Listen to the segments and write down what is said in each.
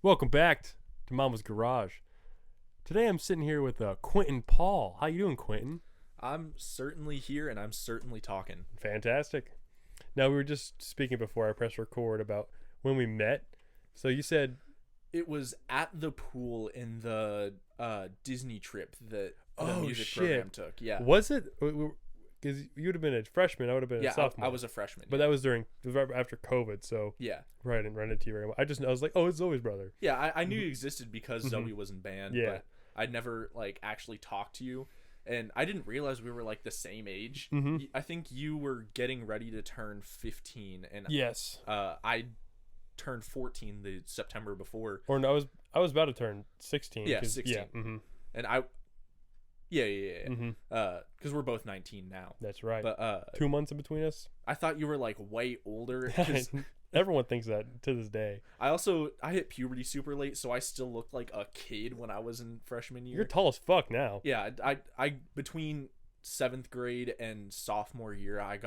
Welcome back to Mama's Garage. Today I'm sitting here with Quinton Paul. How you doing, Quinton? I'm certainly here and I'm certainly talking. Fantastic. Now we were just speaking before I pressed record about when we met. So you said, It was at the pool in the Disney trip that the "Oh music shit!" program took. Yeah. Was it? Because you would have been a freshman, I would have been Yeah, a sophomore. I was a freshman. But that was it was right after COVID, so Yeah. I didn't run into you very well. I was like, oh, it's Zoe's brother. Yeah, I knew you existed because Zoe was in band, Yeah. but I'd never actually talked to you. And I didn't realize we were the same age. I think you were getting ready to turn 15 and Yes. I turned 14 the September before. Or no, I was about to turn 16. Yeah, 16. Yeah. Mm-hmm. And because we're both 19 now. That's right. But 2 months in between us. I thought you were way older. 'Cause Everyone thinks that to this day. I hit puberty super late, so I still looked like a kid when I was in freshman year. You're tall as fuck now. Yeah, I between 7th grade and sophomore year, I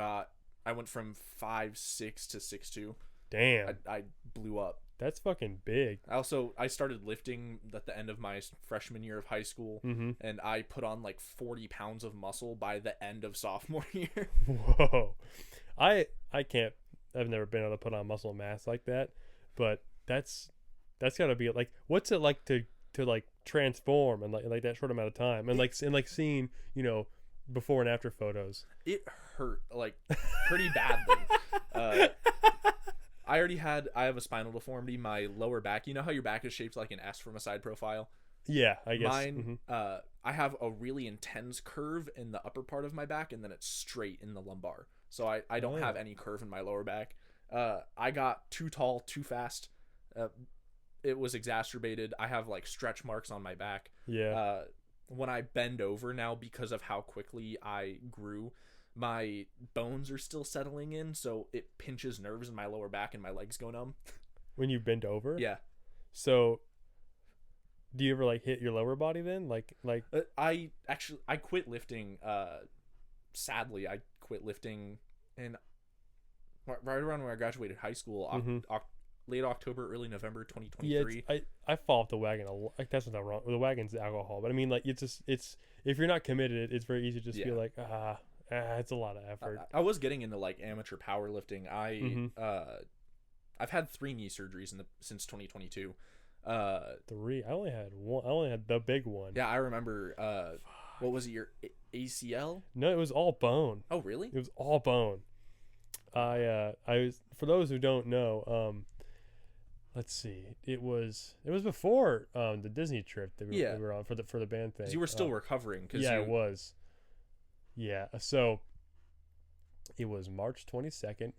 went from 5'6" to 6'2". Damn. I blew up. That's fucking big. I started lifting at the end of my freshman year of high school, and I put on 40 pounds of muscle by the end of sophomore year. Whoa. I can't. I've never been able to put on muscle mass like that, but that's gotta be what's it like to transform in like that short amount of time and seeing before and after photos. It hurt pretty badly. I have a spinal deformity. My lower back, you know how your back is shaped like an S from a side profile? Yeah, I guess. Mine, I have a really intense curve in the upper part of my back, and then it's straight in the lumbar. So I don't have any curve in my lower back. I got too tall too fast. It was exacerbated. I have stretch marks on my back. Yeah. When I bend over now, because of how quickly I grew, my bones are still settling in, so it pinches nerves in my lower back and my legs go numb. When you bend over? Yeah. So do you ever hit your lower body then? I quit lifting. Sadly, I quit lifting in right around when I graduated high school, late October, early November 2023. Yeah, I fall off the wagon a lot. That's not wrong. The wagon's alcohol, but I mean, it's if you're not committed, it's very easy to just be it's a lot of effort. I was getting into amateur powerlifting. I've had 3 knee surgeries since 2022. 3. I only had one. I only had the big one. Yeah, I remember. What was it? Your ACL? No, it was all bone. Oh, really? It was all bone. I was, for those who don't know, let's see. It was before the Disney trip that we were on for the band thing. You were still recovering. It was. Yeah, so it was March 22nd,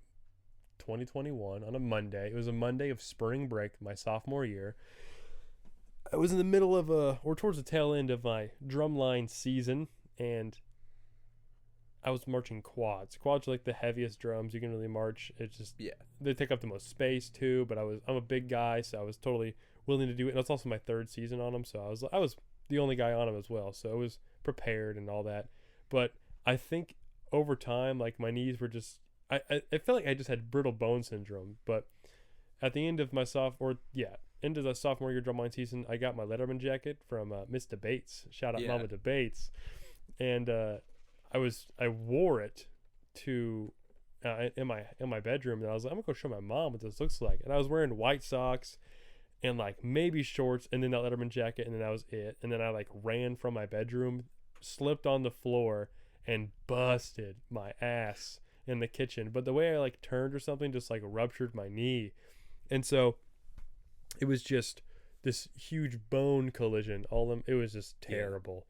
2021 on a Monday. It was a Monday of spring break, my sophomore year. I was in the middle of or towards the tail end of my drumline season, and I was marching quads. Quads are the heaviest drums you can really march. It's just they take up the most space too. But I'm a big guy, so I was totally willing to do it. And it's also my 3rd season on them, so I was the only guy on them as well. So I was prepared and all that. But I think over time, my knees were just I felt like I just had brittle bone syndrome. But at the end of my into the sophomore year drumline season, I got my Letterman jacket from Miss Debates. Shout out Mama Debates. And I wore it to in my bedroom, and I was like, I'm gonna go show my mom what this looks like. And I was wearing white socks and maybe shorts, and then that Letterman jacket, and then that was it. And then I ran from my bedroom, slipped on the floor, and busted my ass in the kitchen. But the way I turned or something just ruptured my knee, and so it was just this huge bone collision. It was just terrible.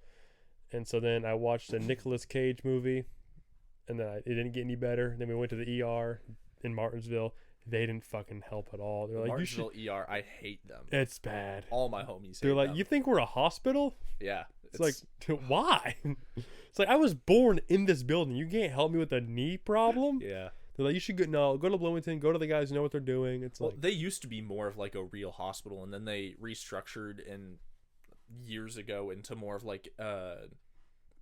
And so then I watched a Nicolas Cage movie, and then it didn't get any better. Then we went to the ER in Martinsville. They didn't fucking help at all. They're Martinsville ER, I hate them. It's bad. All my homies hate They're them. you think we're a hospital? Yeah. It's why? It's I was born in this building. You can't help me with a knee problem? Yeah. They're you should go to Bloomington, go to the guys who know what they're doing. It's they used to be more of a real hospital, and then they restructured years ago into more of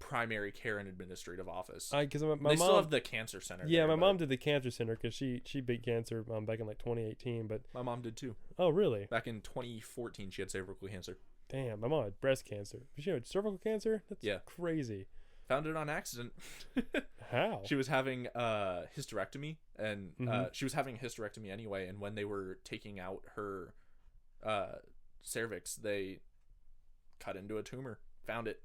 primary care and administrative office. Because my they mom still have the cancer center. Yeah, there, my but mom did the cancer center because she beat cancer back in like 2018. But my mom did too. oh, really? Back in 2014, she had cervical cancer. Damn, my mom had breast cancer. She had cervical cancer. That's crazy. Found it on accident. How? She was having hysterectomy, and she was having a hysterectomy anyway. And when they were taking out her cervix, they cut into a tumor. Found it.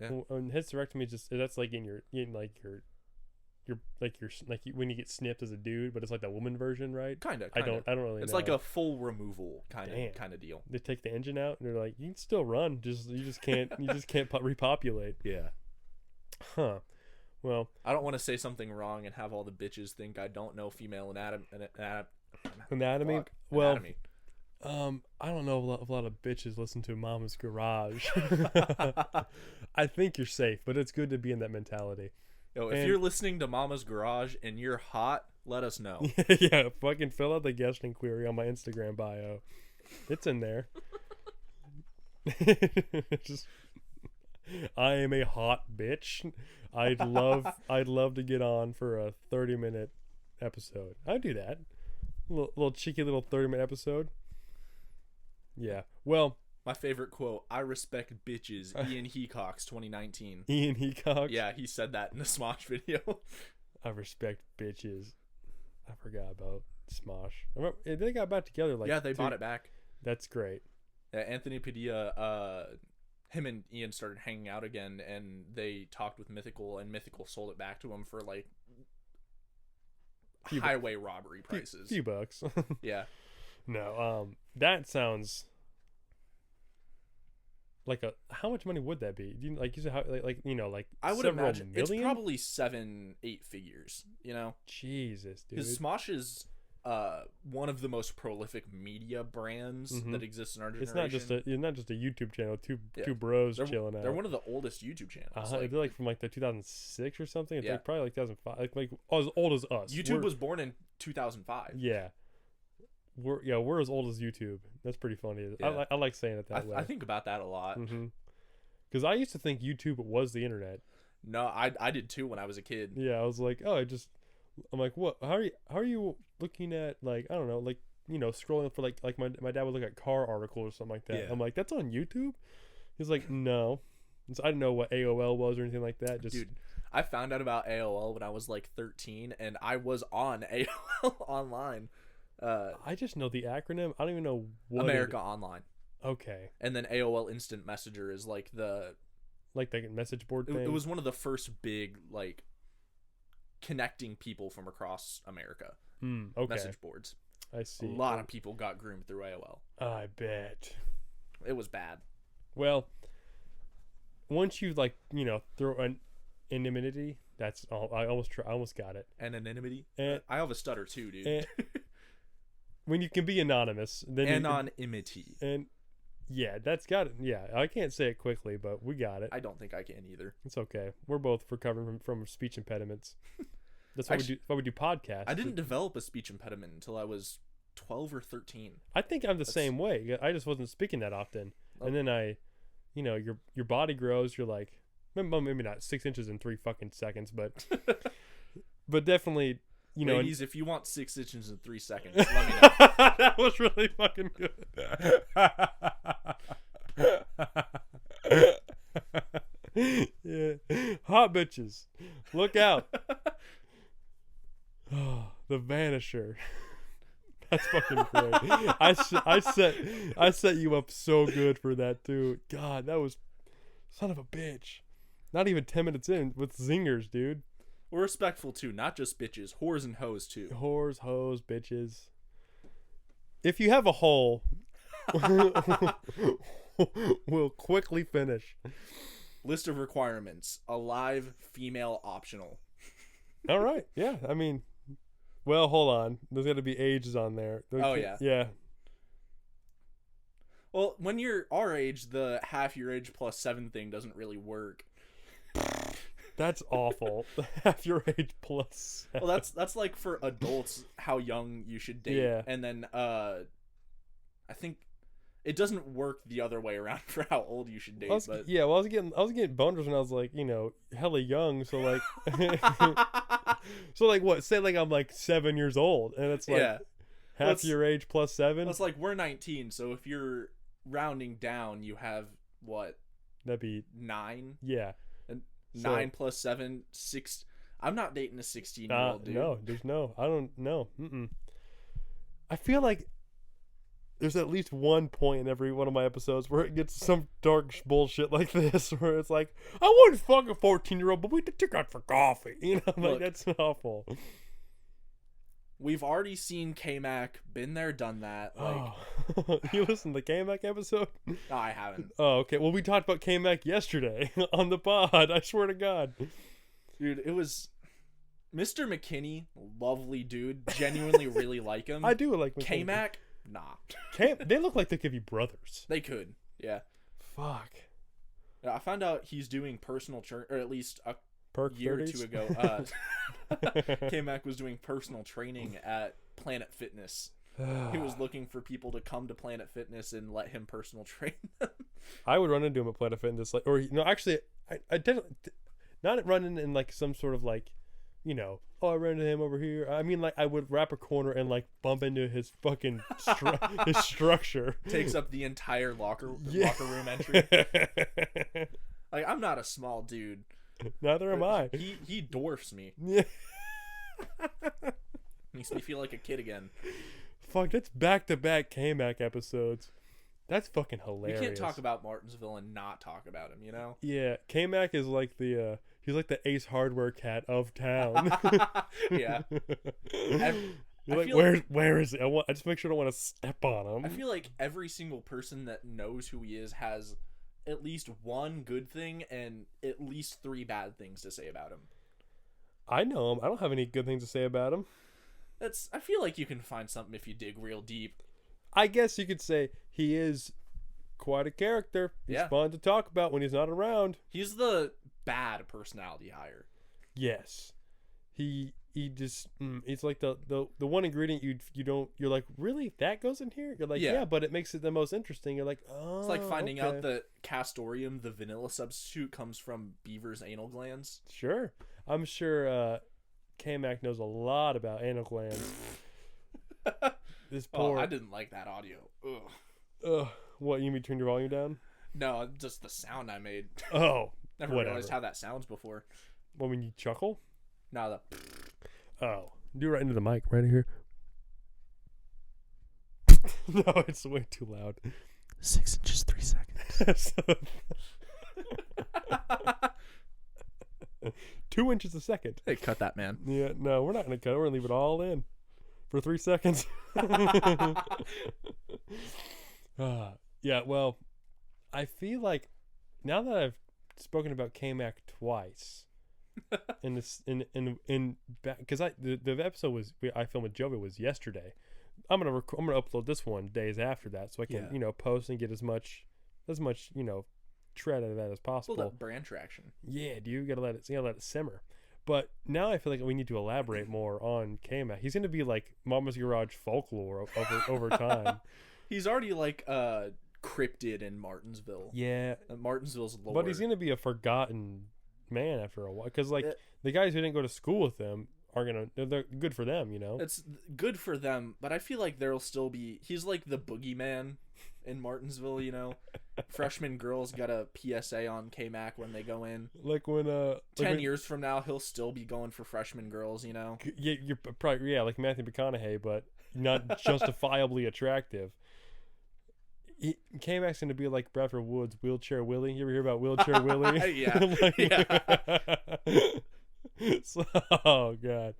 Yeah. Well, and hysterectomy that's like when you get snipped as a dude, but it's like the woman version, right? Kinda. I don't really know. It's like a full removal kind of deal. They take the engine out and they're like, you can still run, you just can't repopulate. Yeah. Huh. Well, I don't want to say something wrong and have all the bitches think I don't know female anatomy. Well, anatomy. I don't know if a lot of bitches listen to Mama's Garage. I think you're safe, but it's good to be in that mentality. Yo, if you're listening to Mama's Garage and you're hot, let us know. Yeah, fucking fill out the guest inquiry on my Instagram bio. It's in there. I am a hot bitch. I'd love to get on for a 30-minute episode. I'd do that. Little cheeky little 30-minute episode. Yeah. Well, my favorite quote, I respect bitches, Ian Heacock's 2019. Ian Heacock? Yeah, he said that in the Smosh video. I respect bitches. I forgot about Smosh. I remember, they got back together. Yeah, they bought it back. That's great. Yeah, Anthony Padilla, him and Ian started hanging out again, and they talked with Mythical, and Mythical sold it back to him for like highway robbery prices. Few bucks. Yeah. No, that sounds like how much money would that be? Do you, like you said, how, like I would imagine million? It's probably 7-8 figures. You know, Jesus, dude. Because Smosh is one of the most prolific media brands that exists in our generation. It's not just a YouTube channel. Two bros chilling out. They're one of the oldest YouTube channels. They're like from like the 2006 or something. It's like probably like 2005. Like as old as us. YouTube was born in 2005. Yeah. We're as old as YouTube. That's pretty funny. Yeah. I like saying it that way. I think about that a lot. Because I used to think YouTube was the internet. No, I did too when I was a kid. Yeah, I was like, I'm like, what? How are you looking at, like, I don't know, like, scrolling for like my dad would look at car articles or something like that. Yeah. I'm like, that's on YouTube? He's like, no. So I didn't know what AOL was or anything like that. Dude, I found out about AOL when I was like 13, and I was on AOL online. I just know the acronym. I don't even know what America Online. Okay. And then AOL Instant Messenger is like the message board thing. It was one of the first big like connecting people from across America. Okay. Message boards. I see. A lot of people got groomed through AOL. I bet. It was bad. Well, once you throw an anonymity, that's all. I almost got it. Anonymity. I have a stutter too, dude. When you can be anonymous, then anonymity. And yeah, that's got it. Yeah, I can't say it quickly, but we got it. I don't think I can either. It's okay. We're both recovering from speech impediments. That's why we do podcasts. I didn't develop a speech impediment until I was 12 or 13. I think I'm the same way. I just wasn't speaking that often, and then your body grows. You're like, maybe not 6 inches in 3 fucking seconds, but definitely. Ladies, if you want 6 inches in 3 seconds, let me know. That was really fucking good. Yeah, hot bitches, look out! Oh, the Vanisher. That's fucking great. I set you up so good for that too. God, that was son of a bitch. Not even 10 minutes in with zingers, dude. We're respectful too, not just bitches, whores and hoes too. Whores, hoes, bitches. If you have a hole, we'll quickly finish. List of requirements: alive, female, optional. All right, yeah. I mean, well, hold on. There's got to be ages on there. Yeah. Well, when you're our age, the half your age plus 7 thing doesn't really work. That's awful. Half your age plus 7. Well, that's like for adults how young you should date. Yeah. And then I think it doesn't work the other way around for how old you should date. But I was getting boners when I was like, hella young. So like, so like what? Say like I'm like 7 years old, and it's like half your age plus 7. It's like we're 19, so if you're rounding down, you have what? That'd be 9. Yeah, and 9 plus 7, 6. I'm not dating a 16-year-old dude. No, there's no. I don't know. I feel like there's at least one point in every one of my episodes where it gets some dark bullshit like this, where it's like, I wouldn't fuck a 14-year-old, but we took out for coffee. Look, like that's awful. We've already seen K-Mac, been there, done that. Like, you listened to the K-Mac episode? No, I haven't. Oh, okay. Well, we talked about K-Mac yesterday on the pod. I swear to God. Dude, it was Mr. McKinney, lovely dude. Genuinely really like him. I do like McKinney. K-Mac, nah. They look like they could be brothers. They could, yeah. Fuck. I found out he's doing personal or at least a Perk year 30s? or two ago. K-Mac was doing personal training at Planet Fitness. He was looking for people to come to Planet Fitness and let him personal train them. I would run into him at Planet Fitness, like, or actually, I didn't. Not running in like some sort of like, I ran into him over here. I mean, like I would wrap a corner and like bump into his fucking his structure. Takes up the entire locker room entry. Like, I'm not a small dude. Neither am I. He dwarfs me. Yeah. Makes me feel like a kid again. Fuck, that's back-to-back K-Mac episodes. That's fucking hilarious. We can't talk about Martinsville and not talk about him, Yeah, K-Mac is like he's like the Ace Hardware cat of town. Yeah. You're like, where is it? I just make sure I don't want to step on him. I feel like every single person that knows who he is has at least one good thing and at least 3 bad things to say about him. I know him. I don't have any good things to say about him. I feel like you can find something if you dig real deep. I guess you could say he is quite a character. He's fun to talk about when he's not around. He's the bad personality hire. Yes. He just it's like the one ingredient you're like, really, that goes in here? You're like, yeah, but it makes it the most interesting. You're like, oh, it's like finding out that castoreum, the vanilla substitute, comes from beavers' anal glands. Sure. I'm sure K-Mac knows a lot about anal glands. This poor. Oh, I didn't like that audio. Ugh. What, you mean turn your volume down? No, just the sound I made. Oh, never realized how that sounds before. Well, when you chuckle? No, Oh, do it right into the mic, right here. No, it's way too loud. 6 inches, 3 seconds. 2 inches a second. Hey, cut that, man. Yeah, no, we're not gonna cut it. We're gonna leave it all in for 3 seconds. Yeah, well, I feel like now that I've spoken about K-Mac twice, and this because the episode I filmed with Jovi was yesterday. I'm gonna upload this one days after that, so I can post and get as much tread out of that as possible. Build up brand traction. Yeah, dude, you gotta let it simmer. But now I feel like we need to elaborate more on K-Mac. He's gonna be like Mama's Garage folklore over time. He's already like cryptid in Martinsville. Yeah, Martinsville's lore. but he's gonna be a forgotten man after a while, because the guys who didn't go to school with him they're good for them, It's good for them, but I feel like there'll still be. He's like the boogeyman in Martinsville, Freshman girls got a PSA on K-Mac when they go in. Like when 10 years from now, he'll still be going for freshman girls, Yeah, you're probably like Matthew McConaughey, but not justifiably attractive. K-Mac's gonna be like Bradford Woods, Wheelchair Willie. You ever hear about Wheelchair Willie? Yeah. So, oh god.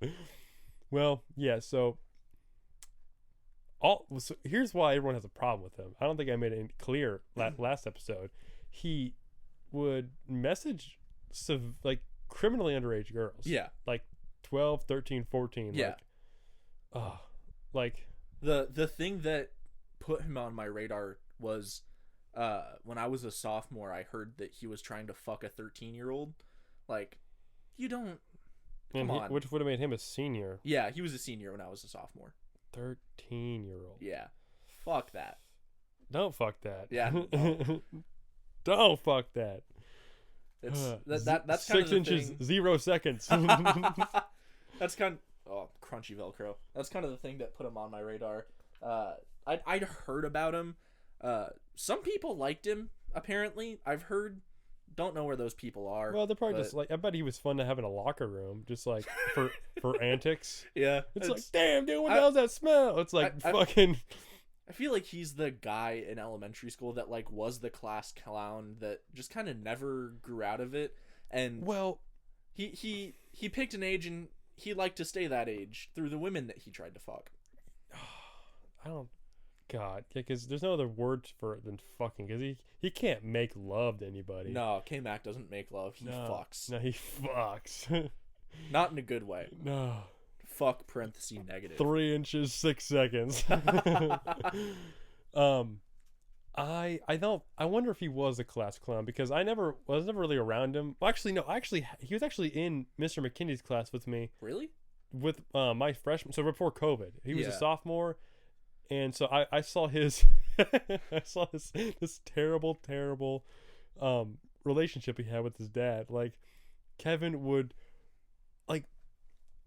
Well, yeah. So here's why everyone has a problem with him. I don't think I made it clear last episode. He would message criminally underage girls. Yeah. Like 12, 13, 14. Yeah. The thing that put him on my radar was when I was a sophomore, I heard that he was trying to fuck a 13-year-old. Like, you don't. Come on. Which would have made him a senior. Yeah, he was a senior when I was a sophomore. 13-year-old. Yeah. Fuck that. Don't fuck that. Yeah. Don't fuck that. It's that's kind of 6 the inches, thing. 0 seconds. That's kind crunchy Velcro. That's kind of the thing that put him on my radar. I'd heard about him. Some people liked him. Apparently, I've heard. Don't know where those people are. Well, they're probably just like. I bet he was fun to have in a locker room, just like for antics. Yeah, it's like, damn, dude, what the hell's that smell? It's like fucking. I feel like he's the guy in elementary school that like was the class clown that just kind of never grew out of it. And well, he picked an age and he liked to stay that age through the women that he tried to fuck. I don't. God, yeah, because there's no other words for it than fucking. Because he can't make love to anybody. No, K-Mac doesn't make love. He fucks. No, he fucks. Not in a good way. No. Fuck parenthesis negative. 3 inches 6 seconds. I wonder if he was a class clown because I was never really around him. Well, actually, no. He was actually in Mr. McKinney's class with me. Really? With my freshman. So before COVID, he was a sophomore. And so I saw his this terrible relationship he had with his dad. Like Kevin would like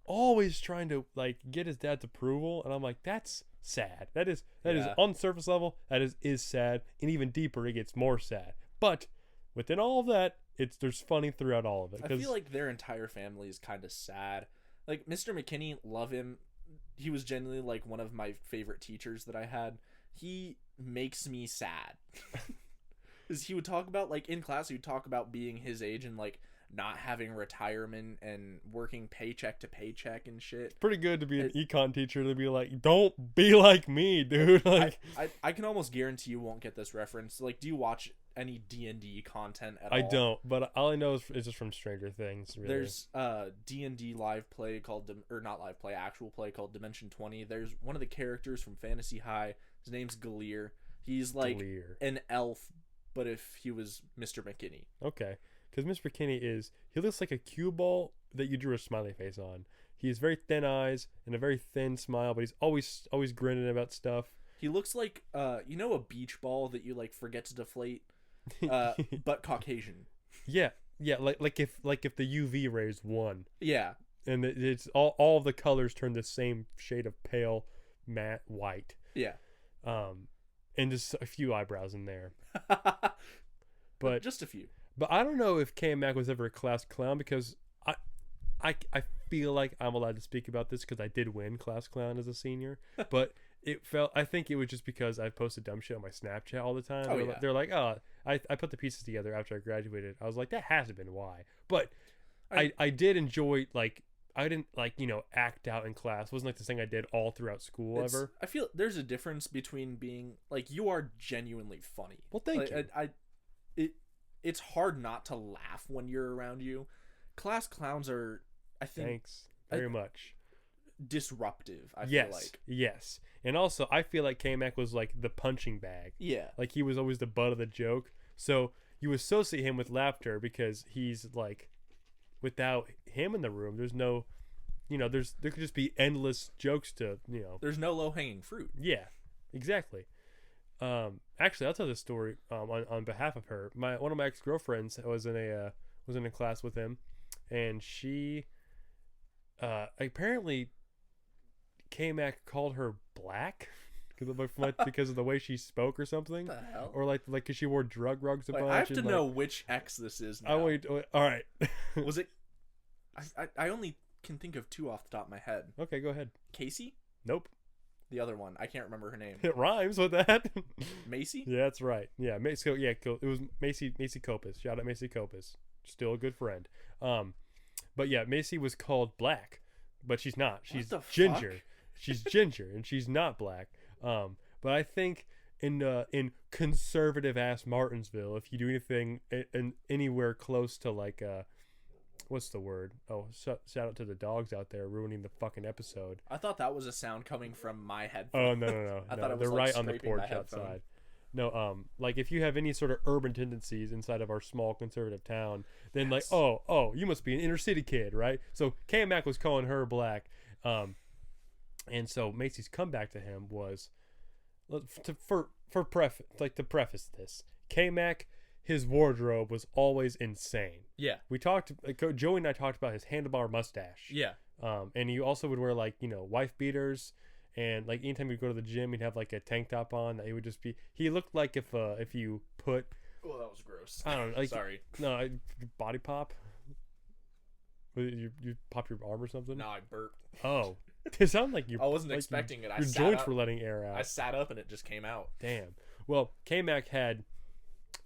always trying to like get his dad's approval, and I'm like, that's sad. That is on the surface level, that is sad, and even deeper it gets more sad. But within all of that, there's funny throughout all of it. I feel like their entire family is kind of sad. Like Mr. McKinney, love him. He was genuinely like one of my favorite teachers that I had. He makes me sad. Because he would talk about, like, in class, he would talk about being his age and, like, not having retirement and working paycheck to paycheck and shit. It's pretty good to be an econ teacher to be like, don't be like me, dude. Like, I can almost guarantee you won't get this reference. Like, do you watch any D&D content at all? I don't, but all I know is just from Stranger Things. Really. There's D&D live play called, or not live play, actual play called Dimension 20. There's one of the characters from Fantasy High. His name's Galir. He's like an elf, but if he was Mr. McKinney. Okay. Because Mr. McKinney he looks like a cue ball that you drew a smiley face on. He has very thin eyes and a very thin smile, but he's always grinning about stuff. He looks like, a beach ball that you like forget to deflate, but Caucasian. Yeah, like if the UV rays won. Yeah, and it's all of the colors turn the same shade of pale matte white. Yeah, and just a few eyebrows in there, but just a few. But I don't know if K-Mac was ever a class clown because I feel like I'm allowed to speak about this because I did win class clown as a senior. But I think it was just because I posted dumb shit on my Snapchat all the time. They're like, oh, I put the pieces together after I graduated. I was like, that has to have been why. But I did enjoy, like, I didn't, like, act out in class. It wasn't like the thing I did all throughout school ever. I feel there's a difference between being, like, you are genuinely funny. Well, thank you. It's hard not to laugh when you're around you. Class clowns are, I think... Thanks very much. Disruptive, I feel like. Yes. And also, I feel like K-Mac was like the punching bag. Yeah. Like, he was always the butt of the joke. So, you associate him with laughter because he's like... Without him in the room, there's no... there could just be endless jokes to, There's no low-hanging fruit. Yeah, exactly. Actually, I'll tell this story on behalf of her. One of my ex-girlfriends was in a class with him, and she apparently K-Mac called her black because of the way she spoke or something. What the hell? Or like because she wore drug rugs a bunch. I have to know which ex this is now. Wait, all right. Was it? I only can think of two off the top of my head. Okay, go ahead. Casey? Nope. The other one, I can't remember her name. It rhymes with that. Macy? Yeah, that's right. Yeah, so yeah, it was Macy Copus. Shout out Macy Copus. Still a good friend. But yeah, Macy was called black, but she's not. She's ginger. Fuck? She's ginger and she's not black. But I think in conservative ass Martinsville, if you do anything in anywhere close to like what's the word? Oh, shout out to the dogs out there ruining the fucking episode. I thought that was a sound coming from my headphones. Oh, no. I thought it was they're like right on the porch headphone. outside. No, like if you have any sort of urban tendencies inside of our small conservative town, then yes. Like, oh, you must be an inner city kid, right? So K-Mac was calling her black. And so Macy's comeback to him was for to preface this, K-Mac, his wardrobe was always insane. Yeah. We talked, Joey and I talked about his handlebar mustache. Yeah. And he also would wear like, wife beaters, and like anytime he'd go to the gym, he'd have like a tank top on that he would just be. He looked like if you put. Oh, that was gross. I don't know. Like, Sorry. No, body pop. You pop your arm or something? No, I burped. Oh, it sounded like you. I wasn't expecting it. Your joints were letting air out. I sat up and it just came out. Damn. Well, K-Mac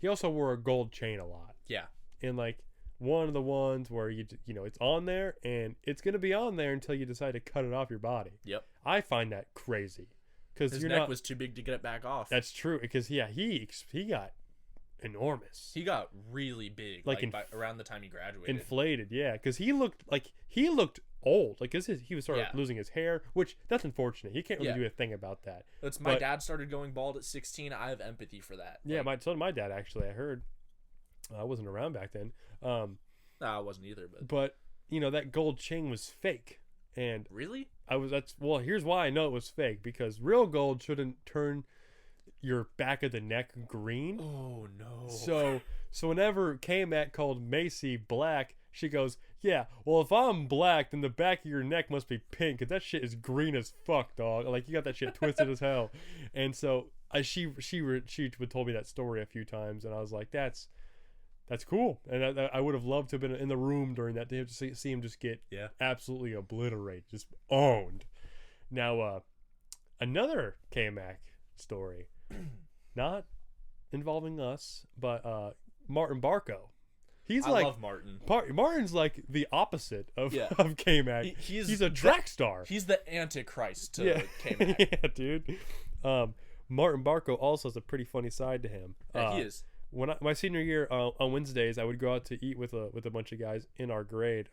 he also wore a gold chain a lot. Yeah. And like one of the ones where it's on there and it's gonna be on there until you decide to cut it off your body. Yep. I find that crazy because his neck was too big to get it back off. That's true because he got enormous. He got really big, like around the time he graduated. Inflated, yeah, because he looked old, like he was sort of losing his hair, which that's unfortunate. He can't really do a thing about that. My dad started going bald at 16. I have empathy for that. Yeah, so did my dad actually. I heard. I wasn't around back then. I wasn't either, but that gold chain was fake, and really, here's why I know it was fake, because real gold shouldn't turn your back of the neck green. Oh no. So whenever K-Mac called Macy black, she goes, yeah, well, if I'm black, then the back of your neck must be pink, because that shit is green as fuck, dog. Like, you got that shit twisted as hell. And so she would told me that story a few times, and I was like, that's cool. And I would have loved to have been in the room during that day to see him just get absolutely obliterated, just owned. Now, another K-Mac story, not involving us, but Martin Barco. I love Martin. Martin's like the opposite of K-Mac. He's a track star. He's the antichrist to K-Mac. Yeah, dude. Martin Barco also has a pretty funny side to him. Yeah, he is. When my senior year on Wednesdays, I would go out to eat with a bunch of guys in our grade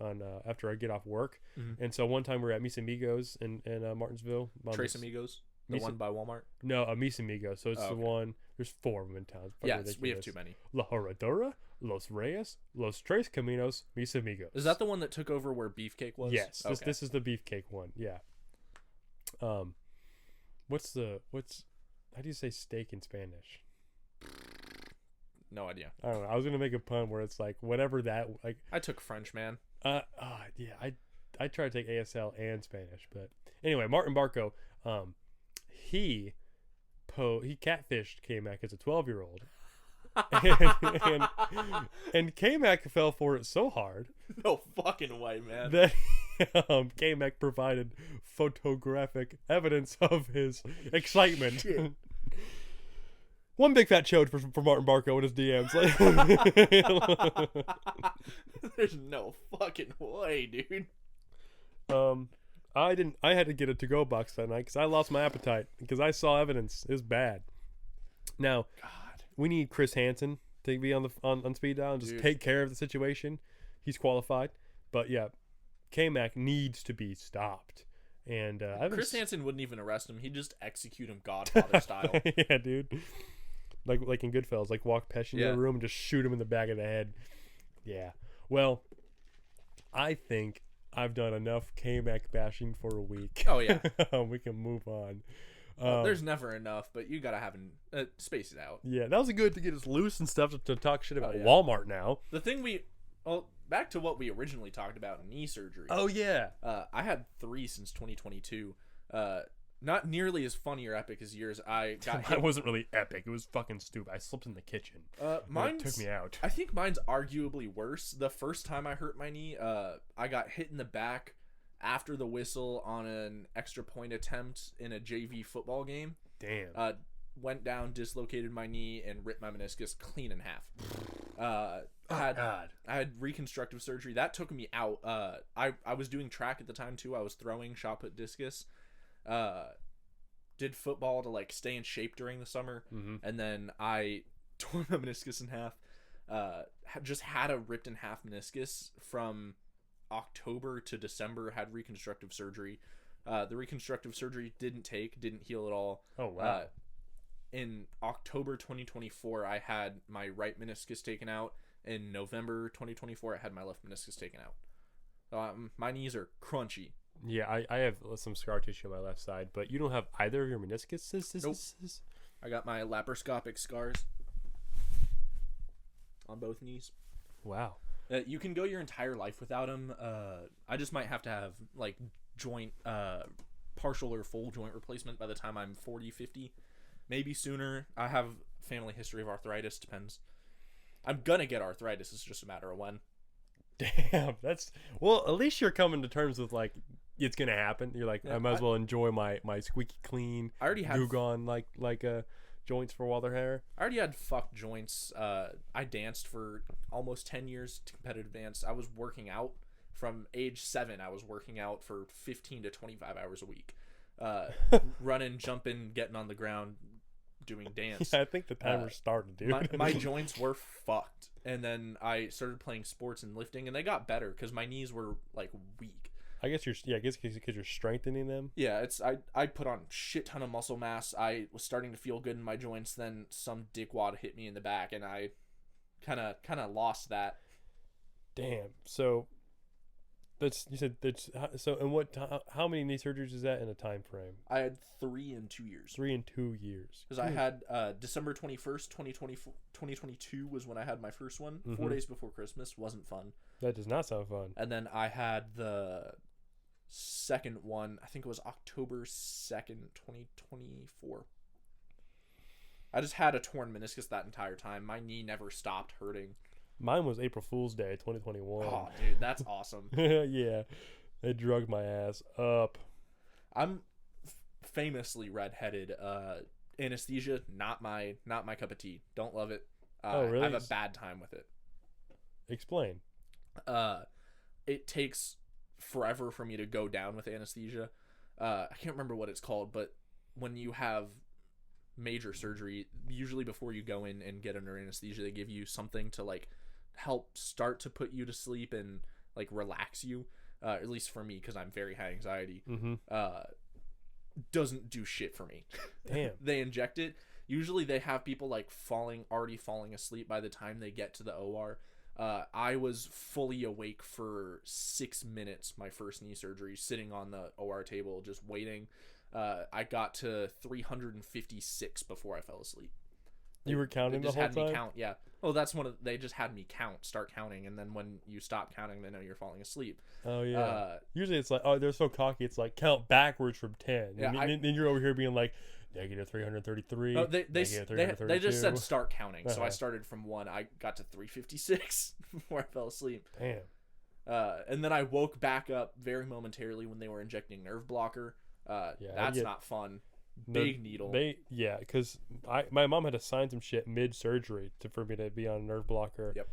after I get off work. Mm-hmm. And so one time we were at Mis Amigos in Martinsville. Tres Amigos? The one by Walmart? No, Mis Amigos. So it's the one. There's 4 of them in town. We have too many. La Herradura, Los Reyes, Los Tres Caminos, Mis Amigos. Is that the one that took over where Beefcake was? Yes. Okay. This is the Beefcake one. Yeah. How do you say steak in Spanish? No idea. I don't know. I was gonna make a pun where it's like whatever that like. I took French, man. Yeah. I tried to take ASL and Spanish, but anyway, Martin Barco, he catfished K-Mac as a 12-year-old, and K-Mac fell for it so hard. No fucking way, man. That K-Mac provided photographic evidence of his excitement. One big fat chode for Martin Barco in his DMs. There's no fucking way, dude. I had to get a to-go box that night because I lost my appetite because I saw evidence. It was bad. Now, we need Chris Hansen to be on speed dial and just take care of the situation. He's qualified, but yeah, K-Mac needs to be stopped. And Chris Hansen wouldn't even arrest him; he'd just execute him Godfather style. Yeah, dude. Like in Goodfellas, like walk Pesci in the room and just shoot him in the back of the head. Yeah. Well, I think I've done enough K-Mac bashing for a week. Oh yeah. We can move on. There's never enough, but you gotta have space it out. Yeah, that was good to get us loose and stuff to talk shit about Walmart now. The thing back to what we originally talked about, knee surgery. Oh yeah. I had 3 since 2022. Not nearly as funny or epic as yours. It wasn't really epic. It was fucking stupid. I slipped in the kitchen. Mine took me out. I think mine's arguably worse. The first time I hurt my knee, I got hit in the back after the whistle on an extra point attempt in a JV football game. Damn. Went down, dislocated my knee, and ripped my meniscus clean in half. I had reconstructive surgery. That took me out. I was doing track at the time too. I was throwing shot put discus. Did football to like stay in shape during the summer, and then I tore my meniscus in half. Just had a ripped in half meniscus from October to December. Had reconstructive surgery. The reconstructive surgery didn't heal at all. Oh wow. In October 2024, I had my right meniscus taken out. In November 2024, I had my left meniscus taken out. My knees are crunchy. Yeah, I have some scar tissue on my left side, but you don't have either of your meniscuses? Nope. I got my laparoscopic scars on both knees. Wow. You can go your entire life without them. I just might have to have like joint partial or full joint replacement by the time I'm 40, 50, maybe sooner. I have family history of arthritis. Depends. I'm gonna get arthritis. It's just a matter of when. Damn, that's well. At least you're coming to terms with like it's gonna happen. You're like, Yeah, I might as well enjoy my squeaky clean, I already had goo gone like joints for while they're hair. I already had fucked joints. I danced for almost 10 years, competitive dance. I was working out from age 7. I was working out for 15 to 25 hours a week, running, jumping, getting on the ground, doing dance. Yeah, I think the timer's started, dude. My joints were fucked, and then I started playing sports and lifting, and they got better because my knees were like weak. I guess because you're strengthening them. Yeah, I put on shit ton of muscle mass. I was starting to feel good in my joints. Then some dickwad hit me in the back, and I kind of lost that. Damn. So you said that's so. And how many knee surgeries is that in a time frame? I had 3 in 2 years. 3 in 2 years. Because I had December 21st, 2022 was when I had my first one. 4 days before Christmas. Wasn't fun. That does not sound fun. And then I had the second one, I think it was October 2nd, 2024. I just had a torn meniscus that entire time. My knee never stopped hurting. Mine was April Fool's Day 2021. Oh, dude, that's awesome. Yeah, they drugged my ass up. I'm famously redheaded. Anesthesia, not my cup of tea. Don't love it. Oh, really? I have a bad time with it. Explain. It takes forever for me to go down with anesthesia. I can't remember what it's called, but when you have major surgery, usually before you go in and get under anesthesia, they give you something to like help start to put you to sleep and like relax you. At least for me, because I'm very high anxiety. Doesn't do shit for me. Damn. They inject it. Usually they have people like already falling asleep by the time they get to the OR. I was fully awake for 6 minutes my first knee surgery, sitting on the OR table just waiting. I got to 356 before I fell asleep. You were counting the whole time? They just had me count, yeah. Oh, they just had me start counting, and then when you stop counting, they know you're falling asleep. Oh, yeah. Usually it's like, oh, they're so cocky, it's like count backwards from 10. Yeah, and then you're over here being like, negative 333. No, they just said start counting, so I started from 1. I got to 356 before I fell asleep. Damn. And then I woke back up very momentarily when they were injecting nerve blocker. That's not fun. Big needle. Because my mom had to sign some shit mid-surgery for me to be on a nerve blocker. Yep.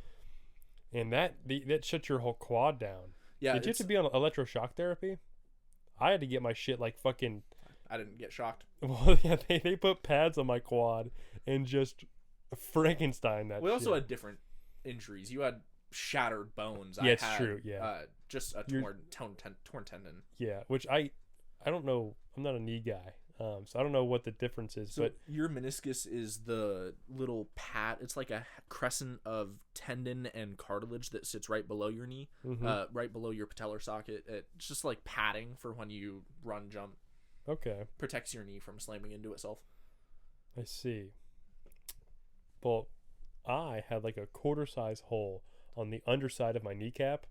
And that shuts your whole quad down. Yeah. Did you have to be on electroshock therapy? I had to get my shit like fucking... I didn't get shocked. Well, yeah, they put pads on my quad and just Frankenstein that shit. We also had different injuries. You had shattered bones. Yeah, it's true, yeah. Just a torn tendon. Yeah, which I don't know. I'm not a knee guy. So I don't know what the difference is. So but your meniscus is the little pad. It's like a crescent of tendon and cartilage that sits right below your knee, right below your patellar socket. It's just like padding for when you run, jump. Okay. Protects your knee from slamming into itself. I see. Well, I had like a quarter-size hole on the underside of my kneecap.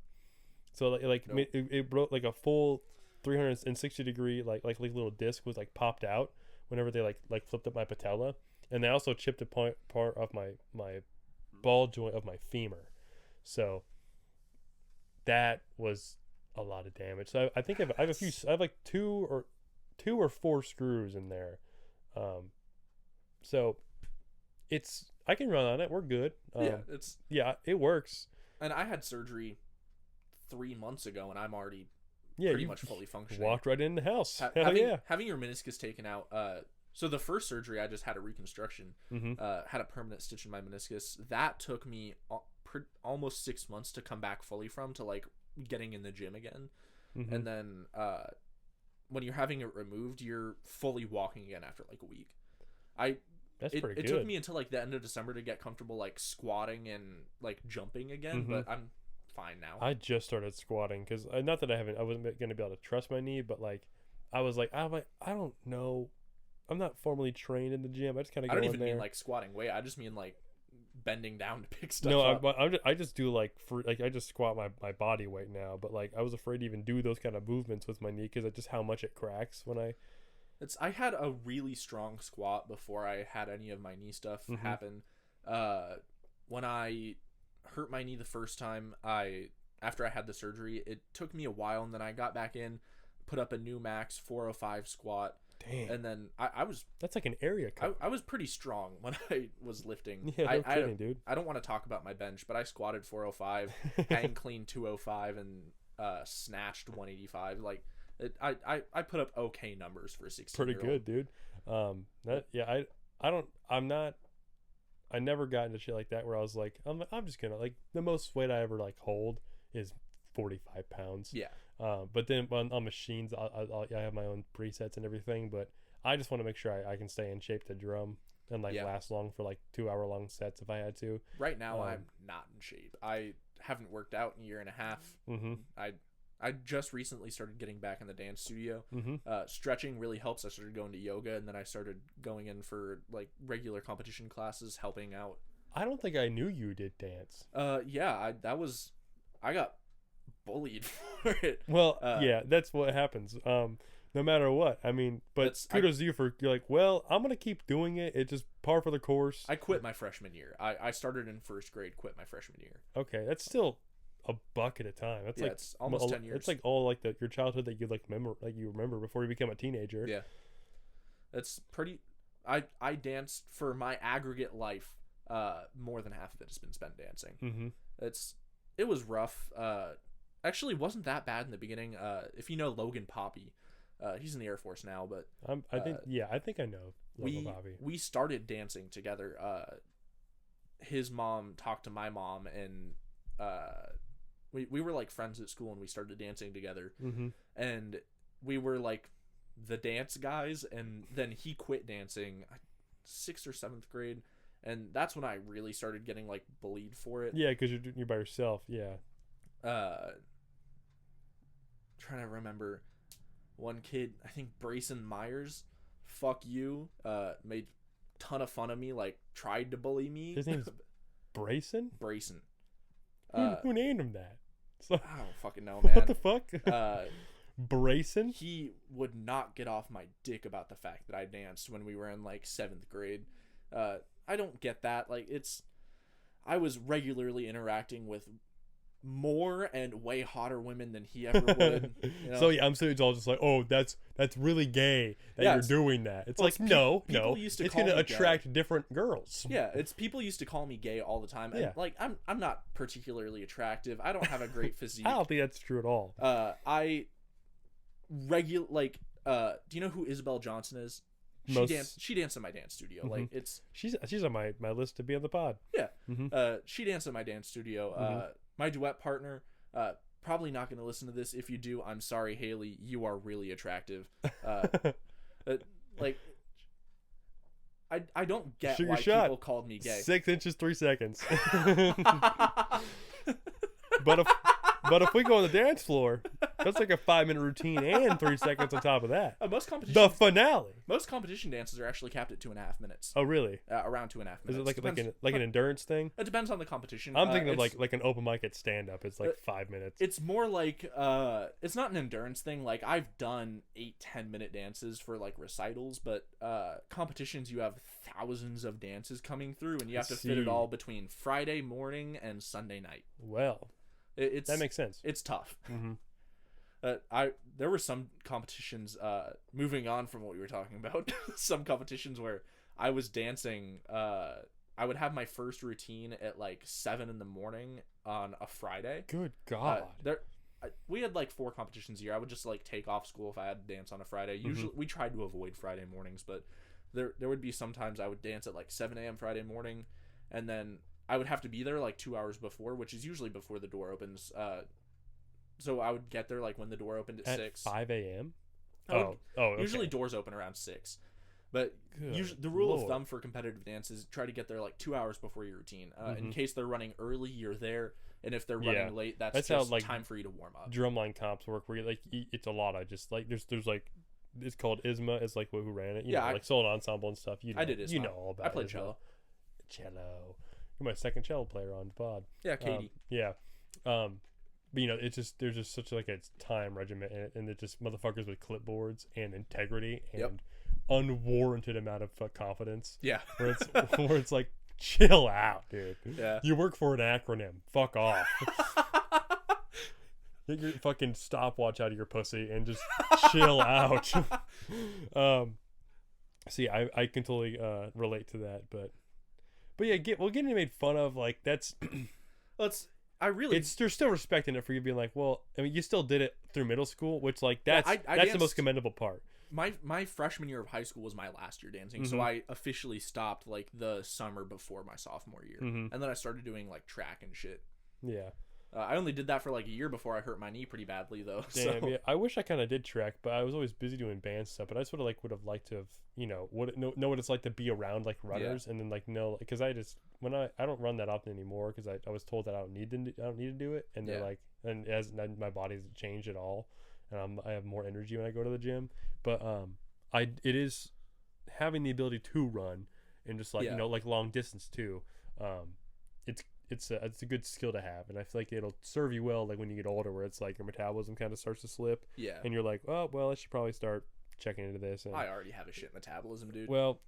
So it broke like a full 360 degree like little disc was like popped out whenever they like flipped up my patella, and they also chipped a part of my ball joint of my femur. So that was a lot of damage. So I think I have like two or four screws in there. So I can run on it. We're good. It works. And I had surgery 3 months ago, and I'm already pretty much fully functioning. Walked right in the house. Having your meniscus taken out. So the first surgery, I just had a reconstruction. Had a permanent stitch in my meniscus. That took me almost 6 months to come back fully from, to like getting in the gym again. And then when you're having it removed, you're fully walking again after like a week. That's pretty good. It took me until like the end of December to get comfortable like squatting and like jumping again, but I'm fine now. I just started squatting because not that I wasn't going to be able to trust my knee, but like I don't know. I'm not formally trained in the gym. I just kind of I go don't in even there. mean like squatting weight. I just mean like bending down to pick stuff No, up. I just do like I just squat my body weight now. But like I was afraid to even do those kind of movements with my knee because of just how much it cracks when I. I had a really strong squat before I had any of my knee stuff happen. When I hurt my knee the first time, after I had the surgery, it took me a while, and then I got back in, put up a new max 405 squat. Damn. And then I was That's like an area cut. I was pretty strong when I was lifting. Yeah, no kidding, dude. I don't want to talk about my bench, but I squatted 405, hang clean 205, and snatched 185. Like I put up okay numbers for a 16. Pretty good, dude. I never got into shit like that where I was like, I'm just gonna like the most weight I ever like hold is 45 pounds. Yeah. But then on machines, I have my own presets and everything. But I just want to make sure I can stay in shape to drum and like last long for like 2-hour long sets if I had to. Right now, I'm not in shape. I haven't worked out in a year and a half. Mm-hmm. I just recently started getting back in the dance studio. Mm-hmm. Stretching really helps. I started going to yoga, and then I started going in for like regular competition classes, helping out. I don't think I knew you did dance. Yeah, I got bullied for it. Well, yeah, that's what happens. No matter what. I mean, but kudos to you for you're like, well, I'm gonna keep doing it. It's just par for the course. I quit my freshman year. I started in first grade, quit my freshman year. Okay, that's still a buck at a time. That's like it's almost 10 years. It's like all like your childhood that you remember before you became a teenager. Yeah, it's pretty. I danced for my aggregate life. More than half of it has been spent dancing. Mm-hmm. It was rough. Actually, wasn't that bad in the beginning. If you know Logan Poppy, he's in the Air Force now, but I think I know Logan Poppy. We started dancing together. His mom talked to my mom, and we were like friends at school, and we started dancing together. Mm-hmm. And we were like the dance guys, and then he quit dancing 6th or 7th grade, and that's when I really started getting like bullied for it. Yeah, because you're by yourself. Yeah. Trying to remember one kid, I think Brayson Myers, fuck you, made a ton of fun of me, like tried to bully me. His name's Brayson? Brayson. Who named him that? So, I don't fucking know, man. What the fuck? Brayson? He would not get off my dick about the fact that I danced when we were in like 7th grade. I don't get that. Like I was regularly interacting with more and way hotter women than he ever would. You know? So yeah, I'm saying it's all just like, oh, that's really gay that you're doing that. It's like no, used to it's call gonna me attract gay. different girls. Yeah, it's people used to call me gay all the time. And Yeah. like I'm not particularly attractive. I don't have a great physique. I don't think that's true at all. Do you know who Isabel Johnson is? She danced in my dance studio. Mm-hmm. Like she's on my list to be on the pod. Yeah. Mm-hmm. She danced in my dance studio. Mm-hmm. My duet partner, probably not going to listen to this. If you do, I'm sorry, Haley. You are really attractive. Like, I don't get Shoot why your shot. people called me gay. 6 inches 3 seconds. But if we go on the dance floor, that's like a 5-minute routine and 3 seconds on top of that. The finale. Most competition dances are actually capped at 2.5 minutes. Oh really? Around 2.5 minutes. Is it like an endurance thing? It depends on the competition. I'm thinking of like an open mic at stand up. It's like 5 minutes. It's more like it's not an endurance thing. Like I've done 8-10 minute dances for like recitals, but competitions you have thousands of dances coming through, and you have to fit it all between Friday morning and Sunday night. Well. That makes sense. It's tough. Mm-hmm. There were some competitions. Moving on from what we were talking about, some competitions where I was dancing. I would have my first routine at like 7 in the morning on a Friday. Good God. We had like 4 competitions a year. I would just like take off school if I had to dance on a Friday. Usually we tried to avoid Friday mornings, but there would be sometimes I would dance at like 7 a.m. Friday morning, and then I would have to be there like 2 hours before, which is usually before the door opens. So I would get there like when the door opened at 6. 5 a.m.? Okay. Usually doors open around 6. But Good usually the rule of Lord. thumb for competitive dance is try to get there like 2 hours before your routine. In Mhm. case they're running early, you're there, and if they're Yeah. running late, that's That's just how, like, time for you to warm up. drumline comps work, where you, like, it's a lot of just like there's like it's called ISMA. It's like who ran it. You Yeah, know, I- like solo ensemble and stuff. You know, I did You ISMA. know all about. I played ISMA. cello. Cello. You're my second cello player on the pod. Yeah, Katie. Yeah. But you know, it's just there's just such like a time regiment in it, and it's just motherfuckers with clipboards and integrity and Yep. unwarranted amount of confidence. Yeah. Where it's where it's like, chill out, dude. Yeah. You work for an acronym. Fuck off. Get your fucking stopwatch out of your pussy and just chill out. See, I can totally relate to that, but yeah, getting made fun of, like, that's they're still respecting it for you being like, well, I mean, you still did it through middle school, which, like, that's I that's the most danced- commendable part. My freshman year of high school was my last year dancing, so I officially stopped like the summer before my sophomore year, and then I started doing like track and shit. Yeah. I only did that for like a year before I hurt my knee pretty badly though. Damn, So yeah. I wish I kind of did track, but I was always busy doing band stuff. But I just would have liked to have, you know, know what it's like to be around like runners, and then like know, because I just I don't run that often anymore, because I was told that I don't need to do it, and they're like, and as my body hasn't changed at all, and I have more energy when I go to the gym, but it is having the ability to run and just like you know, like long distance too. It's a good skill to have, and I feel like it'll serve you well, like when you get older, where it's like your metabolism kind of starts to slip, and you're like, oh well, I should probably start checking into this. And, I already have a shit metabolism, dude. well,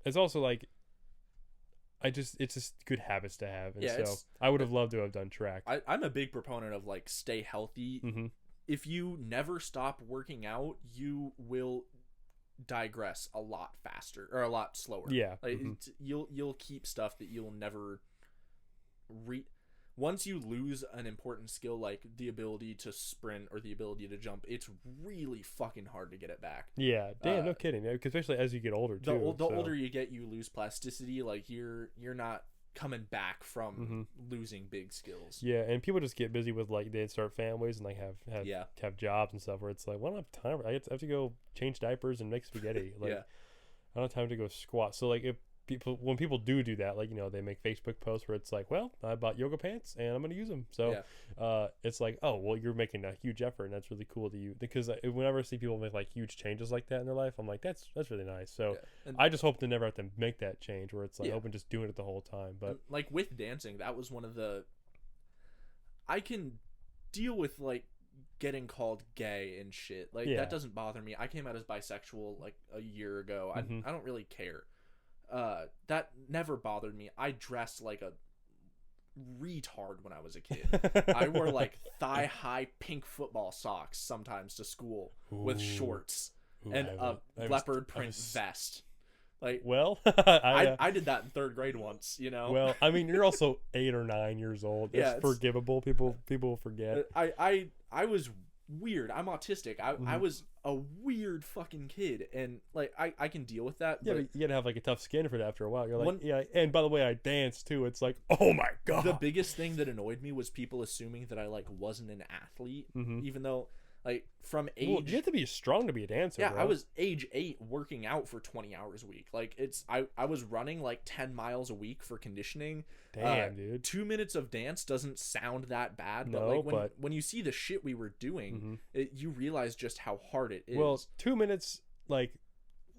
it's also like it's just good habits to have, and so I would have loved to have done track. I'm a big proponent of like stay healthy. If you never stop working out, you will digress a lot faster or a lot slower. Yeah. Like, you'll keep stuff that you'll never once you lose an important skill like the ability to sprint or the ability to jump, it's really fucking hard to get it back. Yeah, damn, no kidding. Because especially as you get older too. The older you get, you lose plasticity. Like you're not coming back from losing big skills. Yeah, and people just get busy with like they start families and like have jobs and stuff where it's like, well, I don't have time. I have to go change diapers and make spaghetti. Like I don't have time to go squat. So like when people do that, like, you know, they make Facebook posts where it's like, well, I bought yoga pants and I'm going to use them. So it's like, oh, well, you're making a huge effort, and that's really cool to you, because whenever I see people make like huge changes like that in their life, I'm like, that's really nice. So I just hope to never have to make that change where it's like open just doing it the whole time. But and, like with dancing, that was one of I can deal with like getting called gay and shit. Like that doesn't bother me. I came out as bisexual like a year ago. I don't really care. That never bothered me. I dressed like a retard when I was a kid. I wore like thigh-high pink football socks sometimes to school with shorts and a leopard print vest. Like, well, I did that in third grade once, you know. Well, I mean, you're also 8 or 9 years old. It's forgivable. People forget. I was weird. I'm autistic. I was a weird fucking kid, and like I can deal with that. Yeah, but you gotta have like a tough skin for that after a while. You're like, and by the way, I dance too. It's like, oh my god. The biggest thing that annoyed me was people assuming that I like wasn't an athlete, even though like from age. Well, you have to be strong to be a dancer. Yeah, bro. I was age 8 working out for 20 hours a week. Like I was running like 10 miles a week for conditioning. Damn, dude. 2 minutes of dance doesn't sound that bad, but like when you see the shit we were doing, you realize just how hard it is. Well, 2 minutes like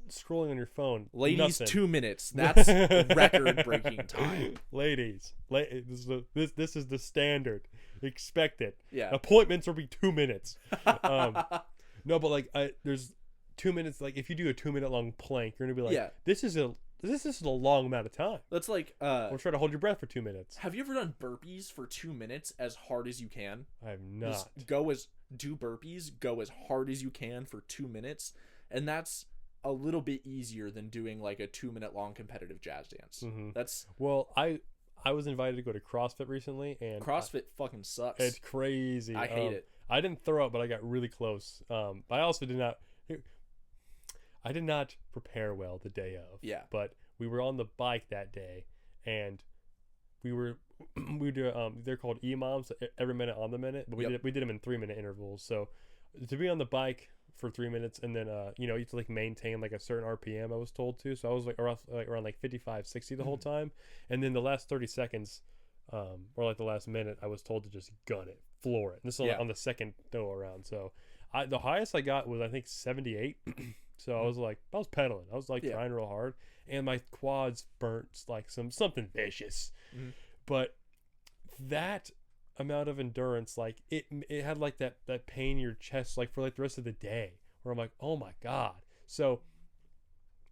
scrolling on your phone. Ladies, nothing. 2 minutes. That's record-breaking time. Ladies, this is the standard. Expect it. Yeah. Appointments will be 2 minutes. No, but like there's 2 minutes. Like if you do a 2 minute long plank, you're gonna be like, this is a long amount of time. That's like or try to hold your breath for 2 minutes. Have you ever done burpees for 2 minutes as hard as you can? I have not. Do burpees, go as hard as you can for 2 minutes, and that's a little bit easier than doing like a 2 minute long competitive jazz dance. Well, I was invited to go to CrossFit recently, and CrossFit fucking sucks. It's crazy. I hate it. I didn't throw up, but I got really close. I also did not. I did not prepare well the day of. Yeah. But we were on the bike that day, and we do they're called EMOMs, every minute on the minute, but we did them in 3 minute intervals. So to be on the bike for 3 minutes, and then you have to like maintain like a certain RPM. I was told to, so I was like around like 55, 60 the whole time, and then the last 30 seconds, or like the last minute, I was told to just gun it, floor it. And this is on the second go around, so the highest I got was I think 78. So I was pedaling. I was like trying real hard, and my quads burnt like something vicious. But that amount of endurance, like it had like that pain in your chest like for like the rest of the day, where I'm like, oh my god. So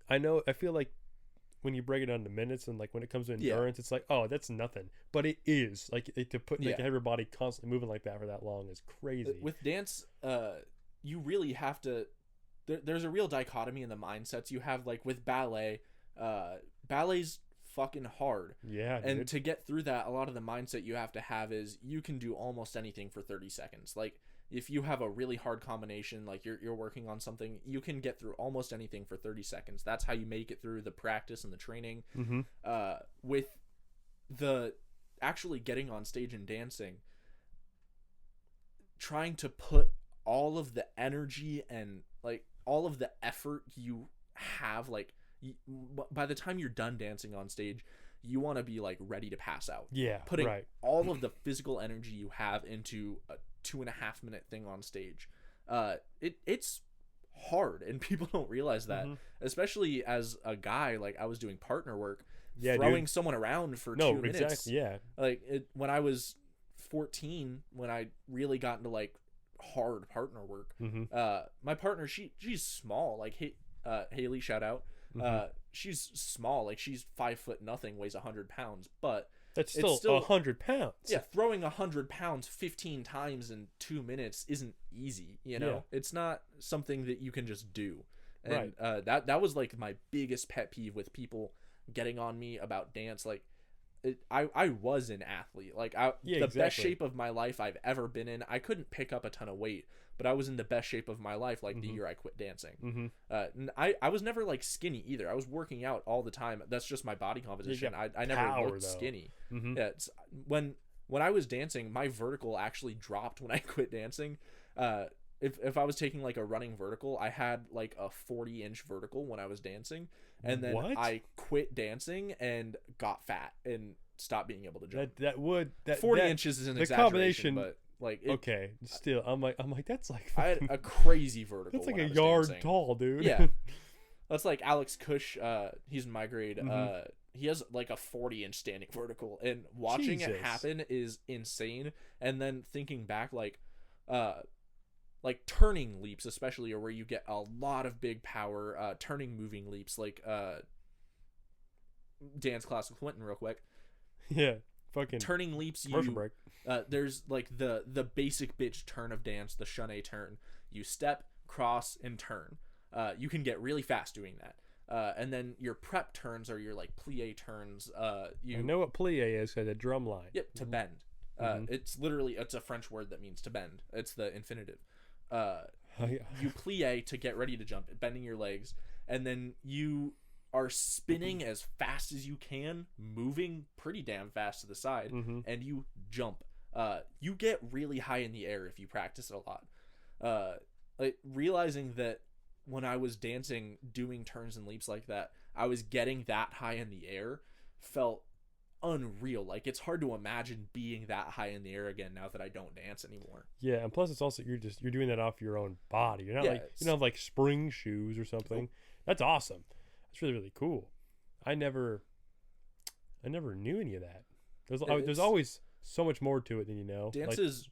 I feel like when you break it down to minutes and like when it comes to endurance, it's like, oh, that's nothing. But it is like to have your body constantly moving like that for that long is crazy. With dance, you really have to. There's a real dichotomy in the mindsets you have. Like with ballet, ballet's fucking hard. Yeah, and dude. to get through that, a lot of the mindset you have to have is you can do almost anything for 30 seconds. Like if you have a really hard combination, like you're working on something, you can get through almost anything for 30 seconds. That's how you make it through the practice and the training. With the actually getting on stage and dancing, trying to put all of the energy and like all of the effort you have, like by the time you're done dancing on stage, you want to be like ready to pass out. Putting all of the physical energy you have into a 2.5 minute thing on stage. It's hard, and people don't realize that, especially as a guy. Like I was doing partner work, throwing someone around for 2 minutes. Exactly. Like when I was 14, when I really got into like hard partner work, my partner, she's small, like Haley, shout out. She's small, like she's 5 foot nothing, weighs 100 pounds, but that's still 100 pounds. Throwing 100 pounds 15 times in 2 minutes isn't easy, it's not something that you can just do. And that was like my biggest pet peeve with people getting on me about dance. Like I was an athlete, like the best shape of my life I've ever been in. I couldn't pick up a ton of weight, but I was in the best shape of my life, like the year I quit dancing. And I was never like skinny either. I was working out all the time. That's just my body composition. I never looked skinny. It's when I was dancing, my vertical actually dropped when I quit dancing. If I was taking like a running vertical, I had like a 40-inch vertical when I was dancing, and then I quit dancing and got fat and stopped being able to jump. That 40 inches is an exaggeration, but like still I'm like that's like I had a crazy vertical. That's like a yard dancing. Tall, dude. Yeah, that's like Alex Cush. He's in my grade. He has like a 40-inch standing vertical, and watching it happen is insane. And then thinking back, like turning leaps, especially, or where you get a lot of big power, turning moving leaps, like dance class with Quinton real quick. Yeah, fucking turning leaps. Break. There's like the basic bitch turn of dance, the shunay turn. You step, cross, and turn. You can get really fast doing that. And then your prep turns are your like plie turns. I know what plie is, because a drum line. Yep, to bend. It's a French word that means to bend. It's the infinitive. You plie to get ready to jump, bending your legs, and then you are spinning as fast as you can, moving pretty damn fast to the side, and you jump. You get really high in the air if you practice it a lot. Like realizing that when I was dancing, doing turns and leaps like that, I was getting that high in the air, felt unreal. Like it's hard to imagine being that high in the air again now that I don't dance anymore. Yeah, and plus it's also you're doing that off your own body. You're not you don't have like spring shoes or something. That's awesome. That's really, really cool. I never knew any of that. There's always so much more to it than you know. Dance is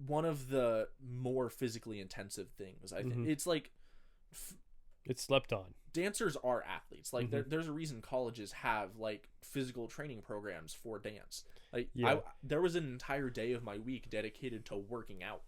one of the more physically intensive things. I think it's like it's slept on. Dancers are athletes. Like there's a reason colleges have like physical training programs for dance. Like there was an entire day of my week dedicated to working out.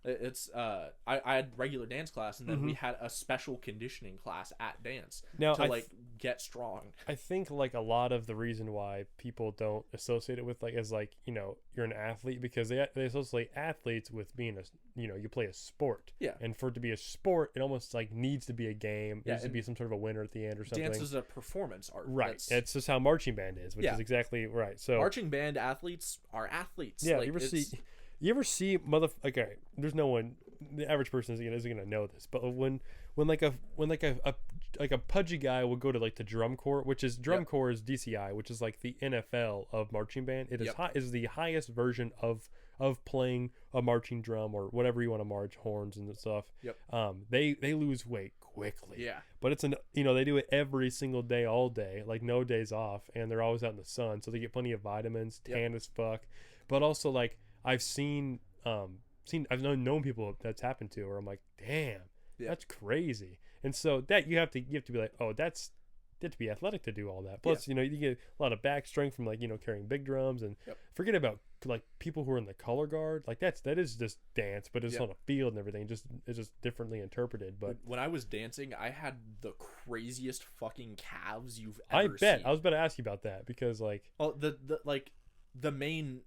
It's I had regular dance class, and then we had a special conditioning class at dance to get strong. I think like a lot of the reason why people don't associate it with like is like, you know, you're an athlete, because they associate athletes with being you play a sport. Yeah. And for it to be a sport, it almost like needs to be a game. It needs to be some sort of a winner at the end or something. Dance is a performance art. Right. It's just how marching band is, which is exactly right. So marching band athletes are athletes. Yeah. You ever see okay, there's no one the average person isn't gonna know this, but when like a pudgy guy will go to like the drum corps, which is drum corps is DCI, which is like the NFL of marching band. It is is the highest version of playing a marching drum or whatever you want to march, horns and stuff. They lose weight quickly. But it's they do it every single day, all day, like no days off, and they're always out in the sun, so they get plenty of vitamins, tan as fuck. But also, like, I've known people that's happened to, where I'm like, damn, that's crazy. And so that you have to be like, oh, you have to be athletic to do all that. Plus, you get a lot of back strength from, like, carrying big drums, and forget about like people who are in the color guard. Like that is just dance, but it's on a field and everything. It's just differently interpreted. But when I was dancing, I had the craziest fucking calves you've ever seen. I was about to ask you about that, because like, well, the main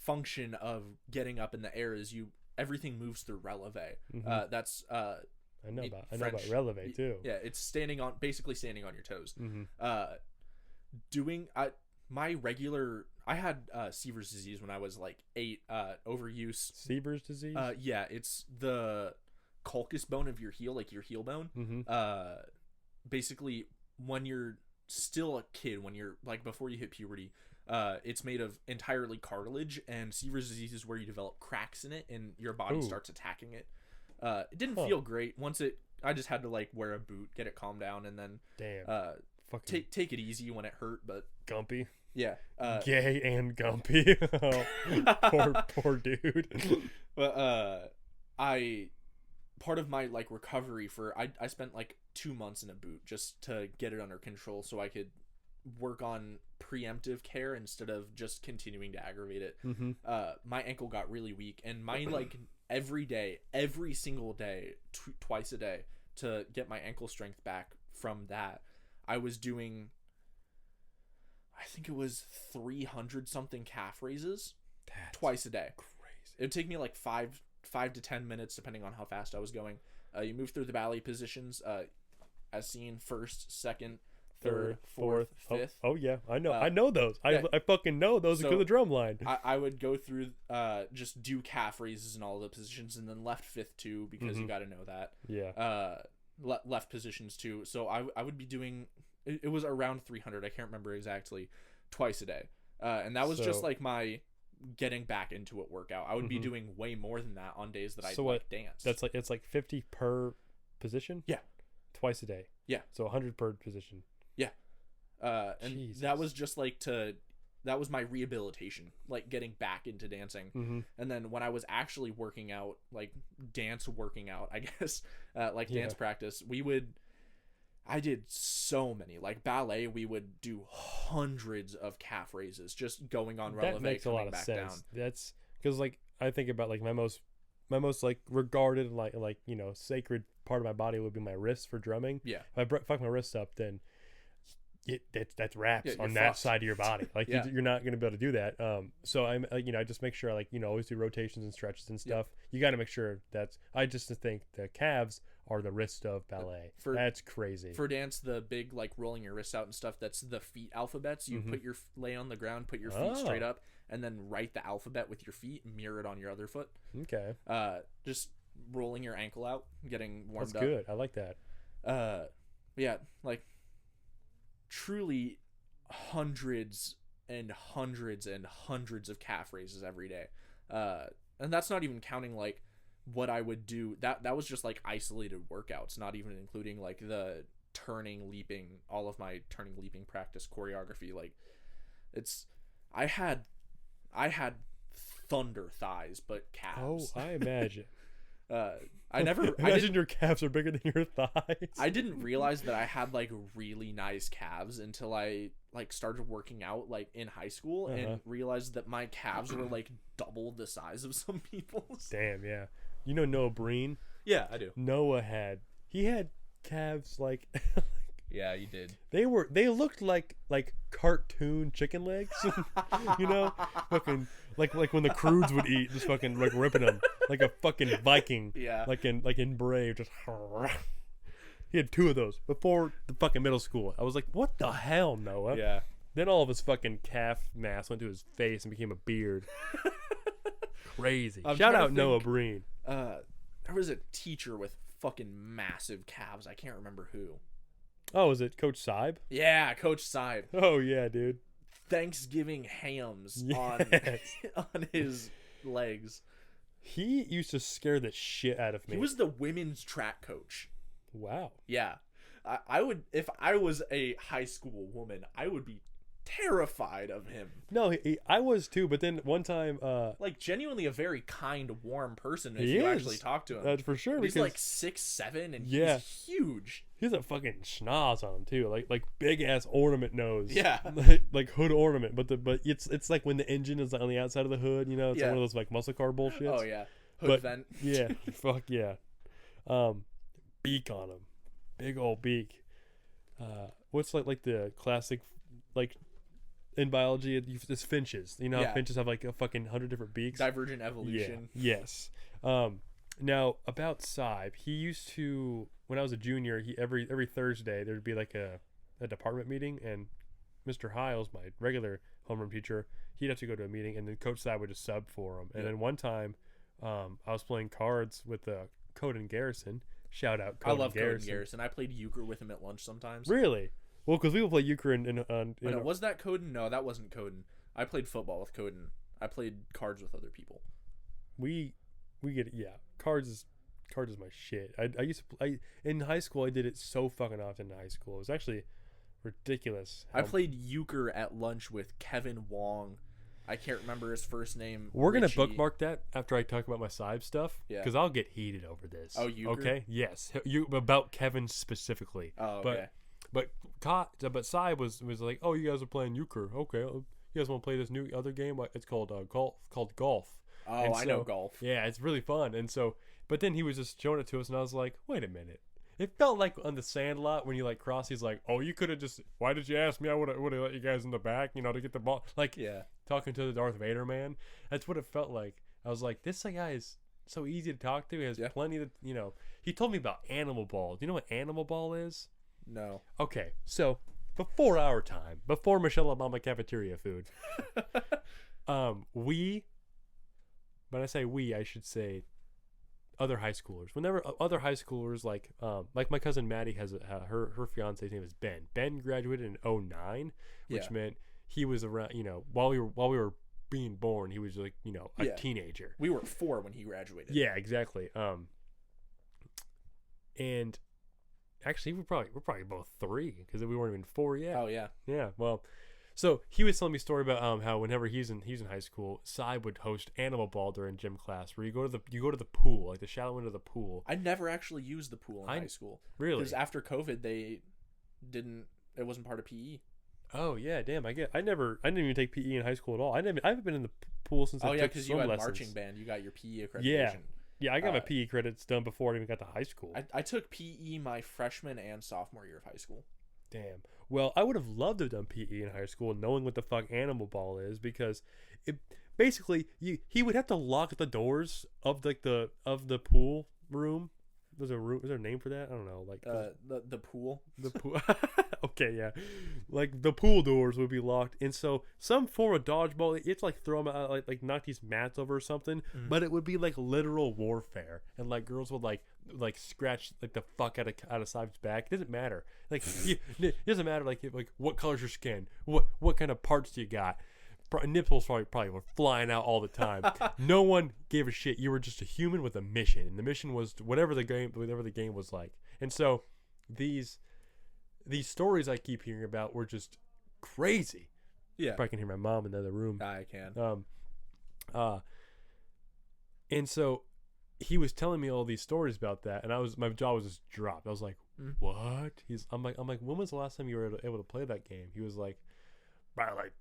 function of getting up in the air is everything moves through releve. That's I know about releve too. Yeah, it's basically standing on your toes. I had Seaver's disease when I was like 8. Overuse. Seaver's disease. Yeah, it's the culcus bone of your heel, like your heel bone. Basically, when you're still a kid, when you're like before you hit puberty, it's made of entirely cartilage, and Seaver's disease is where you develop cracks in it, and your body starts attacking it. It didn't feel great. I just had to like wear a boot, get it calmed down, and then take it easy when it hurt. But Gumpy. Yeah. Gay and Gumpy. poor dude. But part of my like recovery I spent like 2 months in a boot just to get it under control, so I could work on preemptive care instead of just continuing to aggravate it. My ankle got really weak, and my like every single day, twice a day, to get my ankle strength back from that, I was doing, I think it was 300 something calf raises. That's twice a day. Crazy. It would take me like 5 to 10 minutes depending on how fast I was going. You move through the ballet positions, as seen: first, second, third, fourth, fifth. Oh yeah, I know those. I fucking know those because of the drum line. I would go through just do calf raises in all the positions, and then left, fifth too, because you got to know that. Left positions too. So I would be doing, it was around 300. I can't remember exactly, twice a day. And that was just like my getting back into it workout. I would be doing way more than that on days that I dance. That's like, it's like 50 per position. Yeah. Twice a day. Yeah. So 100 per position. Yeah. And Jesus. That was just like that was my rehabilitation, like getting back into dancing. And then when I was actually working out, like working out, I guess, like dance practice, I did so many, like ballet, we would do hundreds of calf raises, just going on releve, that makes a lot of sense. Down. That's because, like, I think about like my most like regarded like sacred part of my body would be my wrists for drumming. Yeah. If I fuck my wrists up, then that's wraps on that side of your body. Like you're not going to be able to do that. So I'm I just make sure I always do rotations and stretches and stuff. You got to make sure I just think the calves are the wrist of ballet. That's crazy. For dance, the big like rolling your wrists out and stuff, that's the feet alphabets. You lay on the ground, put your feet straight up, and then write the alphabet with your feet, mirror it on your other foot. Okay. Just rolling your ankle out, getting warmed up. That's good. I like that. Yeah, like truly hundreds and hundreds and hundreds of calf raises every day. And that's not even counting like what I would do. That was just like isolated workouts, not even including like the turning, leaping, all of my turning, leaping practice choreography. Like I had thunder thighs, but calves. Oh, I imagine. I imagine your calves are bigger than your thighs. I didn't realize that I had like really nice calves until I like started working out like in high school and realized that my calves were like double the size of some people's. Damn, yeah. You know Noah Breen? Yeah, I do. Noah had calves like yeah, you did. They looked like cartoon chicken legs. Fucking like when the Croods would eat, just fucking like ripping them like a fucking Viking. Yeah. Like in Brave, just. He had 2 of those before the fucking middle school. I was like, what the hell, Noah? Yeah. Then all of his fucking calf mass went to his face and became a beard. Crazy. Shout out Noah Breen. There was a teacher with fucking massive calves. I can't remember who. Oh, is it Coach Saib? Yeah, Coach Side. Oh yeah, dude. Thanksgiving hams Yes. on his legs. He used to scare the shit out of me. He was the women's track coach. Wow. Yeah. I would, if I was a high school woman, I would be terrified of him. No, I was too. But then one time, Like, genuinely a very kind, warm person if he you is. actually talk to him. That's for sure. But he's because like 6'7" and Yeah. he's huge. he's a fucking schnoz on him too, like big ass ornament nose. Yeah. like hood ornament. But it's like when the engine is on the outside of the hood. You know, it's like Yeah. one of those like muscle car bullshits. Oh yeah, hood But vent. yeah, fuck yeah. Beak on him, big old beak. What's like the classic, like in biology, it's finches. You know how Yeah. finches have like a fucking 100 different beaks. Divergent evolution. Yeah. Yes. Now about Saib, he used to, when I was a junior, he every Thursday there'd be like a department meeting, and Mr. Hiles, my regular homeroom teacher, he'd have to go to a meeting, and then Coach Saib would just sub for him. And then one time, I was playing cards with Quinton Garrison. Shout out I Quinton love Garrison. Quinton Garrison. I played euchre with him at lunch sometimes. Really? Well, because we would play euchre in Was that Coden? No, that wasn't Coden. I played football with Coden. I played cards with other people. we get, yeah, cards is my shit. I used to play in high school. I did it so fucking often in high school. It was actually ridiculous. I played euchre at lunch with Kevin Wong. I can't remember his first name. We're gonna Richie. bookmark that after I talk about my Saib stuff. Yeah. Because I'll get heated over this. Oh, euchre? Okay. Yes. You about Kevin specifically. Oh, okay. But Saib was like, oh, you guys are playing euchre. Okay. You guys want to play this new other game? It's called golf. Oh, And I know golf. Yeah, it's really fun. And so, but then he was just showing it to us, and I was like, wait a minute. It felt like on the Sandlot when you like cross. He's like, oh, you could have just. Why did you ask me? I would have let you guys in the back, to get the ball. Like, Yeah. talking to the Darth Vader man. That's what it felt like. I was like, this guy is so easy to talk to. He has plenty of, He told me about Animal Ball. Do you know what Animal Ball is? No. Okay, so before our time, before Michelle Obama cafeteria food, when I say we, I should say other high schoolers. Whenever other high schoolers, like my cousin Maddie has her fiance's name is Ben. Ben graduated in 2009, which meant he was around, while we were being born, he was like, a teenager. We were 4 when he graduated. Yeah, exactly. And actually we're probably both 3 because we weren't even 4 yet. Oh yeah. Yeah. Well, so he was telling me a story about how whenever he's in high school, Saib would host Animal Ball during gym class, where you go to the pool, like the shallow end of the pool. I never actually used the pool in high school. Really? Because after COVID, it wasn't part of PE. Oh yeah, damn! I didn't even take PE in high school at all. I haven't been in the pool since I took because swim you had lessons. marching band, you got your PE accreditation. Yeah, I got my PE credits done before I even got to high school. I took PE my freshman and sophomore year of high school. Damn. Well, I would have loved to have done PE in high school, knowing what the fuck Animal Ball is, because it basically he would have to lock the doors of the pool room. Is there a name for that? I don't know. Like the pool. The pool. Okay, yeah. Like the pool doors would be locked, and so some form of dodgeball. It's like throw them out, like knock these mats over or something. Mm-hmm. But it would be like literal warfare, and like girls would like scratch like the fuck out of Saib's back. It doesn't matter. Like it doesn't matter. Like what color's your skin? What kind of parts do you got? Nipples probably were flying out all the time. No one gave a shit. You were just a human with a mission, and the mission was whatever the game was like. And so these stories I keep hearing about were just crazy. Yeah, probably can hear my mom in the other room. I can. And so he was telling me all these stories about that, and my jaw was just dropped. I was like, what? I'm like, when was the last time you were able to play that game? He was like, about like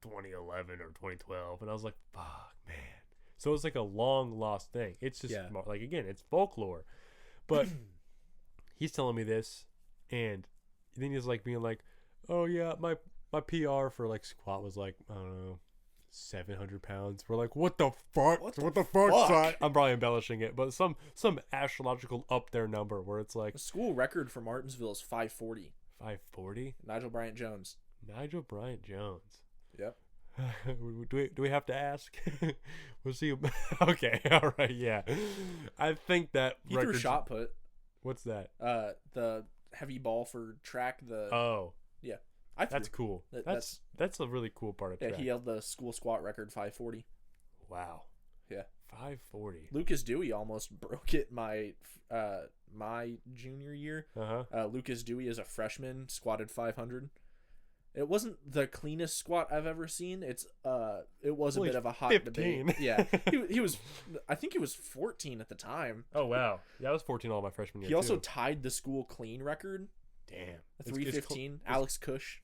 2011 or 2012, and I was like, fuck, man. So it's like a long lost thing. It's just like, again, it's folklore. But he's telling me this, and then he's like being like, oh yeah, my PR for like squat was like, I don't know, 700 pounds. We're like, what the fuck? What the fuck? Son? I'm probably embellishing it, but some astrological up there number where it's like the school record for Martinsville is 540. 540. Nigel Bryant Jones. Yep. Do we have to ask? We'll see. Okay, all right, yeah. I think that He threw shot put. What's that? The heavy ball for track. Yeah, that's cool. That's a really cool part of track. Yeah, he held the school squat record 540. Wow. Yeah, 540. Lucas Dewey almost broke it my junior year. Lucas Dewey is a freshman, squatted 500. It wasn't the cleanest squat I've ever seen. It was a bit of a hot 15. debate. Yeah, he was. I think he was 14 at the time. Oh wow, yeah, I was 14 all my freshman year. He also tied the school clean record. Damn, 315. Alex Cush.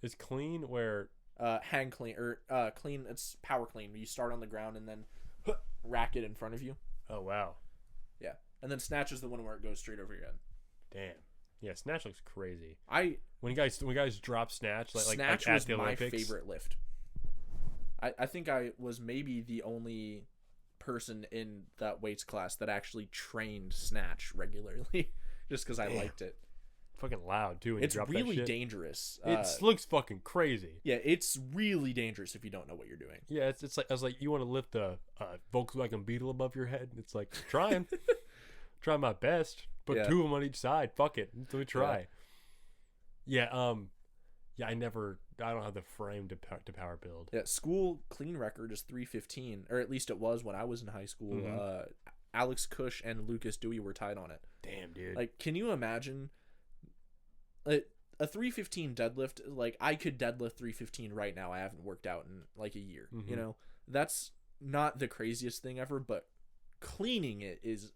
Is clean where hang clean or clean? It's power clean. You start on the ground and then rack it in front of you. Oh wow. Yeah, and then snatch is the one where it goes straight over your head. Damn. Yeah, snatch looks crazy. When guys drop snatch snatch at was the my Olympics. favorite lift. I think I was maybe the only person in that weights class that actually trained snatch regularly, just because I liked it. Fucking loud too. When It's you drop really that shit. dangerous. It looks fucking crazy. Yeah, it's really dangerous if you don't know what you're doing. Yeah, it's like I was like, you want to lift a Volkswagen Beetle above your head? It's like trying, trying my best. Put two of them on each side. Fuck it. Let me try. Yeah. I don't have the frame to power build. Yeah. School clean record is 315, or at least it was when I was in high school. Mm-hmm. Alex Cush and Lucas Dewey were tied on it. Damn, dude. Like, can you imagine a 315 deadlift? Like, I could deadlift 315 right now. I haven't worked out in like a year. Mm-hmm. You know, that's not the craziest thing ever, but cleaning it is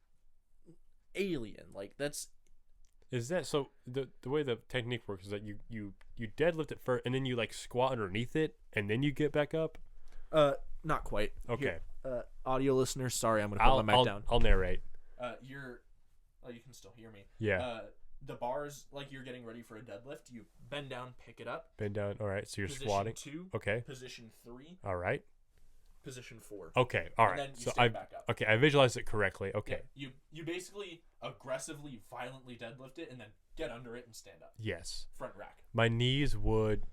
alien. Like, that's is that so the way the technique works is that you deadlift it first and then you like squat underneath it and then you get back up? Not quite. Okay. Here, audio listeners, sorry, I'm gonna put my mic down. I'll narrate. You can still hear me. Yeah. The bars, like you're getting ready for a deadlift, you bend down, pick it up. Bend down. All right. So you're position squatting. 2. Okay. Position 3. All right. Position 4. Okay. All right. And then you so stand back up. Okay. I visualized it correctly. Okay. Yeah, you basically aggressively, violently deadlift it and then get under it and stand up. Yes. Front rack. My knees would.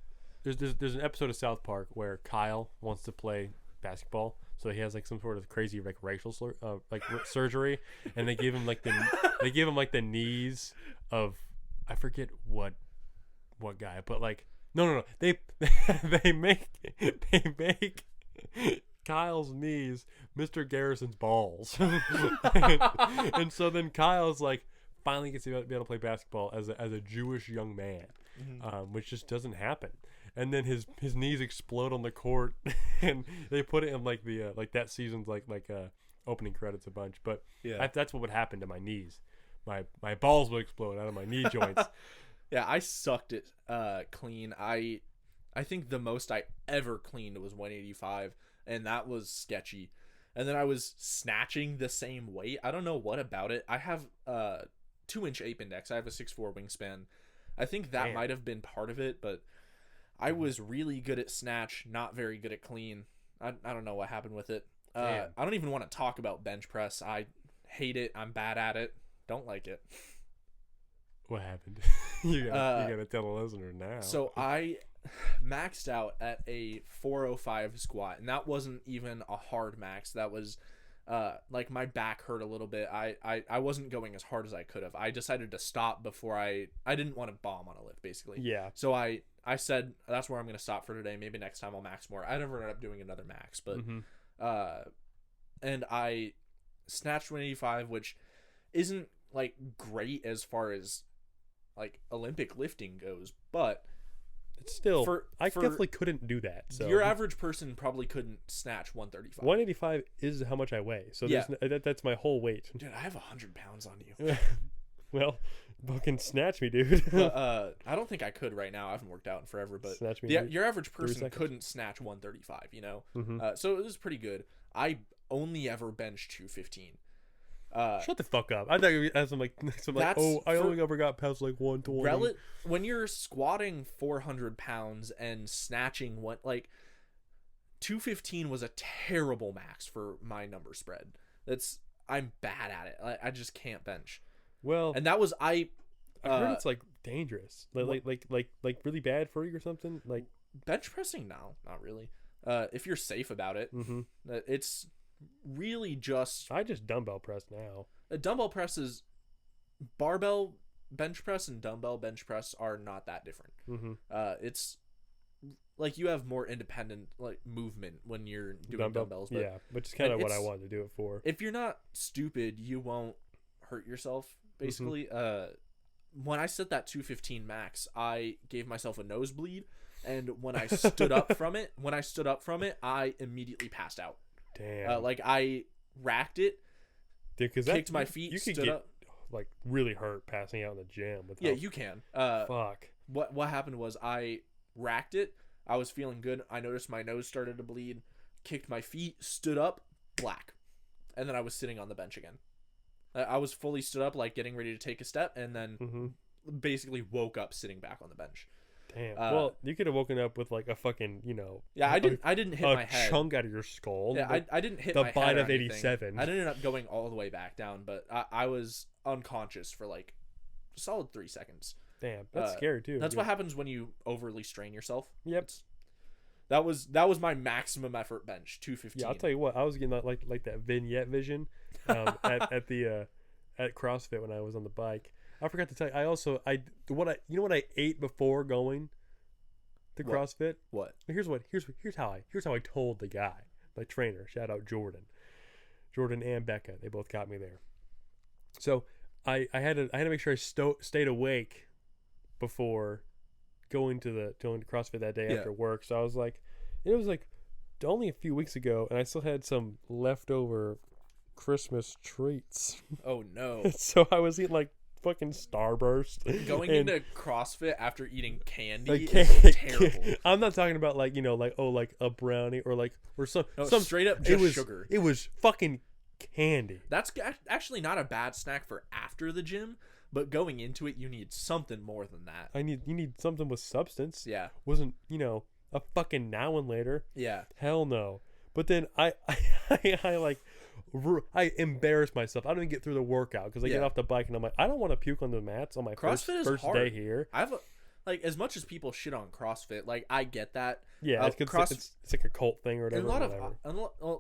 There's an episode of South Park where Kyle wants to play basketball, so he has like some sort of crazy like racial surgery, and they give him like the knees of I forget what guy, but like no they make Kyle's knees Mr. Garrison's balls, and so then Kyle's like finally gets to be able to play basketball as a Jewish young man, Mm-hmm. which just doesn't happen. And then his knees explode on the court, and they put it in like the like that season's like opening credits a bunch. But yeah, that's what would happen to my knees. My balls would explode out of my knee joints. Yeah, I sucked at clean. I think the most I ever cleaned was 185, and that was sketchy. And then I was snatching the same weight. I don't know what about it. I have 2-inch ape index. I have a 6'4" wingspan. I think that might have been part of it, but I was really good at snatch, not very good at clean. I don't know what happened with it. I don't even want to talk about bench press. I hate it. I'm bad at it. Don't like it. What happened? you gotta tell the listener now. So I maxed out at a 405 squat, and that wasn't even a hard max. That was like my back hurt a little bit. I wasn't going as hard as I could have. I decided to stop before I didn't want to bomb on a lift, basically. Yeah. So I said that's where I'm gonna stop for today. Maybe next time I'll max more. I never ended up doing another max, but and I snatched 185, which isn't like great as far as like Olympic lifting goes, but it's still I definitely couldn't do that. So your average person probably couldn't snatch 135. 185 is how much I weigh, so that's my whole weight. Dude, I have 100 pounds on you. Well, fucking snatch me, dude. I don't think I could right now. I haven't worked out in forever, but snatch me your average person couldn't snatch 135, you know? So it was pretty good. I only ever benched 215. Shut the fuck up. I thought you were some like I only ever got past like 120. When you're squatting 400 pounds and snatching 215 was a terrible max for my number spread. I'm bad at it. I just can't bench. Well, and that was I heard it's like dangerous, like really bad for you or something. Like Bench pressing, no, not really. If you're safe about it, it's really just. I just dumbbell press now. A dumbbell press is barbell bench press and dumbbell bench press are not that different. It's like you have more independent like movement when you're doing dumbbells. But, yeah, which is kind of what I wanted to do it for. If you're not stupid, you won't hurt yourself. Basically, when I set that 215 max, I gave myself a nosebleed, and when I stood up from it, I immediately passed out. Damn. Like I racked it, kicked my feet, you could stood get, up. Like really hurt passing out in the gym. You can. Fuck. What happened was I racked it. I was feeling good. I noticed my nose started to bleed. Kicked my feet, stood up, black, and then I was sitting on the bench again. I was fully stood up, like getting ready to take a step, and then basically woke up sitting back on the bench. Damn. Well, you could have woken up with like a fucking, Yeah, I didn't hit my head. A chunk out of your skull. Yeah, I didn't hit my head. The bite of 87. I ended up going all the way back down, but I was unconscious for like a solid 3 seconds. Damn, that's scary too. That's what happens when you overly strain yourself. Yep. That was my maximum effort bench, 215. Yeah, I'll tell you what, I was getting like that vignette vision at CrossFit when I was on the bike. I forgot to tell you. What I ate before going to CrossFit. What? Here's how I told the guy, my trainer. Shout out Jordan and Becca. They both got me there. So I had to make sure I stayed awake before going to CrossFit that day after work. So I was like, it was like only a few weeks ago, and I still had some leftover Christmas treats. Oh no! So I was eating like fucking Starburst. Going into CrossFit after eating candy is terrible. I'm not talking about like like a brownie or some straight up just sugar. It was fucking candy. That's actually not a bad snack for after the gym, but going into it you need something more than that. You need something with substance. Yeah. Wasn't a fucking now and later. Yeah. Hell no. But then I embarrassed myself. I don't even get through the workout because I get off the bike and I'm like, I don't want to puke on the mats on my first day here. I have like as much as people shit on CrossFit, like I get that. Yeah, it's like a cult thing or whatever.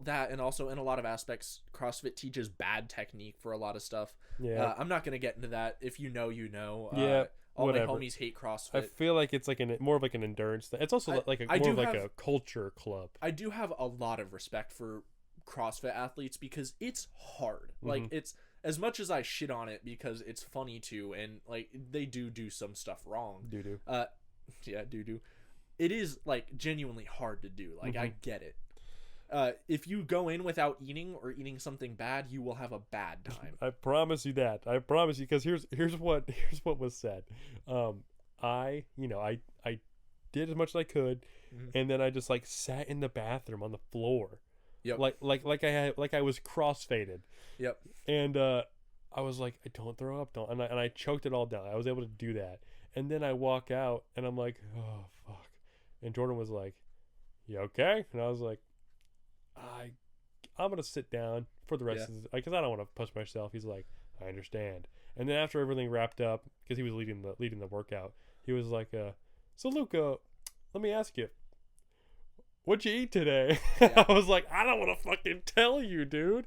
That and also in a lot of aspects, CrossFit teaches bad technique for a lot of stuff. Yeah, I'm not gonna get into that. If you know, you know. Yeah. All whatever. my homies hate CrossFit. I feel like it's like more of like an endurance thing. It's also a culture club. I do have a lot of respect for CrossFit athletes because it's hard. Like it's as much as I shit on it because it's funny too, and like they do some stuff wrong. Do. Yeah, do. It is like genuinely hard to do. Like I get it. If you go in without eating or eating something bad, you will have a bad time. I promise you that. I promise you, because here's what was said. I did as much as I could, and then I just like sat in the bathroom on the floor. Yep. Like I was cross-faded. Yep. And I was like, I don't throw up, and I choked it all down. I was able to do that. And then I walk out and I'm like, oh fuck. And Jordan was like, you okay? And I was like, I'm gonna sit down for the rest of the, because I don't want to push myself. He's like, I understand. And then after everything wrapped up, because he was leading the workout, he was like, so Luca, let me ask you, what'd you eat today? Yeah. I was like, I don't want to fucking tell you, dude.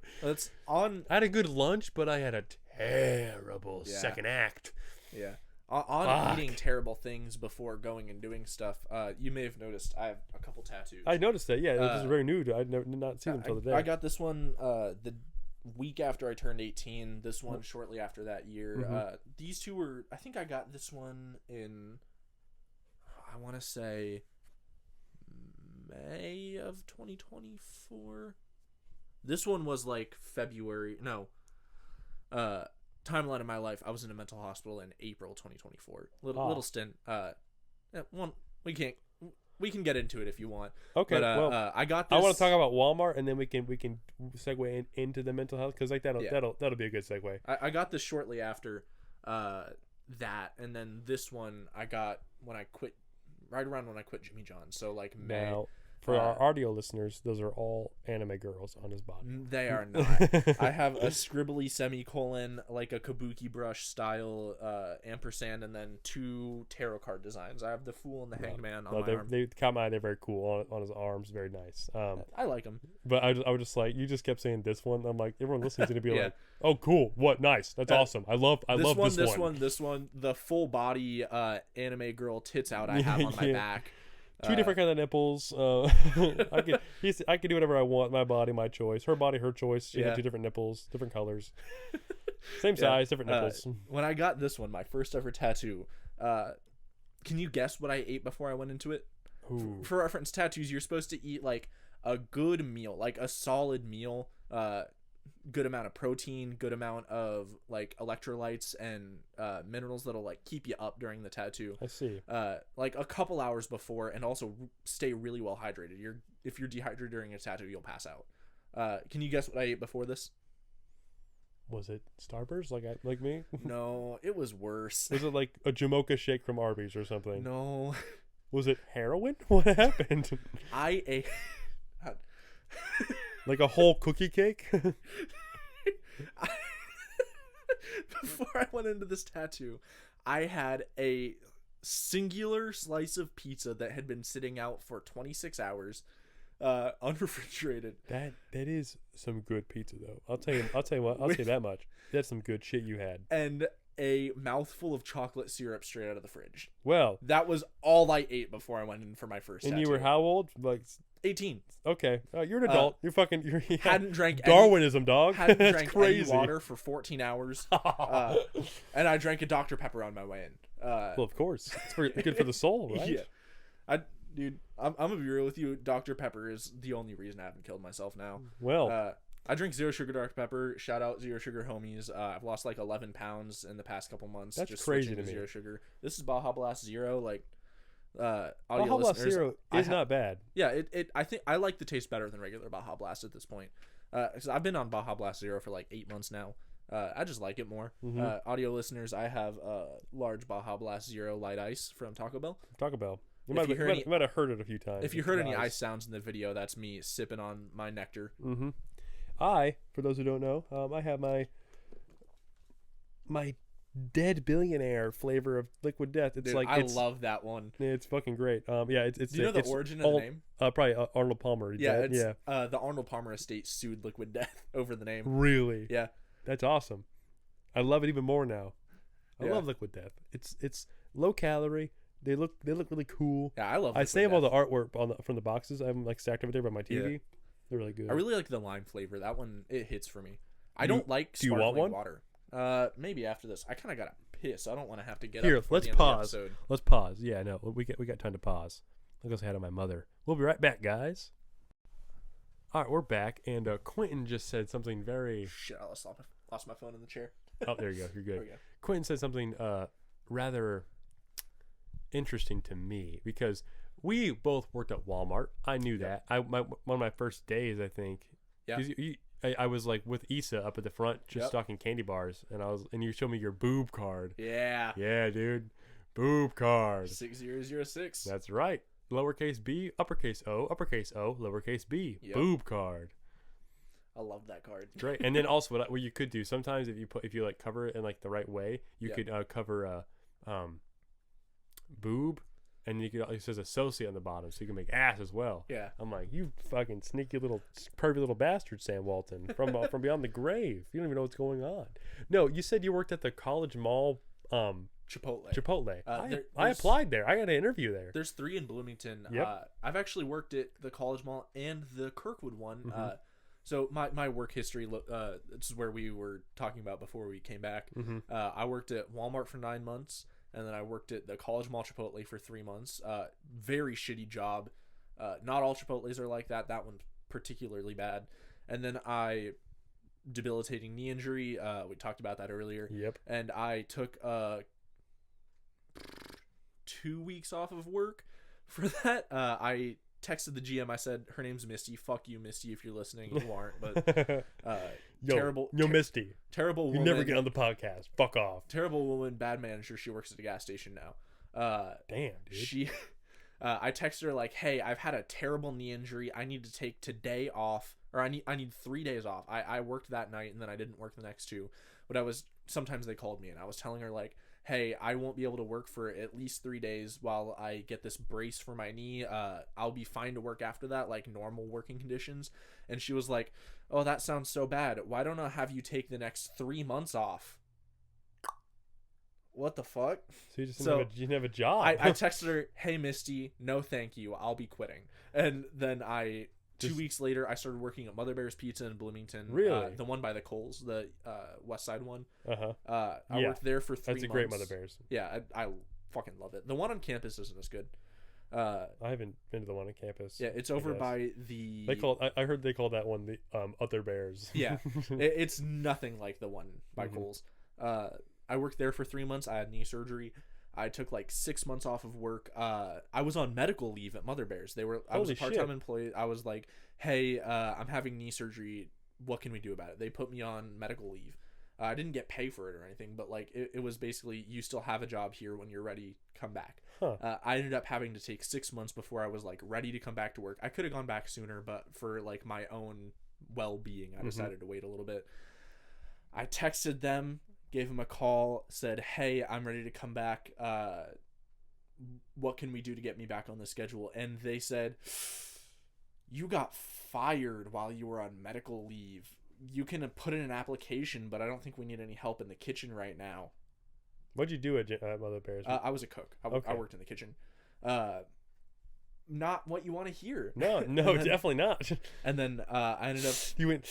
I had a good lunch, but I had a terrible second act. Yeah. On eating terrible things before going and doing stuff, you may have noticed I have a couple tattoos. I noticed that, yeah. It was very new. I'd not seen them until today. I got this one the week after I turned 18, this one shortly after that year. These two were, I think I got this one in, I want to say, May of 2024. This one was like February, timeline of my life. I was in a mental hospital in April 2024. Little stint. We can get into it if you want. Okay. But I got this. I want to talk about Walmart, and then we can segue into the mental health, because like that'll be a good segue. I got this shortly after that, and then this one I got when I quit, right around when I quit Jimmy John's. So like May. Now, For our audio listeners, those are all anime girls on his body. They are not. I have a scribbly semicolon, like a kabuki brush style ampersand, and then 2 tarot card designs. I have the Fool and the Hanged Man on my arm. They caught my eye. They're very cool on his arms. Very nice. I like them. But I was just like, you just kept saying this one. I'm like, everyone listening to it be like, oh, cool. What? Nice. That's awesome. I love this one. The full body anime girl tits out I have on my back. 2 different kind of nipples. I can do whatever I want. My body, my choice. Her body, her choice. She had 2 different nipples, different colors, same size, different nipples. When I got this one, my first ever tattoo, can you guess what I ate before I went into it? For reference, tattoos, you're supposed to eat like a good meal, like a solid meal, good amount of protein, good amount of like electrolytes and minerals that'll like keep you up during the tattoo. I see. Like a couple hours before, and also stay really well hydrated. If you're dehydrated during a tattoo, you'll pass out. Can you guess what I ate before this? Was it Starburst like me? No, it was worse. Was it like a Jamocha shake from Arby's or something? No. Was it heroin? What happened? I ate like a whole cookie cake? Before I went into this tattoo, I had a singular slice of pizza that had been sitting out for 26 hours, unrefrigerated. That is some good pizza though. I'll tell you what. I'll say that much. That's some good shit you had. And a mouthful of chocolate syrup straight out of the fridge. Well, that was all I ate before I went in for my first tattoo. And you were how old? Like 18. Okay. You're an adult. You're hadn't drank Darwinism, dog. Hadn't That's drank crazy. any water for 14 hours. And I drank a Dr. Pepper on my way in. Well, of course. It's good for the soul, right? Yeah. I'm gonna be real with you. Dr. Pepper is the only reason I haven't killed myself now. Well, I drink zero sugar Dr. Pepper. Shout out Zero Sugar homies. I've lost like 11 pounds in the past couple months. That's just crazy to me. Zero sugar. This is Baja Blast Zero. Like, Baja audio Blast listeners, Zero is not bad. Yeah, I think I like the taste better than regular Baja Blast at this point. Because I've been on Baja Blast Zero for like 8 months now. I just like it more. Mm-hmm. Audio listeners, I have large Baja Blast Zero light ice from Taco Bell. You might have heard it a few times. If you heard any ice sounds in the video, that's me sipping on my nectar. Mm-hmm. For those who don't know, I have my dead billionaire flavor of liquid death. It's Dude, I love that one. It's fucking great. It's. Do you know the origin of the name? Probably Arnold Palmer. Yeah, the Arnold Palmer estate sued Liquid Death over the name. Really? Yeah. That's awesome. I love it even more now. I love Liquid Death. It's low calorie. They look really cool. Yeah, I love. I save all the artwork from the boxes. I'm like stacked over there by my TV. Yeah. They're really good. I really like the lime flavor. That one, it hits for me. I don't like do you sparkling want one? Water. Maybe after this. I kind of gotta piss. I don't want to have to get Here, up. let's pause. Let's pause. Yeah, no, we got time to pause. I'll go say hi to my mother. We'll be right back, guys. All right, we're back, and Quinton just said something very. Shit! I lost my phone in the chair. Oh, there you go. You're good. There we go. Quinton said something rather interesting to me because we both worked at Walmart. I knew that. One of my first days, I think. Yeah. I was like with Issa up at the front, just stocking candy bars, and you showed me your boob card. Yeah. Yeah, dude, boob card. 6006. That's right. Lowercase b, uppercase O, lowercase b. Yep. Boob card. I love that card. Great. And then also what you could do sometimes if you like cover it in like the right way, you could cover a boob, and you could it says associate on the bottom, so you can make ass as well. Yeah. I'm like, you fucking sneaky little pervy little bastard, Sam Walton, from beyond the grave. You don't even know what's going on. No, you said you worked at the College Mall. Chipotle. I applied there. I got an interview there. There's 3 in Bloomington. Yep. I've actually worked at the College Mall and the Kirkwood one. Mm-hmm. So my work history, this is where we were talking about before we came back. Mm-hmm. I worked at Walmart for 9 months, and then I worked at the College Mall Chipotle for 3 months. Very shitty job. Not all Chipotles are like that. That one's particularly bad. And then debilitating knee injury. We talked about that earlier. Yep. And I took 2 weeks off of work for that. I texted the GM. I said, her name's Misty. Fuck you, Misty, if you're listening. You aren't, but Misty. Terrible woman. You never get on the podcast. Fuck off. Terrible woman, bad manager. She works at a gas station now. Damn, dude. I texted her like, hey, I've had a terrible knee injury. I need to take today off, or I need 3 days off. I worked that night and then I didn't work the next two. But sometimes they called me and I was telling her like, hey, I won't be able to work for at least 3 days while I get this brace for my knee. I'll be fine to work after that, like normal working conditions. And she was like, oh, that sounds so bad. Why don't I have you take the next 3 months off? What the fuck? So you didn't have a job. I texted her, hey, Misty, no thank you. I'll be quitting. And then 2 weeks later, I started working at Mother Bear's Pizza in Bloomington. Really? The one by the Coles, the West Side one. Uh-huh. I worked there for 3 months. That's a great Mother Bear's. Yeah, I fucking love it. The one on campus isn't as good. I haven't been to the one on campus. Yeah, it's over by the... I heard they call that one the Other Bears. Yeah, it's nothing like the one by Coles. I worked there for 3 months. I had knee surgery. I took like 6 months off of work. I was on medical leave at Mother Bear's. I was a part-time employee. I was like, hey, I'm having knee surgery. What can we do about it? They put me on medical leave. I didn't get pay for it or anything, but like it was basically, you still have a job here. When you're ready, come back. Huh. I ended up having to take 6 months before I was like ready to come back to work. I could have gone back sooner, but for like my own well-being, I decided to wait a little bit. I texted them, gave him a call, said, hey, I'm ready to come back. What can we do to get me back on the schedule? And they said, you got fired while you were on medical leave. You can put in an application, but I don't think we need any help in the kitchen right now. What'd you do at Mother Bear's? I was a cook. I worked in the kitchen. Not what you want to hear. No, definitely not. And then I ended up... You went...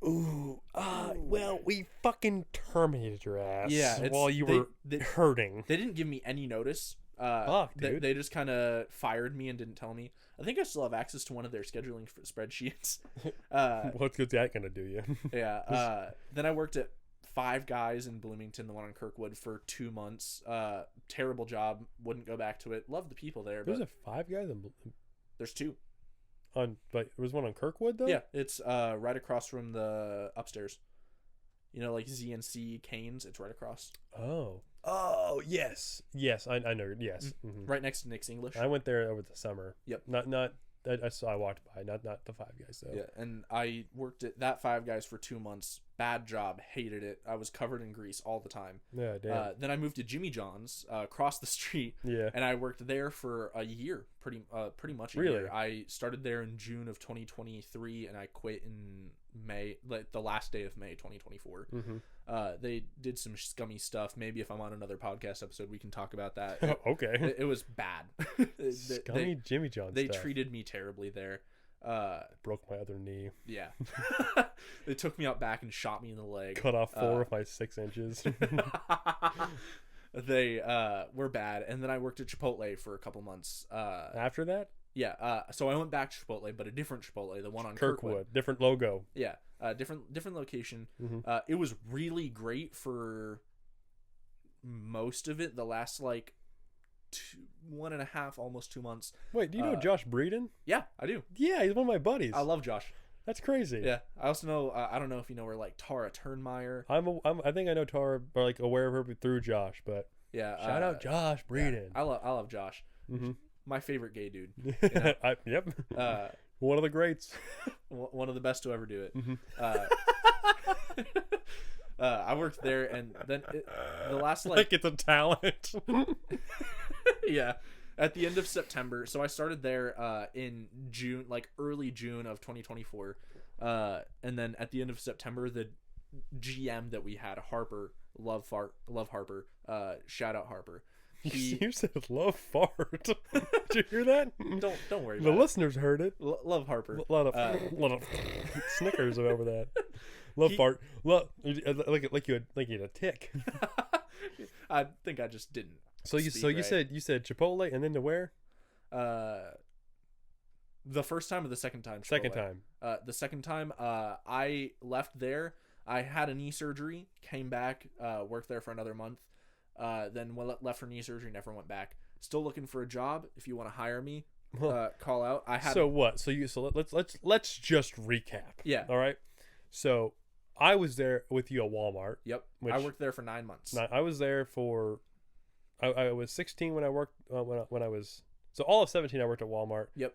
well, we fucking terminated your ass. Yeah, while you were hurting. They didn't give me any notice. Fuck, dude. They just kind of fired me and didn't tell me. I think I still have access to one of their scheduling spreadsheets. What's that gonna do you? Yeah. Then I worked at Five Guys in Bloomington, the one on Kirkwood, for 2 months. Terrible job. Wouldn't go back to it. Love the people there. There's a Five Guys in there's two. There was one on Kirkwood though. Yeah, it's right across from the upstairs. You know, like ZNC Canes. It's right across. Oh, yes, I know. Yes, Right next to Nick's English. I went there over the summer. Yep. Not. I walked by. Not the Five Guys though. Yeah, and I worked at that Five Guys for 2 months. Bad job. Hated it. I was covered in grease all the time. Yeah, damn. Then I moved to Jimmy John's across the street. Yeah. And I worked there for a year, pretty much a year. I started there in June of 2023, and I quit in May, like the last day of May 2024. They did some scummy stuff. Maybe if I'm on another podcast episode, we can talk about that. Okay. It was bad. Scummy Jimmy John's They stuff. treated me terribly there. Broke my other knee. Yeah. They took me out back and shot me in the leg. Cut off 4 of my 6 inches. They were bad. And then I worked at Chipotle for a couple months. After that? Yeah. So I went back to Chipotle, but a different Chipotle, the one on Kirkwood. Different logo. Yeah. Different location. It was really great for most of it. The last like 1.5, almost 2 months. Wait, do you know Josh Breeden? Yeah, I do. Yeah, he's one of my buddies. I love Josh. That's crazy. Yeah, I also know. I don't know if you know her, like Tara Turnmeyer. I think I know Tara, or like aware of her through Josh, but yeah. Shout out Josh Breeden. Yeah, I love Josh. My favorite gay dude. You know? Yep. One of the greats. One of the best to ever do it. I worked there, and then the last like it's a talent. Yeah, at the end of September. So I started there in June, like early June of 2024, and then at the end of September, the GM that we had, Harper, love Harper. Shout out Harper. You said love fart. Did you hear that? Don't worry. The listeners heard it. Love Harper. A lot of Snickers over that. Love fart. Love like you had a tick. I think I just didn't. So you said Chipotle and then to where? The first time or the second time? Chipotle? Second time. The second time, I left there. I had a knee surgery. Came back. Worked there for another month. Then left for knee surgery. Never went back. Still looking for a job. If you want to hire me, call out. I had. So what? So let's just recap. Yeah. All right. So I was there with you at Walmart. Yep. I worked there for 9 months. I was there for. I was 16 when I worked when I was So all of 17, I worked at Walmart. Yep.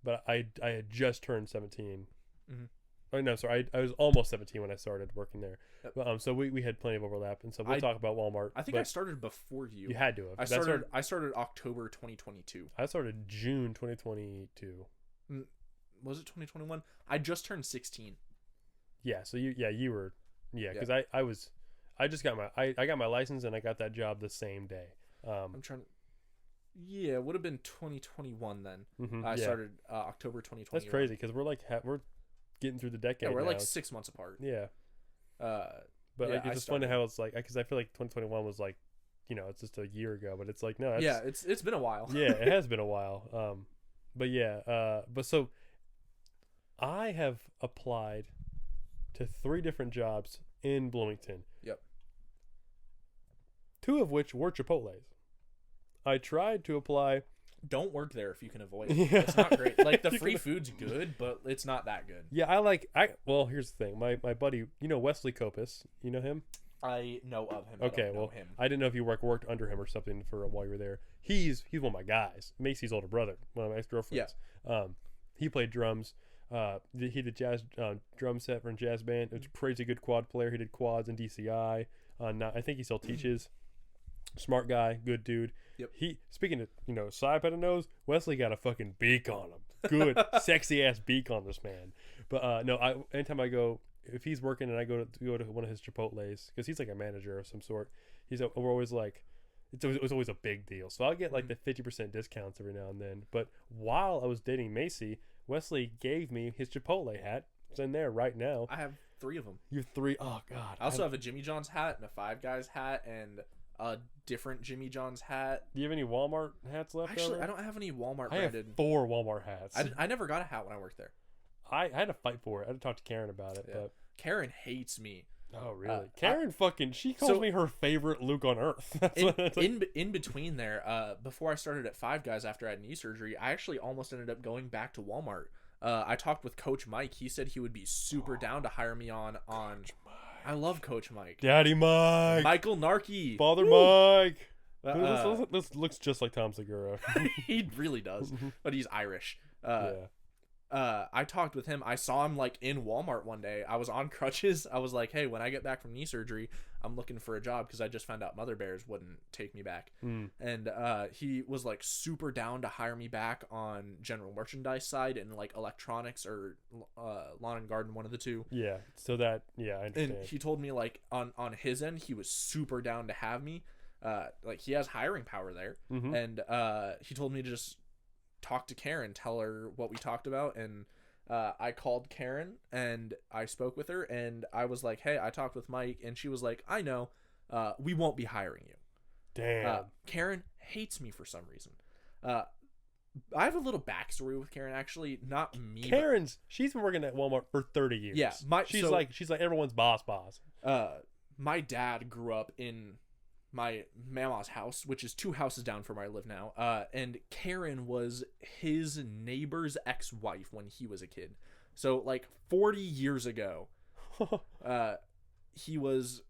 But I had just turned 17. Mm-hmm. Oh no, sorry, I was almost 17 when I started working there. Yep. But, so we had plenty of overlap, and so we'll talk about Walmart. I think I started before you. You had to have. I started October 2022. I started June 2022. Was it 2021? I just turned 16. Yeah, so you were because I just got I got my license and I got that job the same day. I'm trying to. Yeah, it would have been 2021 then. Mm-hmm, I started October 2021. That's crazy because we're like we're getting through the decade. Yeah, we're now. like 6 months apart. Yeah. But yeah, like, it's just funny how it's like because I feel like 2021 was like, it's just a year ago, but it's like no, it's been a while. Yeah, it has been a while. But yeah, but so I have applied to 3 different jobs in Bloomington. Yep. 2 of which were Chipotle's. I tried to apply. Don't work there if you can avoid it. Yeah. It's not great. Like the free food's good, but it's not that good. Yeah, well, here's the thing. My buddy, Wesley Copus, you know him? I know of him. Okay, well, him. I didn't know if you worked under him or something while you were there. He's one of my guys. Macy's older brother, one of my ex-girlfriends. Yeah. He played drums. He did jazz drum set for a jazz band. It was a crazy good quad player. He did quads in DCI. I think he still teaches. Smart guy, good dude. Yep. Speaking of side pedal nose, Wesley got a fucking beak on him. Good, sexy ass beak on this man. But no, anytime I go, if he's working and I go to one of his Chipotle's, because he's like a manager of some sort, we're always like, it was always a big deal. So I'll get like the 50% discounts every now and then. But while I was dating Macy, Wesley gave me his Chipotle hat. It's in there right now. I have 3 of them. You have 3? Oh God. I also have a Jimmy John's hat and a Five Guys hat and a different Jimmy John's hat. Do you have any Walmart hats left? Actually, I don't have any Walmart branded. I have 4 Walmart hats. I never got a hat when I worked there. I had to fight for it. I had to talk to Karen about it. Yeah. But Karen hates me. Oh really? Karen she calls me her favorite Luke on earth. In between there, before I started at Five Guys after I had knee surgery, I actually almost ended up going back to Walmart. I talked with Coach Mike. He said he would be super down to hire me on. I love Coach Mike. Daddy Mike. Michael Narkey. Father Mike. This looks just like Tom Segura. He really does, but he's Irish. I talked with him. I saw him like in Walmart one day. I was on crutches. I was like, hey, when I get back from knee surgery, I'm looking for a job because I just found out Mother Bears wouldn't take me back. And he was like super down to hire me back on general merchandise side and like electronics or lawn and garden, one of the two. Yeah. So I understand. And he told me like on his end, he was super down to have me. Like he has hiring power there. And he told me to just talk to Karen, tell her what we talked about, and I called Karen and I spoke with her and I was like, hey, I talked with Mike, and she was like, I know, we won't be hiring you. Damn. Karen hates me for some reason. I have a little backstory with Karen, actually. Not me. She's been working at Walmart for 30 years. Yeah, she's like everyone's boss. My dad grew up in my mama's house, which is 2 houses down from where I live now. And Karen was his neighbor's ex-wife when he was a kid. So like 40 years ago, she was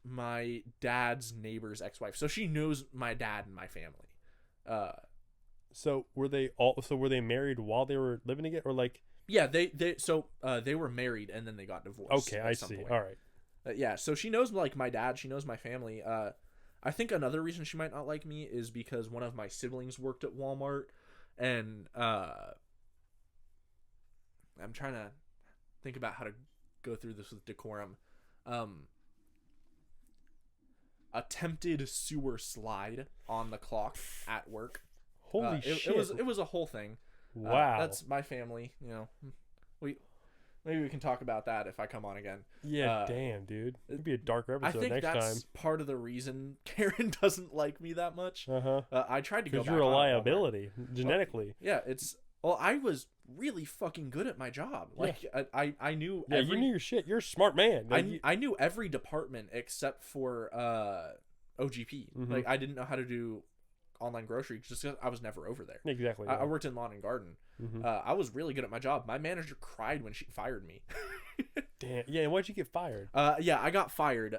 my dad's neighbor's ex-wife. So she knows my dad and my family. So were they married while they were living together, or like? Yeah, they were married and then they got divorced. Okay, I see. Point. All right. Yeah, so she knows like my dad, she knows my family. I think another reason she might not like me is because one of my siblings worked at Walmart, and I'm trying to think about how to go through this with decorum. Attempted sewer slide on the clock at work. Holy shit! It was a whole thing. Wow, that's my family. Maybe we can talk about that if I come on again. Yeah, damn, dude. It'd be a darker episode next time. I think that's part of the reason Karen doesn't like me that much. I tried to go back. Because you're a liability, genetically. Yeah, I was really fucking good at my job. Like, yeah. I knew you knew your shit. You're a smart man. I knew every department except for OGP. Like, I didn't know how to do online grocery just because I was never over there. Exactly. I worked in lawn and garden. I was really good at my job. My manager cried when she fired me. Damn. Yeah, and why'd you get fired? Yeah, I got fired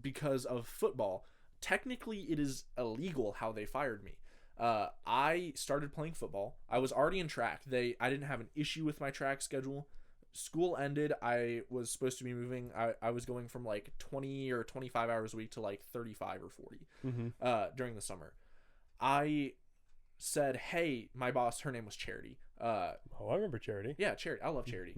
because of football. Technically, it is illegal how they fired me. I started playing football. I was already in track. I didn't have an issue with my track schedule. School ended. I was supposed to be moving. I was going from like 20 or 25 hours a week to like 35 or 40 during the summer. I said, hey, my boss, her name was Charity. I remember Charity. Yeah, Charity. I love Charity.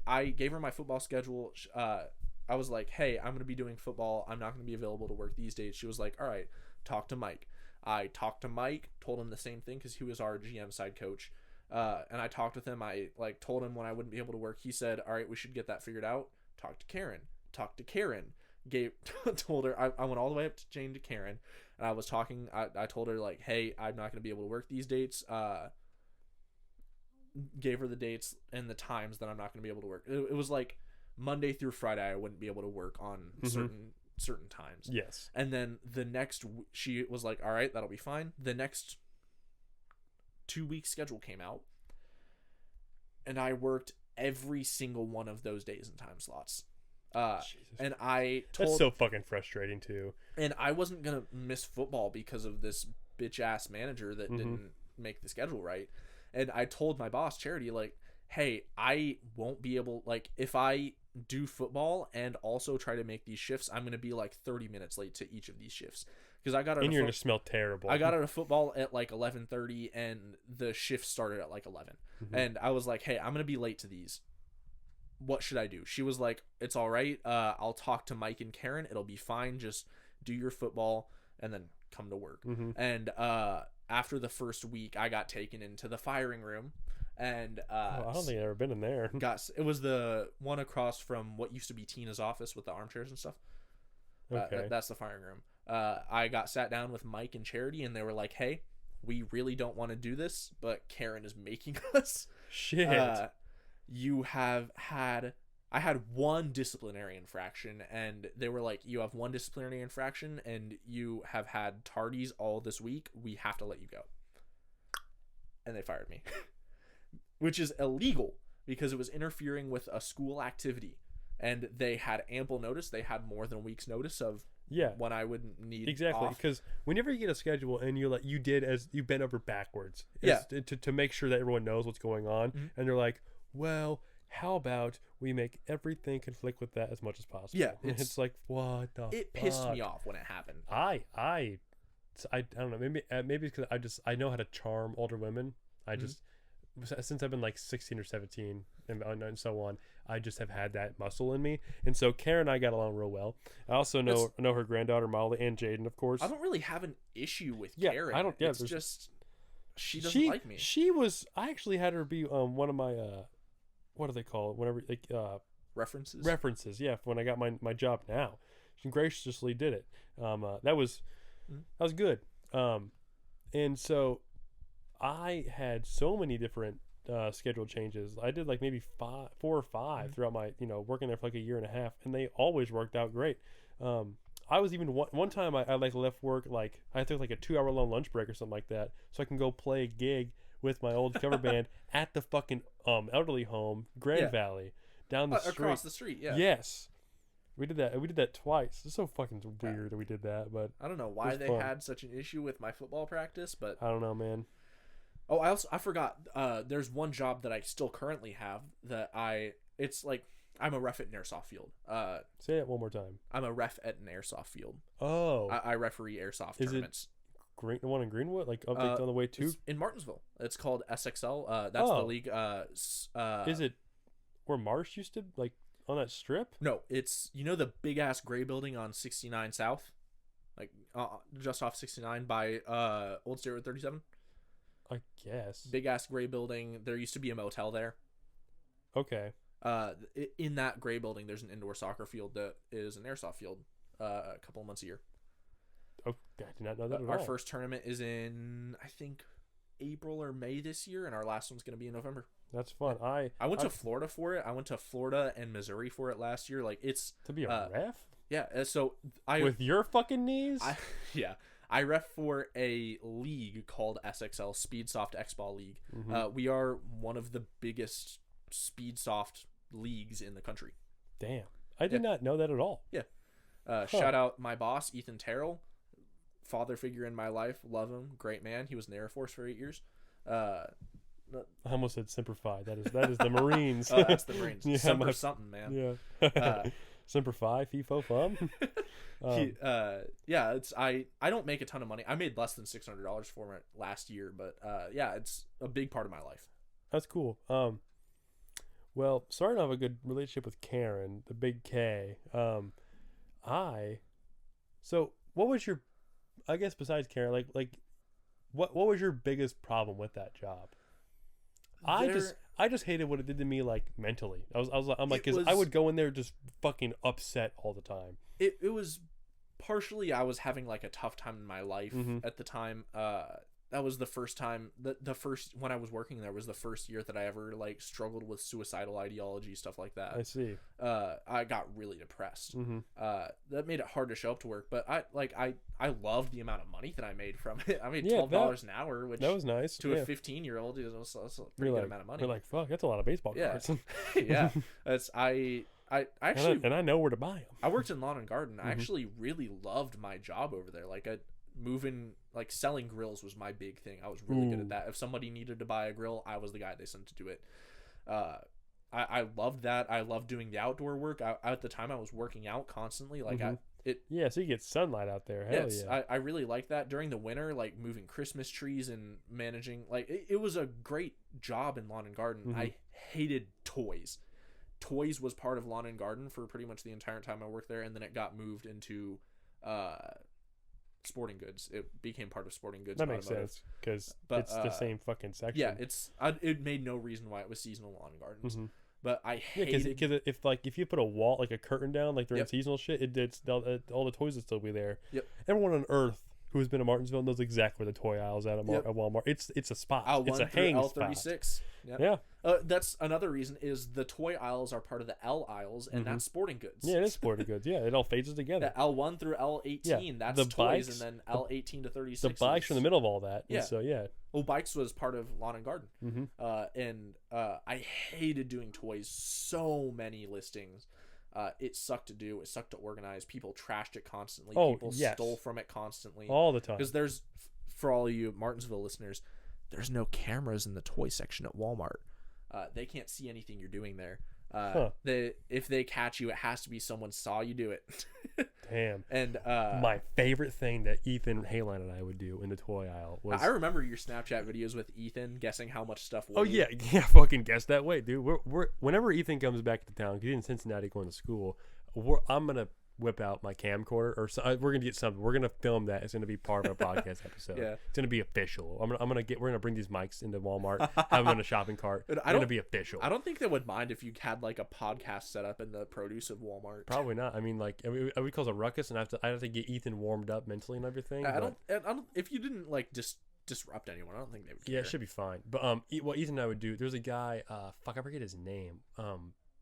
I gave her my football schedule. I was like, hey, I'm going to be doing football. I'm not going to be available to work these days. She was like, all right, talk to Mike. I talked to Mike, told him the same thing because he was our GM side coach. And I talked with him. I like told him when I wouldn't be able to work. He said, all right, we should get that figured out. Talk to Karen. Told her, I went all the way up to Jane to Karen, and I was talking. I told her like, hey, I'm not going to be able to work these dates. Gave her the dates and the times that I'm not going to be able to work. It was like Monday through Friday I wouldn't be able to work on certain times. Yes. And then the next she was like, all right, that'll be fine. The next 2-week schedule came out, and I worked every single one of those days and time slots. And I told, that's so fucking frustrating too. And I wasn't gonna miss football because of this bitch ass manager that didn't make the schedule right. And I told my boss, Charity, like, hey, I won't be able, like, if I do football and also try to make these shifts, I'm gonna be like 30 minutes late to each of these shifts. Because I got out and you're gonna smell terrible. I got out of football at like 11:30, and the shift started at like 11. And I was like, hey, I'm gonna be late to these. What should I do? She was like, it's all right. I'll talk to Mike and Karen. It'll be fine. Just do your football and then come to work. And after the first week, I got taken into the firing room. And I don't think I've ever been in there. It was the one across from what used to be Tina's office with the armchairs and stuff. Okay. That's the firing room. I got sat down with Mike and Charity, and they were like, hey, we really don't want to do this, but Karen is making us. Shit. I had one disciplinary infraction, and they were like, you have one disciplinary infraction and you have had tardies all this week. We have to let you go. And they fired me, which is illegal because it was interfering with a school activity, and they had ample notice. They had more than a week's notice of when I would need exactly, because whenever you get a schedule and you did as you bend over backwards to make sure that everyone knows what's going on, and they're like, well, how about we make everything conflict with that as much as possible? Yeah, it's like, what the it fuck? Pissed me off when it happened. I don't know, maybe because I know how to charm older women. I just since I've been like 16 or 17 and so on, I just have had that muscle in me. And so Karen and I got along real well. I also know her granddaughter Molly and Jaden, of course. I don't really have an issue with Karen. I don't. Yeah, it's just she doesn't like me. I actually had her be one of my what do they call it? Whenever like references. References, yeah. When I got my job now, she graciously did it. That was good. And so I had so many different schedule changes. I did like maybe 4 or 5 throughout my working there for like a year and a half, and they always worked out great. I was even one time I like left work, like I took like a 2-hour long lunch break or something like that, so I can go play a gig with my old cover band at the fucking elderly home, Grand Valley, down the street. Across the street, yeah. Yes. We did that twice. It's so fucking weird that we did that, but I don't know why they had such an issue with my football practice, but I don't know, man. Oh, I forgot. There's one job that I still currently have that it's like I'm a ref at an airsoft field. Say it one more time. I'm a ref at an airsoft field. Oh. I referee airsoft tournaments. The one in Greenwood, like up on the way to in Martinsville. It's called SXL. That's the league. Is it where Marsh used to, like on that strip? No, it's the big ass gray building on 69 South, like just off 69 by Old State Road 37. I guess. Big ass gray building. There used to be a motel there. Okay. In that gray building, there's an indoor soccer field that is an airsoft field. A couple of months a year. Oh, I did not know that at all. Our first tournament is in, I think, April or May this year, and our last one's going to be in November. That's fun. I went to Florida for it. I went to Florida and Missouri for it last year. Like, it's to be a ref. Yeah. So with your fucking knees. I ref for a league called SXL, Speedsoft X-Ball League. We are one of the biggest Speedsoft leagues in the country. Damn. I did not know that at all. Yeah. Shout out my boss, Ethan Terrell. father figure in my life. Love him. Great man. He was in the Air Force for 8 years. I almost said Semper Fi. That is the Marines. Oh, that's the Marines. Yeah, Semper something, man. Yeah. Semper Fi, FIFO, fum. Yeah, it's I don't make a ton of money. I made less than $600 for it last year, but yeah, it's a big part of my life. That's cool. Well, sorry I don't have a good relationship with Karen, the big K. So what was your, I guess besides Karen, like what was your biggest problem with that job? I just hated what it did to me, like, mentally. I'm like, because I would go in there just fucking upset all the time. It was partially I was having like a tough time in my life at the time. That was the first time the first when I was working there was the first year that I ever like struggled with suicidal ideology, stuff like that. I see. I got really depressed. That made it hard to show up to work, but I loved the amount of money that I made from it. I made $12 an hour, which that was nice to a 15-year-old. That's a pretty good amount of money. You're like, fuck, that's a lot of baseball cards. Yeah. I actually and I know where to buy them. I worked in lawn and garden. I actually really loved my job over there. Like selling grills was my big thing. I was really good at that. If somebody needed to buy a grill, I was the guy they sent to do it. I loved that. I loved doing the outdoor work. At the time I was working out constantly. Like so you get sunlight out there. Hell yeah. I really liked that during the winter, like moving Christmas trees and managing. Like it was a great job in lawn and garden. I hated toys. Toys was part of lawn and garden for pretty much the entire time I worked there, and then it got moved into sporting goods. It became part of sporting goods. That makes sense because it's the same fucking section. Yeah, it made no reason why it was seasonal lawn and gardens. But I hated because if you put a wall, like a curtain down, like during seasonal shit, all the toys would still be there. Everyone on Earth who's been to Martinsville knows exactly where the toy aisle's at Walmart. It's a spot. It's a hang L36. spot. Yeah. That's another reason is the toy aisles are part of the L aisles, and that's sporting goods. Yeah, it is sporting goods. Yeah, it all phases together. The L1 through L18, that's the toys, bikes, and then L18 to 36. The bikes are in the middle of all that. Yeah. So yeah. Well, bikes was part of lawn and garden. And I hated doing toys. So many listings. It sucked to do. It sucked to organize. People trashed it constantly. People stole from it constantly. All the time. Because there's, for all of you Martinsville listeners, there's no cameras in the toy section at Walmart. They can't see anything you're doing there. If they catch you, it has to be someone saw you do it. Damn. And my favorite thing that Ethan Hayline and I would do in the toy aisle was, I remember your Snapchat videos with Ethan guessing how much stuff weighed. Oh yeah, fucking guess that weight, dude. We're whenever Ethan comes back to town, 'cause he's in Cincinnati going to school, I'm gonna whip out my camcorder, or we're gonna get something. We're gonna film that. It's gonna be part of our podcast episode. It's gonna be official. We're gonna bring these mics into Walmart, have them in a shopping cart. It's gonna be official. I don't think they would mind if you had like a podcast set up in the produce of Walmart. Probably not. I mean, like it would cause a ruckus, and I have to get Ethan warmed up mentally and everything. I don't. If you didn't like disrupt anyone, I don't think they would care. Yeah, it should be fine. But what Ethan and I would do, there's a guy, I forget his name.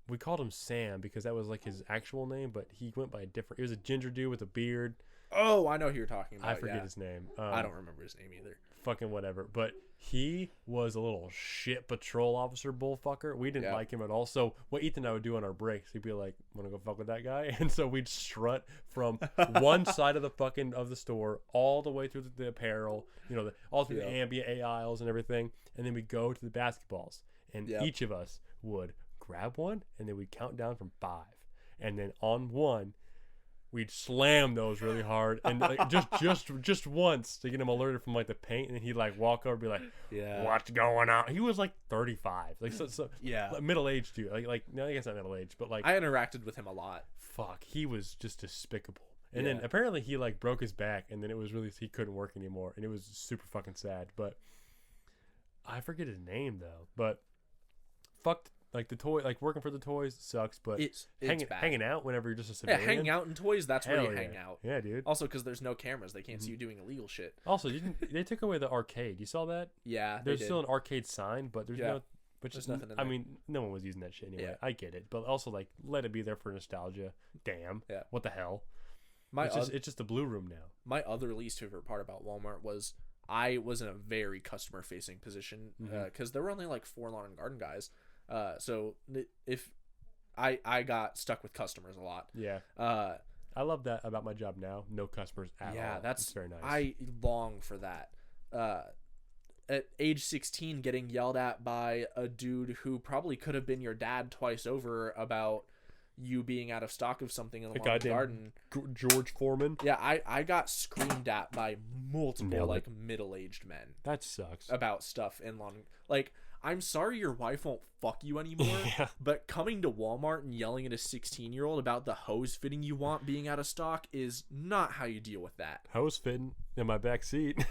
We called him Sam because that was like his actual name, but he went by a different. It was a ginger dude with a beard. Oh, I know who you're talking about. I forget his name. I don't remember his name either. Fucking whatever. But he was a little shit patrol officer bullfucker. We didn't like him at all. So what Ethan and I would do on our breaks, he'd be like, "Want to go fuck with that guy?" And so we'd strut from one side of the store all the way through the apparel, all through the ambient A aisles and everything, and then we'd go to the basketballs, and each of us would grab one, and then we'd count down from 5, and then on 1 we'd slam those really hard, and like just once to get him alerted from like the paint, and then he'd like walk over and be like, "What's going on?" He was like 35, like so like, middle-aged dude, like no, I guess not middle-aged, but like I interacted with him a lot. Fuck, he was just despicable. And then apparently he like broke his back, and then it was really, he couldn't work anymore, and it was super fucking sad. But I forget his name though. But fucked. Like the toy, like working for the toys sucks, but it's hanging out whenever you're just a civilian. Yeah, hanging out in toys, that's where you hang out. Yeah, dude. Also, because there's no cameras, they can't see you doing illegal shit. Also, they took away the arcade. You saw that? Yeah, there's still an arcade sign, but there's no. But there's nothing in I there. mean, no one was using that shit anyway. I get it, but also like let it be there for nostalgia. Damn. Yeah. What the hell? It's just the blue room now. My other least favorite part about Walmart was I was in a very customer facing position because there were only like 4 lawn and garden guys. So if I got stuck with customers a lot. Yeah. I love that about my job now. No customers at all. Yeah, it's very nice. I long for that. At age 16, getting yelled at by a dude who probably could have been your dad twice over about you being out of stock of something in the lawn and garden. George Foreman. Yeah, I got screamed at by multiple like middle-aged men. That sucks. About stuff in lawn. Like, I'm sorry your wife won't fuck you anymore, but coming to Walmart and yelling at a 16-year-old about the hose fitting you want being out of stock is not how you deal with that. Hose fitting in my back seat.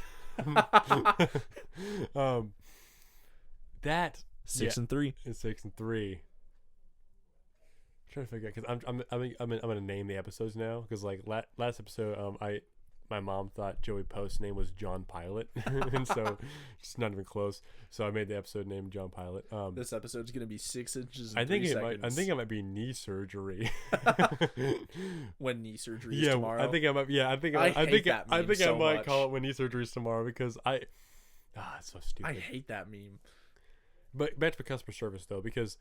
That 6 and 3. It's 6 and 3. Trying to figure out because I'm gonna name the episodes now because like last episode my mom thought Joey Post's name was John Pilot and so it's not even close, so I made the episode named John Pilot. This episode's gonna be 6 inches and I think 3 it seconds. might, I think it might be knee surgery. When knee surgery is tomorrow. I think I might. Yeah, I think I might call it when knee surgery is tomorrow because it's so stupid. I hate that meme. But back to customer service though, because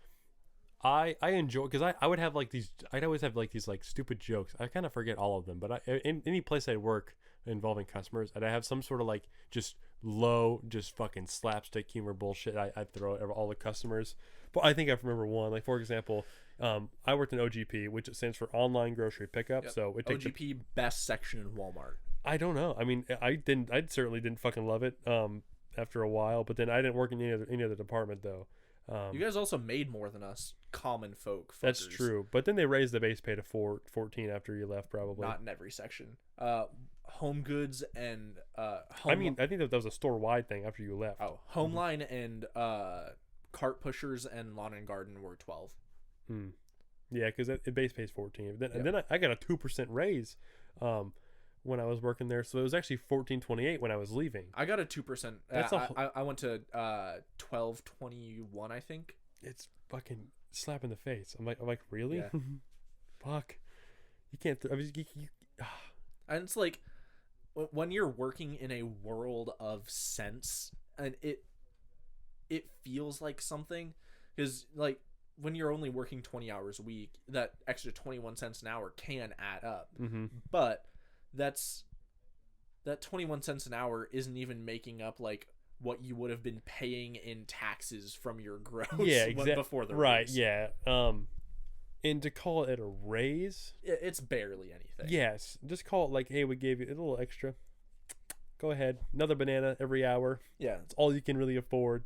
I enjoy, because I would have like these, I'd always have like these like stupid jokes. I kind of forget all of them, but in any place I work involving customers, I'd have some sort of like just fucking slapstick humor bullshit I throw at all the customers. But I think I remember one, like for example, I worked in OGP, which stands for online grocery pickup. Yep. So it takes OGP best section in Walmart. I don't know. I mean, I certainly didn't fucking love it after a while, but then I didn't work in any other department though. You guys also made more than us common folk. Fuckers. That's true, but then they raised the base pay to 14 after you left, probably. Not in every section. Home goods and I mean, I think that was a store wide thing after you left. Oh, home line and cart pushers and lawn and garden were 12. Yeah, because it base pays 14. And then I got a 2% raise when I was working there, so it was actually $14.28 when I was leaving. I got a 2%. I went to $12.21, I think. It's fucking slap in the face. I'm like, really? Yeah. Fuck. You can't. And it's like when you're working in a world of cents, and it feels like something, because like when you're only working 20 hours a week, that extra 21 cents an hour can add up. Mm-hmm. But that 21 cents an hour isn't even making up like what you would have been paying in taxes from your gross before the raise. Yeah. And to call it a raise, it's barely anything. Yes, just call it like, hey, we gave you a little extra. Go ahead, another banana every hour. Yeah, it's all you can really afford.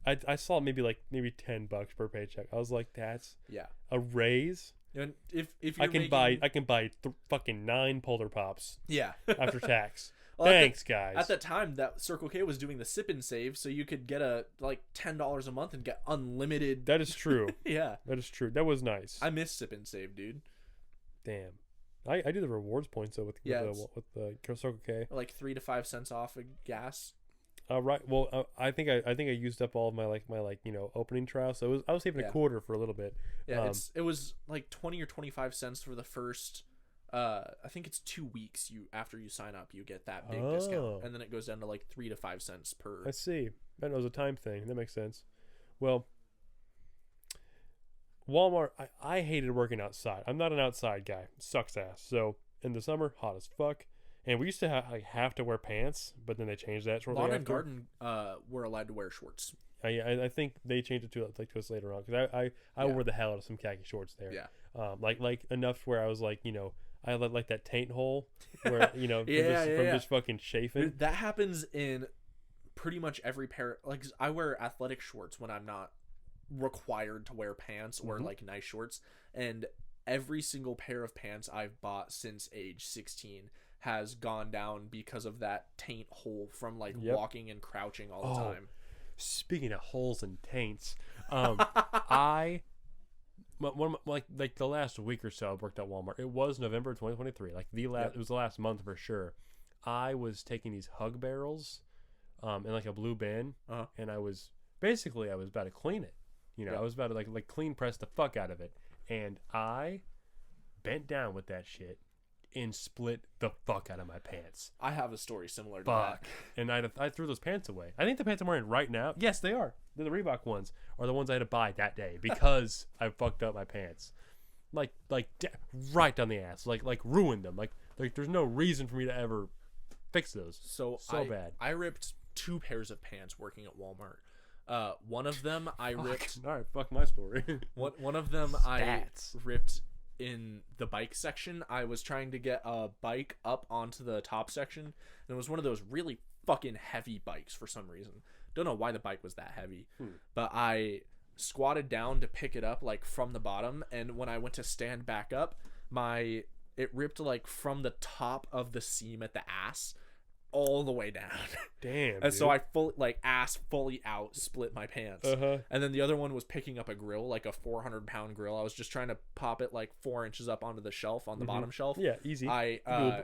I saw maybe $10 per paycheck. I was like, that's a raise. And if you're I can buy fucking 9 Polar Pops. Yeah. After tax. Well, thanks, guys. At that time, that Circle K was doing the sip and save, so you could get $10 a month and get unlimited. That is true. Yeah, that is true. That was nice. I miss sip and save, dude. Damn, I do the rewards points though with the Circle K. Like 3 to 5 cents off of gas. Right. Well, I think I used up all of my opening trial, so I was saving a quarter for a little bit. Yeah, it was like 20 or 25 cents for the first. I think it's 2 weeks after you sign up, you get that big discount, and then it goes down to like 3 to 5 cents per. I see. That was a time thing. That makes sense. Well, Walmart. I hated working outside. I'm not an outside guy. It sucks ass. So in the summer, hot as fuck. And we used to have to wear pants, but then they changed that shortly after. Lawn and garden were allowed to wear shorts. I think they changed it to us later on, because I wore the hell out of some khaki shorts there. Yeah. Like enough to where I was like, I like that taint hole where from just fucking chafing. That happens in pretty much every pair. Like I wear athletic shorts when I'm not required to wear pants or like nice shorts, and every single pair of pants I've bought since age 16 has gone down because of that taint hole from walking and crouching all the time. Speaking of holes and taints, the last week or so I worked at Walmart. It was November 2023. It was the last month for sure. I was taking these hug barrels in like a blue bin, and I was about to clean it. I was about to clean press the fuck out of it, and I bent down with that shit and split the fuck out of my pants. I have a story similar to that. And I threw those pants away. I think the pants I'm wearing right now, yes, they are. They're the Reebok ones, are the ones I had to buy that day because I fucked up my pants. right down the ass, like ruined them. Like there's no reason for me to ever fix those. So bad. I ripped 2 pairs of pants working at Walmart. One of them I ripped. All right, fuck my story. One of them I ripped in the bike section. I was trying to get a bike up onto the top section, and it was one of those really fucking heavy bikes for some reason. Don't know why the bike was that heavy, but I squatted down to pick it up like from the bottom, and when I went to stand back up, it ripped like from the top of the seam at the ass all the way down. Damn. And so I ass fully out, split my pants. And then the other one was picking up a grill, like a 400-pound grill. I was just trying to pop it like 4 inches up onto the shelf, on the bottom shelf. Yeah, easy. I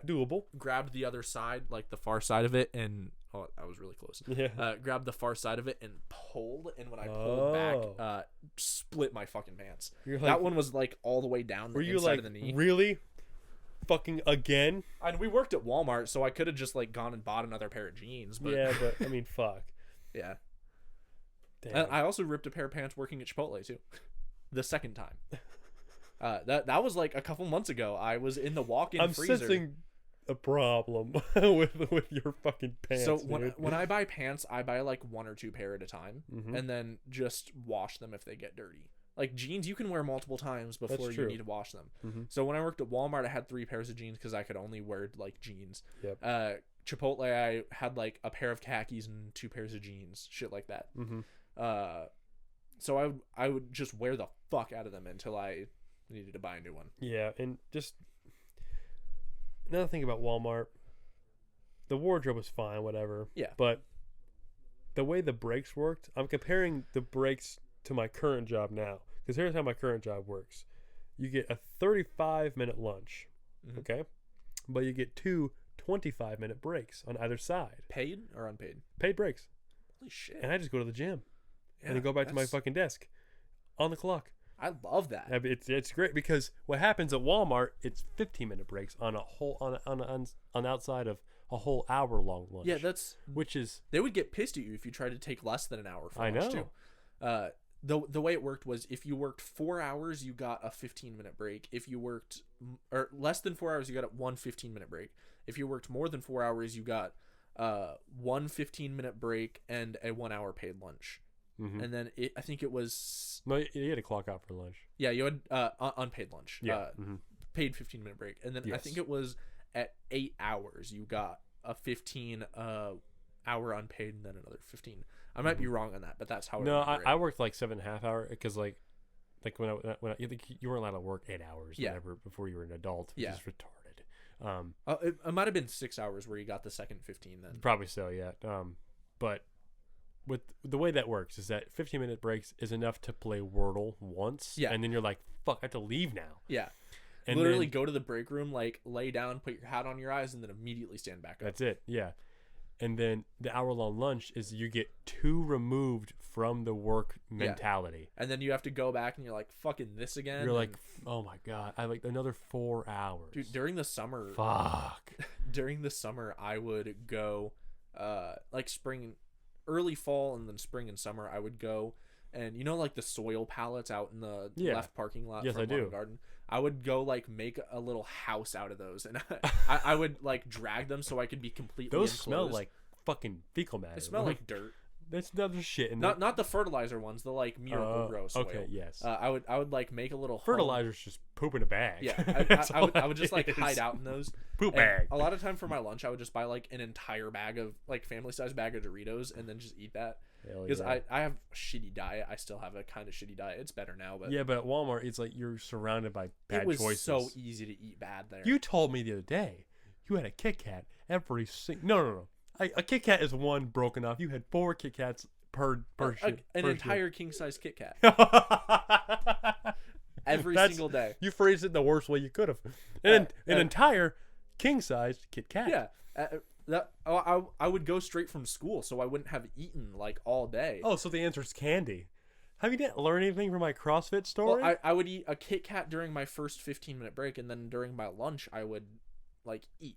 doable. Grabbed the other side, like the far side of it, and I was really close. Yeah. Grabbed the far side of it and pulled, and when I pulled back, split my fucking pants. That one was like all the way down the inside of the knee. Really? Fucking again? And we worked at Walmart, so I could have just like gone and bought another pair of jeans. But yeah, but I mean, fuck. Yeah. Damn. And I also ripped a pair of pants working at Chipotle too, the second time. That was like a couple months ago. I was in the walk-in freezer. I'm sensing a problem with your fucking pants. So when I buy pants, I buy like 1 or 2 pair at a time, and then just wash them if they get dirty. Like jeans, you can wear multiple times before you need to wash them. So when I worked at Walmart, I had 3 pairs of jeans because I could only wear like jeans. Yep. Chipotle, I had like a pair of khakis and 2 pairs of jeans, shit like that. So I would just wear the fuck out of them until I needed to buy a new one. Yeah, and just another thing about Walmart, the wardrobe was fine, whatever. Yeah. But the way the brakes worked, I'm comparing the brakes to my current job now. Because here's how my current job works. You get a 35-minute lunch, okay? But you get 2 25-minute breaks on either side. Paid or unpaid? Paid breaks. Holy shit. And I just go to the gym. And then go back to my fucking desk. On the clock. I love that. It's great because what happens at Walmart, it's 15-minute breaks on a whole on outside of a whole hour-long lunch. Yeah, they would get pissed at you if you tried to take less than an hour for lunch too. The way it worked was if you worked 4 hours, you got a 15-minute break. If you worked less than 4 hours, you got one 15-minute break. If you worked more than 4 hours, you got one 15-minute break and a 1 hour paid lunch. And then I think it was... No, you had to clock out for lunch. Yeah, you had unpaid lunch. Yeah. Paid 15-minute break. And then I think it was at 8 hours, you got a 15 hour unpaid and then another 15. I might be wrong on that, but that's how. I worked like 7.5 hours because like when I you weren't allowed to work 8 hours whatever before you were an adult, which is retarded. It might have been 6 hours where you got the second 15 then. Probably so, yeah. But with the way that works is that 15-minute breaks is enough to play Wordle once, and then you're like, fuck, I have to leave now. Yeah. And literally go to the break room, like lay down, put your hat on your eyes, and then immediately stand back up. That's it, yeah. And then the hour-long lunch is you get 2 removed from the work mentality. And then you have to go back and you're like, fucking this again. You're like, oh my God, I like another 4 hours. Dude, during the summer. Fuck. During the summer, I would go, like spring, early fall and then spring and summer, I would go. And you know, like the soil pallets out in the left parking lot from Lawn and Garden? I would go like make a little house out of those, and I would like drag them so I could be completely those enclosed. Smell like fucking fecal matter. They smell like dirt. That's another shit. Not the fertilizer ones, the like Miracle Grow soil. Okay, yes. I would like make a little fertilizer's home. Just poop in a bag. Yeah, I would just like hide out in those poop bag. A lot of time for my lunch, I would just buy like an entire bag of like family size bag of Doritos and then just eat that. Because I have a shitty diet. I still have a kind of shitty diet. It's better now, but but at Walmart, it's like you're surrounded by bad choices. It was so easy to eat bad there. You told me the other day you had a Kit Kat every No. A Kit Kat is one broken off. You had 4 Kit Kats per shit. An entire king size Kit Kat. Every single day. You phrased it the worst way you could have. An entire king size Kit Kat. Yeah. I would go straight from school, so I wouldn't have eaten like all day. Oh, so the answer is candy. Have you didn't learn anything from my CrossFit story? Well, I would eat a Kit Kat during my first 15-minute break, and then during my lunch, I would like eat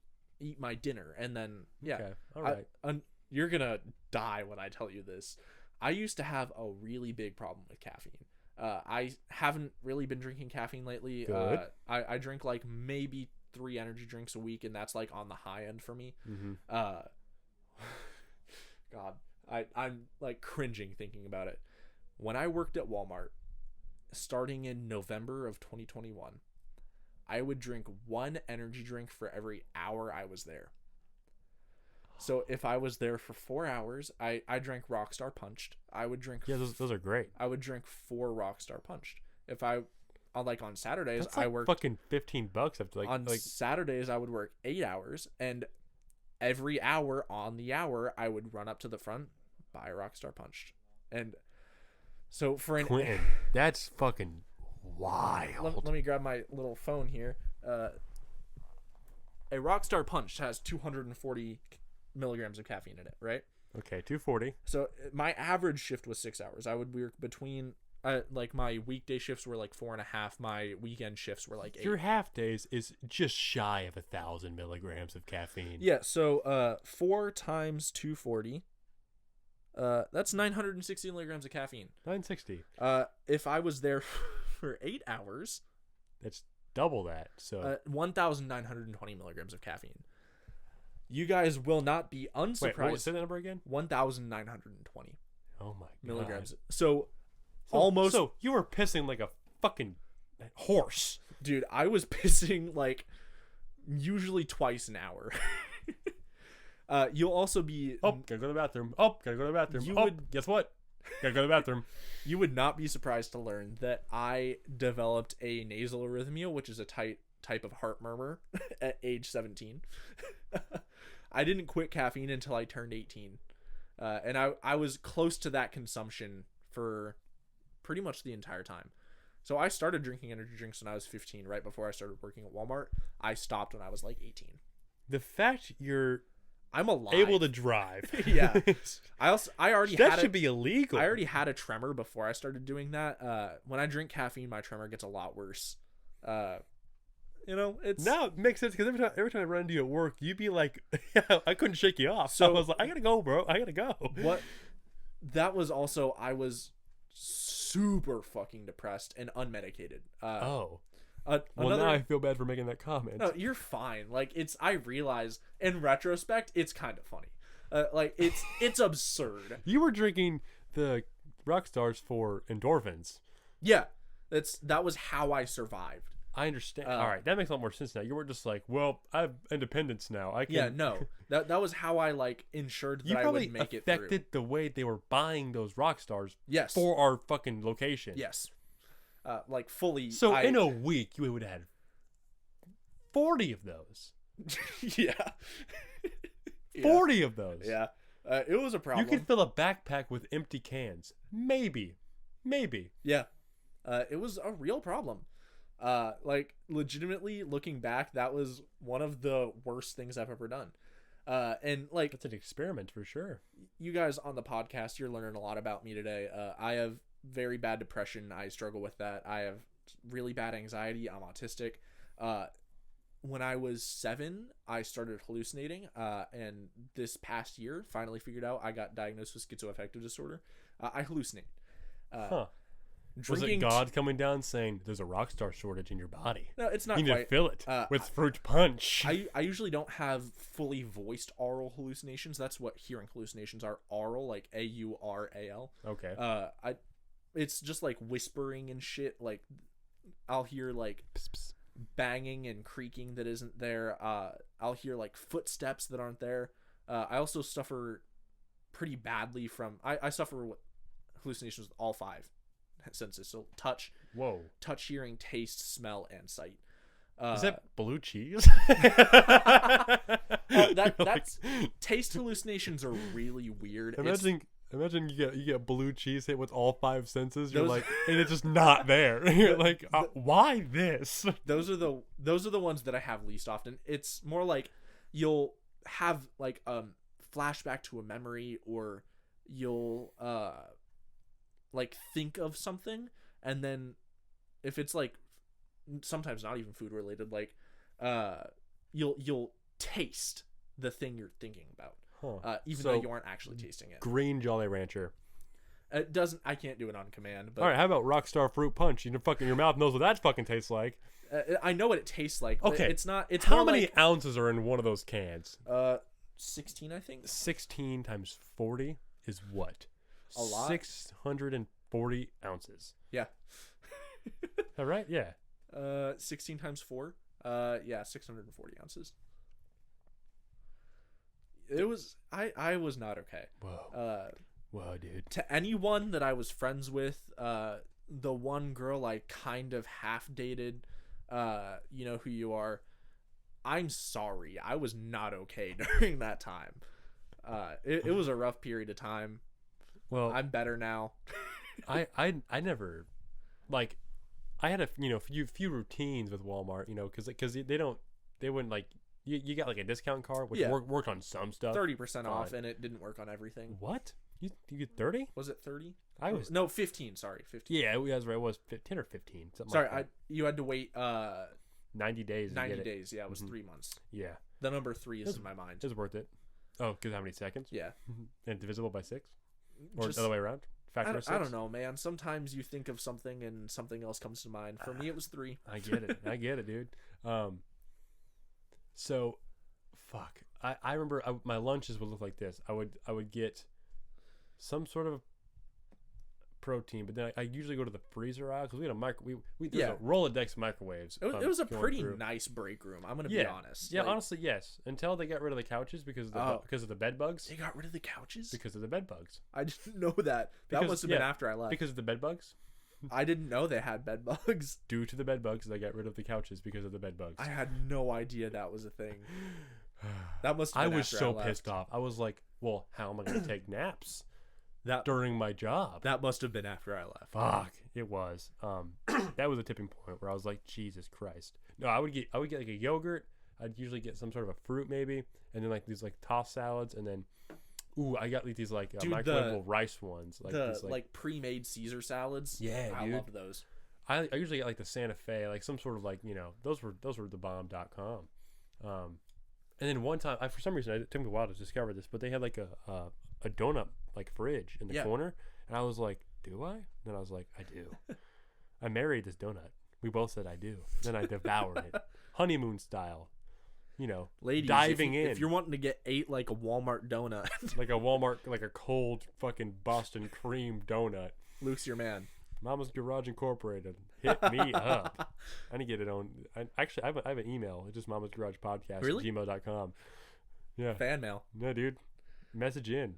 my dinner, and then Okay. All right. You're gonna die when I tell you this. I used to have a really big problem with caffeine. I haven't really been drinking caffeine lately. Good. I drink like maybe 3 energy drinks a week, and that's like on the high end for me. God, I'm like cringing thinking about it. When I worked at Walmart, starting in November of 2021, I would drink 1 energy drink for every hour I was there. So if I was there for 4 hours, I drank Rockstar Punched. I would drink. Yeah, those are great. I would drink 4 Rockstar Punched. If I, on Saturdays, That's like I worked fucking $15 after on Saturdays. I would work 8 hours, and every hour on the hour, I would run up to the front, buy a Rockstar Punched, and so for an Quinton, that's fucking wild. let me grab my little phone here. A Rockstar Punch has 240 milligrams of caffeine in it, right? Okay, 240. So my average shift was 6 hours. I would work between like my weekday shifts were like 4.5. My weekend shifts were like 8. Your half days is just shy of 1,000 milligrams of caffeine. Yeah. So 4 times 240. That's 960 milligrams of caffeine. 960. If I was there for 8 hours, that's double that. So 1,920 milligrams of caffeine. You guys will not be unsurprised. Wait, what was that number again? 1,920. Oh my god. Milligrams. So almost. So you were pissing like a fucking horse, dude. I was pissing like usually twice an hour. You'll also be. Oh, gotta go to the bathroom. Oh, gotta go to the bathroom. Guess what? Gotta go to the bathroom. You would not be surprised to learn that I developed a nasal arrhythmia, which is a type of heart murmur, at age 17. I didn't quit caffeine until I turned 18. And I was close to that consumption for pretty much the entire time. So I started drinking energy drinks when I was 15, right before I started working at Walmart. I stopped when I was like 18. The fact I'm alive, able to drive. Yeah. I already that had should be illegal. I already had a tremor before I started doing that. When I drink caffeine, my tremor gets a lot worse. It's now it makes sense because every time I run into you at work, you'd be like, I couldn't shake you off. So I was like, I gotta go, bro. I gotta go. What? That was also, I was super fucking depressed and unmedicated. Well, now I feel bad for making that comment. No, you're fine. Like I realize in retrospect, it's kind of funny. Like it's absurd. You were drinking the Rockstars for endorphins. Yeah, that was how I survived. I understand. All right, that makes a lot more sense now. You weren't just like, well, I have independence now. I can. Yeah, no, that was how I like ensured that I would make it through. You probably affected the way they were buying those Rockstars. Yes. For our fucking location. Yes. Like fully. So in a week, you would have had 40 of those. Yeah. 40 of those. Yeah. It was a problem. You could fill a backpack with empty cans. Maybe. Yeah. It was a real problem. Like legitimately looking back, that was one of the worst things I've ever done. And like it's an experiment for sure. You guys on the podcast, you're learning a lot about me today. I have very bad depression. I struggle with that. I have really bad anxiety. I'm autistic. When I was 7, I started hallucinating. And this past year, finally figured out I got diagnosed with schizoaffective disorder. I hallucinate. Was it God coming down saying there's a Rockstar shortage in your body? No, it's not. You need quite. to fill it with fruit punch. I usually don't have fully voiced aural hallucinations. That's what hearing hallucinations are. Aural, like AURAL. Okay. It's just like whispering and shit. Like I'll hear like pss, pss. Banging and creaking that isn't there. I'll hear like footsteps that aren't there. I also suffer pretty badly from. I suffer with hallucinations with all 5 senses. So touch, hearing, taste, smell, and sight. Is that blue cheese? That's taste hallucinations are really weird. Imagine you get blue cheese hit with all 5 senses. You're like, and it's just not there. You're like, why this? Those are the ones that I have least often. It's more like you'll have like flashback to a memory, or you'll like think of something, and then if it's like sometimes not even food related, like you'll taste the thing you're thinking about, even though you aren't actually tasting it. Green Jolly Rancher. It doesn't. I can't do it on command. But All right, how about Rockstar Fruit Punch? Your mouth knows what that fucking tastes like. I know what it tastes like. But Okay, it's not. It's how more many like, ounces are in one of those cans? 16, I think. 16 times 40 is what? A lot. 640 ounces. Yeah. All right. Yeah. 16 times 4. Yeah, 640 ounces. It was. I was not okay. Whoa. Whoa, dude. To anyone that I was friends with, the one girl I kind of half dated, you know who you are. I'm sorry. I was not okay during that time. It was a rough period of time. Well, I'm better now. I never, like, I had a few routines with Walmart, because they wouldn't like you got like a discount card which worked on some stuff. 30% off, and it didn't work on everything. What? You get 30? Was it 30? I was 15. Sorry, 15. Yeah, that's right. It was 10 or 15. Something Sorry, like that. you had to wait 90 days. 90 days. Yeah, it was 3 months. Yeah. The number 3 is in my mind. It's worth it. Oh, because how many seconds? Yeah. And divisible by 6? Or Just, the other way around? Factor of 6? I don't know, man. Sometimes you think of something and something else comes to mind. For me, it was 3. I get it, dude. So, fuck. I remember my lunches would look like this. I would get some sort of protein, but then I usually go to the freezer aisle because we had there's a Rolodex microwaves. It was a pretty nice break room. I'm gonna be honest. Yeah, honestly, yes. Until they got rid of the couches because of the bed bugs. They got rid of the couches because of the bed bugs. I didn't know that. That must have been after I left. Because of the bed bugs. I didn't know they had bed bugs. Due to the bed bugs, they got rid of the couches because of the bed bugs. I had no idea that was a thing. That must have been I was after so I left. pissed off. I was like, well, how am I going to take naps during my job? That must have been after I left. Fuck, it was. That was a tipping point where I was like, Jesus Christ. No, I would get like a yogurt. I'd usually get some sort of a fruit maybe, and then like these like tossed salads, and then I got like these like microwavable rice ones, like pre-made Caesar salads. Yeah, I dude. love those. I usually get like the Santa Fe, like some sort of like those were the bomb.com. And then one time, for some reason, it took me a while to discover this, but they had like a donut like fridge in the corner, and I was like, do I? And then I was like, I do. I married this donut. We both said I do. Then I devoured it, honeymoon style. Ladies, diving if you're wanting to get 8 like a Walmart donut, like a Walmart, like a cold fucking Boston cream donut. Luke's your man. Mama's Garage Incorporated. Hit me up. I need to get it on. I have an email. It's just Mama's Garage Podcast Really? at gmail.com. Yeah. Fan mail. No, dude. Message in.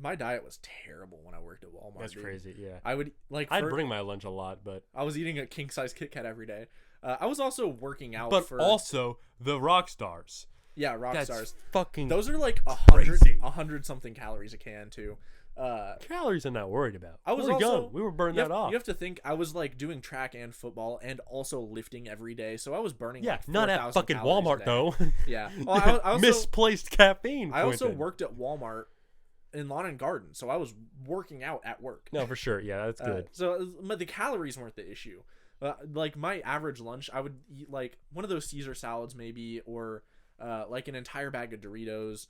My diet was terrible when I worked at Walmart. That's dude. crazy. Yeah. I would I'd bring my lunch a lot, but I was eating a king size Kit Kat every day. I was also working out, but also the rock stars. Yeah, rock stars. Fucking. Those are like crazy. 100 something calories a can too. Calories I'm not worried about. I was we were also young. We were burning that off. You have to think I was like doing track and football and also lifting every day, so I was burning. Yeah, like not at fucking Walmart though. Yeah, well, I also, misplaced caffeine. I also worked at Walmart in lawn and garden, so I was working out at work. No, for sure. Yeah, that's good. But the calories weren't the issue. Like my average lunch, I would eat like one of those Caesar salads maybe, or like an entire bag of Doritos.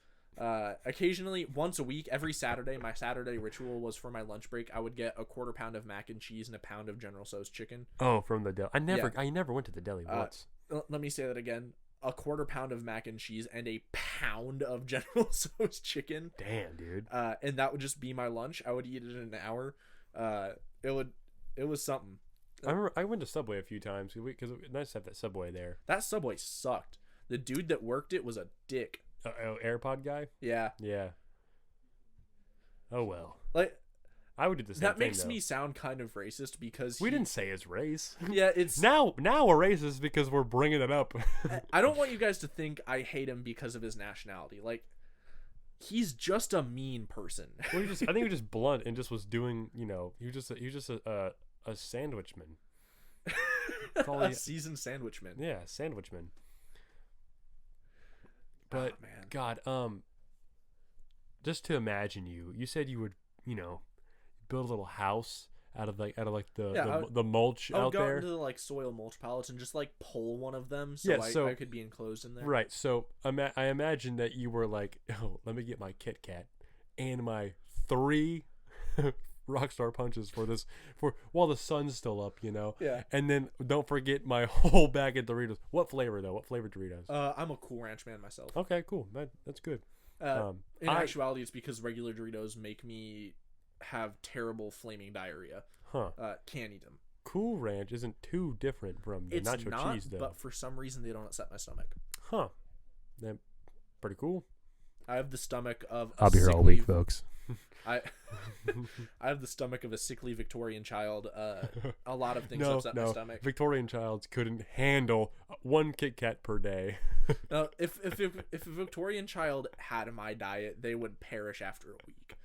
Occasionally, once a week, every Saturday, my Saturday ritual was for my lunch break, I would get a quarter pound of mac and cheese and a pound of General Tso's chicken. Oh, from the deli. I never went to the deli once. Let me say that again. A quarter pound of mac and cheese and a pound of General Tso's chicken. Damn, dude. And that would just be my lunch. I would eat it in an hour. It was something. I remember I went to Subway a few times because it's nice to have that Subway there. That Subway sucked. The dude that worked it was a dick. AirPod guy? Yeah. Yeah. Oh well. Like, I would do the same thing. That makes me sound kind of racist because we didn't say his race. Yeah, it's now we're racist because we're bringing it up. I don't want you guys to think I hate him because of his nationality. Like, he's just a mean person. Well, I think he was just blunt and just was doing. He was just a sandwichman. A seasoned sandwichman. Yeah, sandwichman. But man. God, just to imagine you said you would, build a little house out of the mulch out there. I would go into like soil mulch pallets and just like pull one of them so I could be enclosed in there. Right. So I imagine that you were like, oh, let me get my Kit Kat and my 3 Rockstar punches for while the sun's still up, Yeah. And then don't forget my whole bag of Doritos. What flavor though? What flavor Doritos? I'm a Cool Ranch man myself. Okay, cool. That's good. In actuality, it's because regular Doritos make me have terrible flaming diarrhea. Can't eat them. Cool Ranch isn't too different from the It's nacho not, cheese though. but for some reason they don't upset my stomach. That pretty cool. I have the stomach of I'll be here all week, folks. I have the stomach of a sickly Victorian child. A lot of things upset my stomach. Victorian childs couldn't handle one Kit Kat per day. If a Victorian child had my diet, they would perish after a week.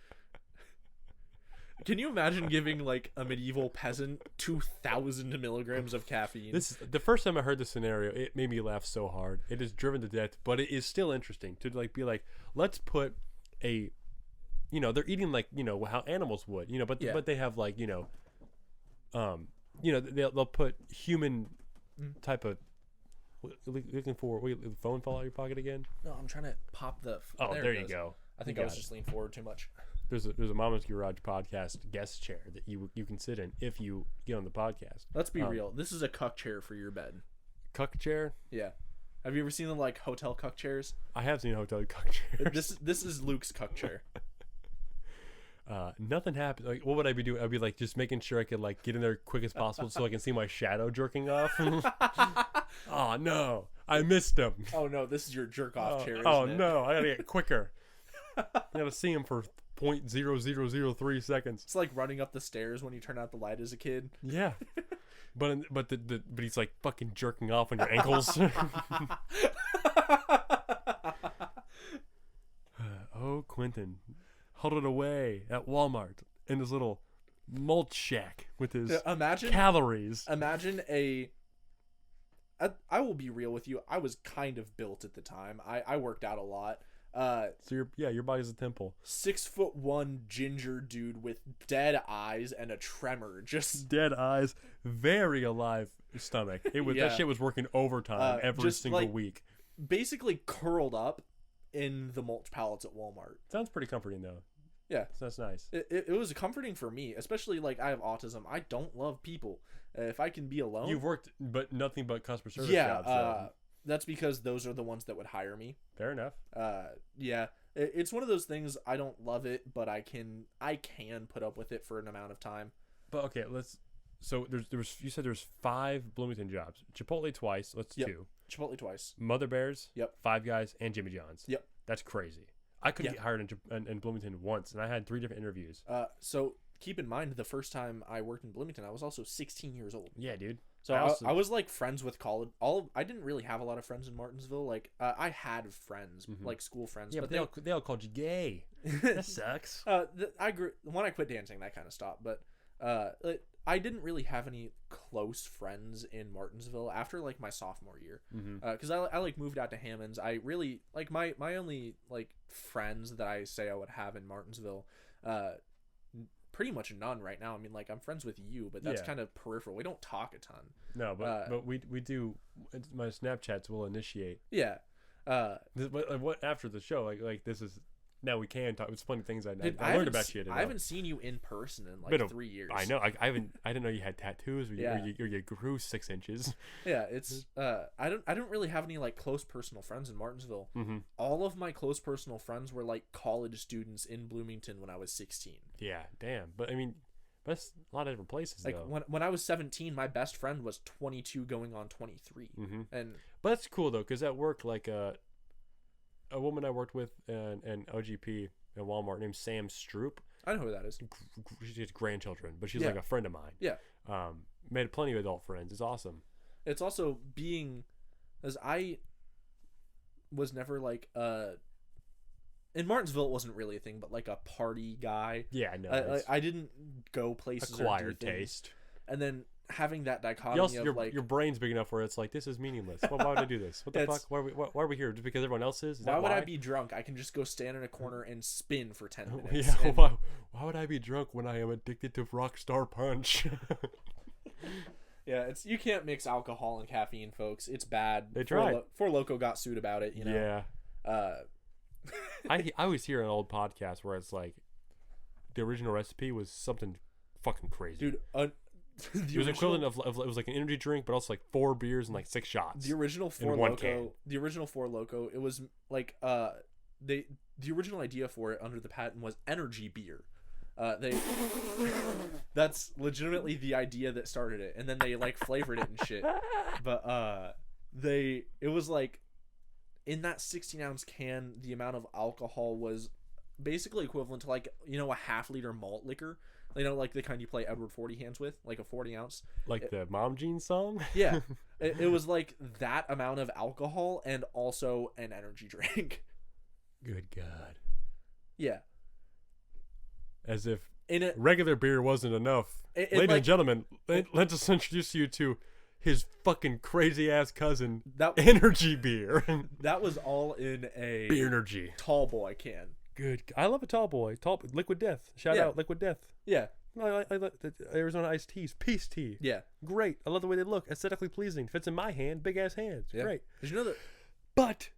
Can you imagine giving like a medieval peasant 2,000 milligrams of caffeine? The first time I heard the scenario, it made me laugh so hard. It is driven to death, but it is still interesting to like be like, let's put a, they're eating like how animals would, but they have like they'll put human type of. Looking for the phone fall out of your pocket again? No, I'm trying to pop the. Oh, there you go. I think I was just leaning forward too much. There's a Mama's Garage podcast guest chair that you can sit in if you get on the podcast. Let's be real. This is a cuck chair for your bed. Cuck chair? Yeah. Have you ever seen the like hotel cuck chairs? I have seen hotel cuck chairs. This is Luke's cuck chair. Nothing happened. Like, what would I be doing? I'd be like just making sure I could like get in there quick as possible so I can see my shadow jerking off. Oh no, I missed him. Oh no, this is your jerk off chair. Oh no, I gotta get quicker. I gotta see him for 0.0003 seconds. It's like running up the stairs when you turn out the light as a kid. Yeah, but he's like fucking jerking off on your ankles. Oh, Quinton, huddled away at Walmart in his little mulch shack with his calories. Imagine I will be real with you. I was kind of built at the time. I worked out a lot. So your body's a temple. 6'1" ginger dude with dead eyes and a tremor. Just dead eyes, very alive stomach. That shit was working overtime every single week. Basically curled up in the mulch pallets at Walmart. Sounds pretty comforting though. Yeah, so that's nice. It was comforting for me, especially like I have autism. I don't love people. If I can be alone. You've worked, but nothing but customer service jobs. That's because those are the ones that would hire me. Fair enough. Yeah, it's one of those things. I don't love it, but I can put up with it for an amount of time. But okay, So you said there's 5 Bloomington jobs. Chipotle twice. That's 2. Chipotle twice. Mother Bears. Yep. 5 Guys and Jimmy John's. Yep. That's crazy. I couldn't get hired in Bloomington once, and I had 3 different interviews. So keep in mind, the first time I worked in Bloomington, I was also 16 years old. Yeah, dude. So I was like friends with college. I didn't really have a lot of friends in Martinsville. Like I had friends, like school friends. Yeah, but they all called you gay. That sucks. When I quit dancing, that kind of stopped. But I didn't really have any close friends in Martinsville after like my sophomore year, because I like moved out to Hammonds. I really like my only like friends that I say I would have in Martinsville. Pretty much none right now. I mean, like I'm friends with you, but that's kind of peripheral. We don't talk a ton. No, but we do. My Snapchats will initiate. Yeah. What after the show? Like this is now we can talk. It's plenty of things I learned about you. I haven't seen you in person in like 3 years. I know. I didn't know you had tattoos. Or you grew 6 inches. Yeah, it's I don't really have any like close personal friends in Martinsville. All of my close personal friends were like college students in Bloomington when I was 16. Yeah, damn. But I mean, that's a lot of different places. Like though. when I was 17, my best friend was 22, going on 23. But that's cool though, because at work, like a woman I worked with in OGP at Walmart named Sam Stroop. I know who that is. She has grandchildren, but she's like a friend of mine. Yeah. Made plenty of adult friends. It's awesome. It's also as I was never like in Martinsville it wasn't really a thing, but like a party guy. Yeah, no. I didn't go places. Acquired taste. And then having that dichotomy of like your brain's big enough where it's like this is meaningless. Why would I do this? What the fuck? Why are we here? Just because everyone else is? Why would I be drunk? I can just go stand in a corner and spin for 10 minutes. Yeah. Why would I be drunk when I am addicted to Rockstar Punch? Yeah, you can't mix alcohol and caffeine, folks. It's bad. They tried. Four Loko got sued about it. Yeah. I always hear an old podcast where it's like the original recipe was something fucking crazy. Dude, It was equivalent of it was like an energy drink, but also like 4 beers and like 6 shots. The original Four in one Loko, can. the original Four Loko, it was like the original idea for it under the patent was energy beer. That's legitimately the idea that started it, and then they like flavored it and shit. But it was like in that 16-ounce can, the amount of alcohol was basically equivalent to like, you know, a half-liter malt liquor. You know, like the kind you play Edward 40 hands with, like a 40-ounce. Like the Mom Jeans song? Yeah. It was like that amount of alcohol and also an energy drink. Good God. Yeah. As if In a, regular beer wasn't enough. Ladies and gentlemen, let's just introduce you to his fucking crazy-ass cousin, energy beer. That was all in a beer energy. Tall boy can. Good. I love a tall boy. Liquid Death. Shout out Liquid Death. Yeah. I like the Arizona iced teas. Peace tea. Yeah. Great. I love the way they look. Aesthetically pleasing. Fits in my hand. Big ass hands. Yeah. Great. Did you know that? But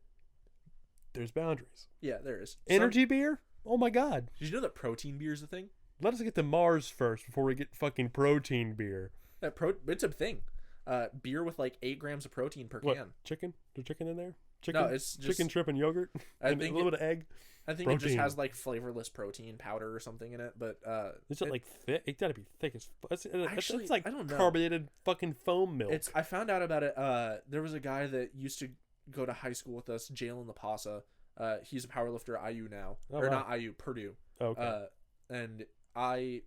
there's boundaries. Yeah, there is. Energy beer? Oh my God. Did you know that protein beer is a thing? Let us get to Mars first before we get fucking protein beer. It's a thing. Beer with like 8 grams of protein per can. Chicken? There's chicken in there? Chicken? No, it's just chicken, shrimp, and yogurt. And a little bit of egg. I think it just has like flavorless protein powder or something in it, but is it like thick? It gotta be thick as actually, it's like I don't know. carbonated fucking foam milk. I found out about it. There was a guy that used to go to high school with us, Jalen LaPasa. He's a powerlifter at IU now, not IU, Purdue. Okay. And I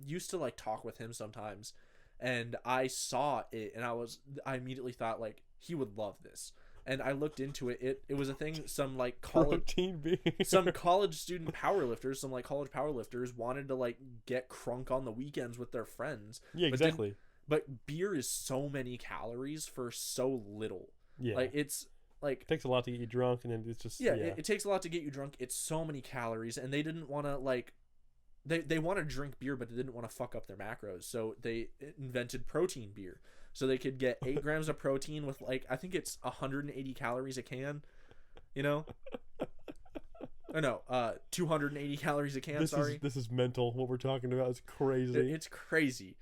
used to like talk with him sometimes, and I saw it, and I immediately thought like he would love this. And I looked into it. It was a thing. Some like some college student powerlifters, some like college powerlifters wanted to like get crunk on the weekends with their friends. Yeah, exactly. But beer is so many calories for so little. Yeah, like it's like it takes a lot to get you drunk, and then it's just It takes a lot to get you drunk. It's so many calories, and they didn't want to like. They want to drink beer, but they didn't want to fuck up their macros, so they invented protein beer. So they could get 8 grams of protein with like, I think it's 180 calories a can, you know? Or no, 280 calories a can, This is mental. What we're talking about is crazy. It's crazy.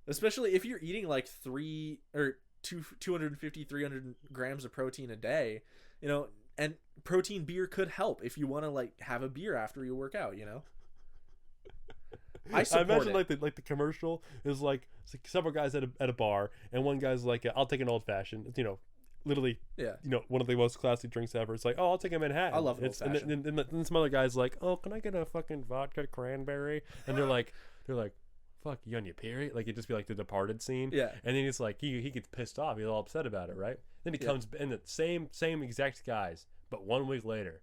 Especially if you're eating like 250, 300 grams of protein a day, you know, and protein beer could help if you want to like have a beer after you work out, you know? I imagine like the commercial is like several guys at a bar, and one guy's like, I'll take an old fashioned. It's, you know, literally, you know, one of the most classic drinks ever. It's like, oh, I'll take a Manhattan. I love an old fashioned. And then some other guy's like, oh, can I get a fucking vodka cranberry? And they're like, fuck, you on your period? Like, it'd just be like the Departed scene. Yeah. And then it's like he gets pissed off. He's all upset about it, right? Then he comes in the same exact guys, but 1 week later,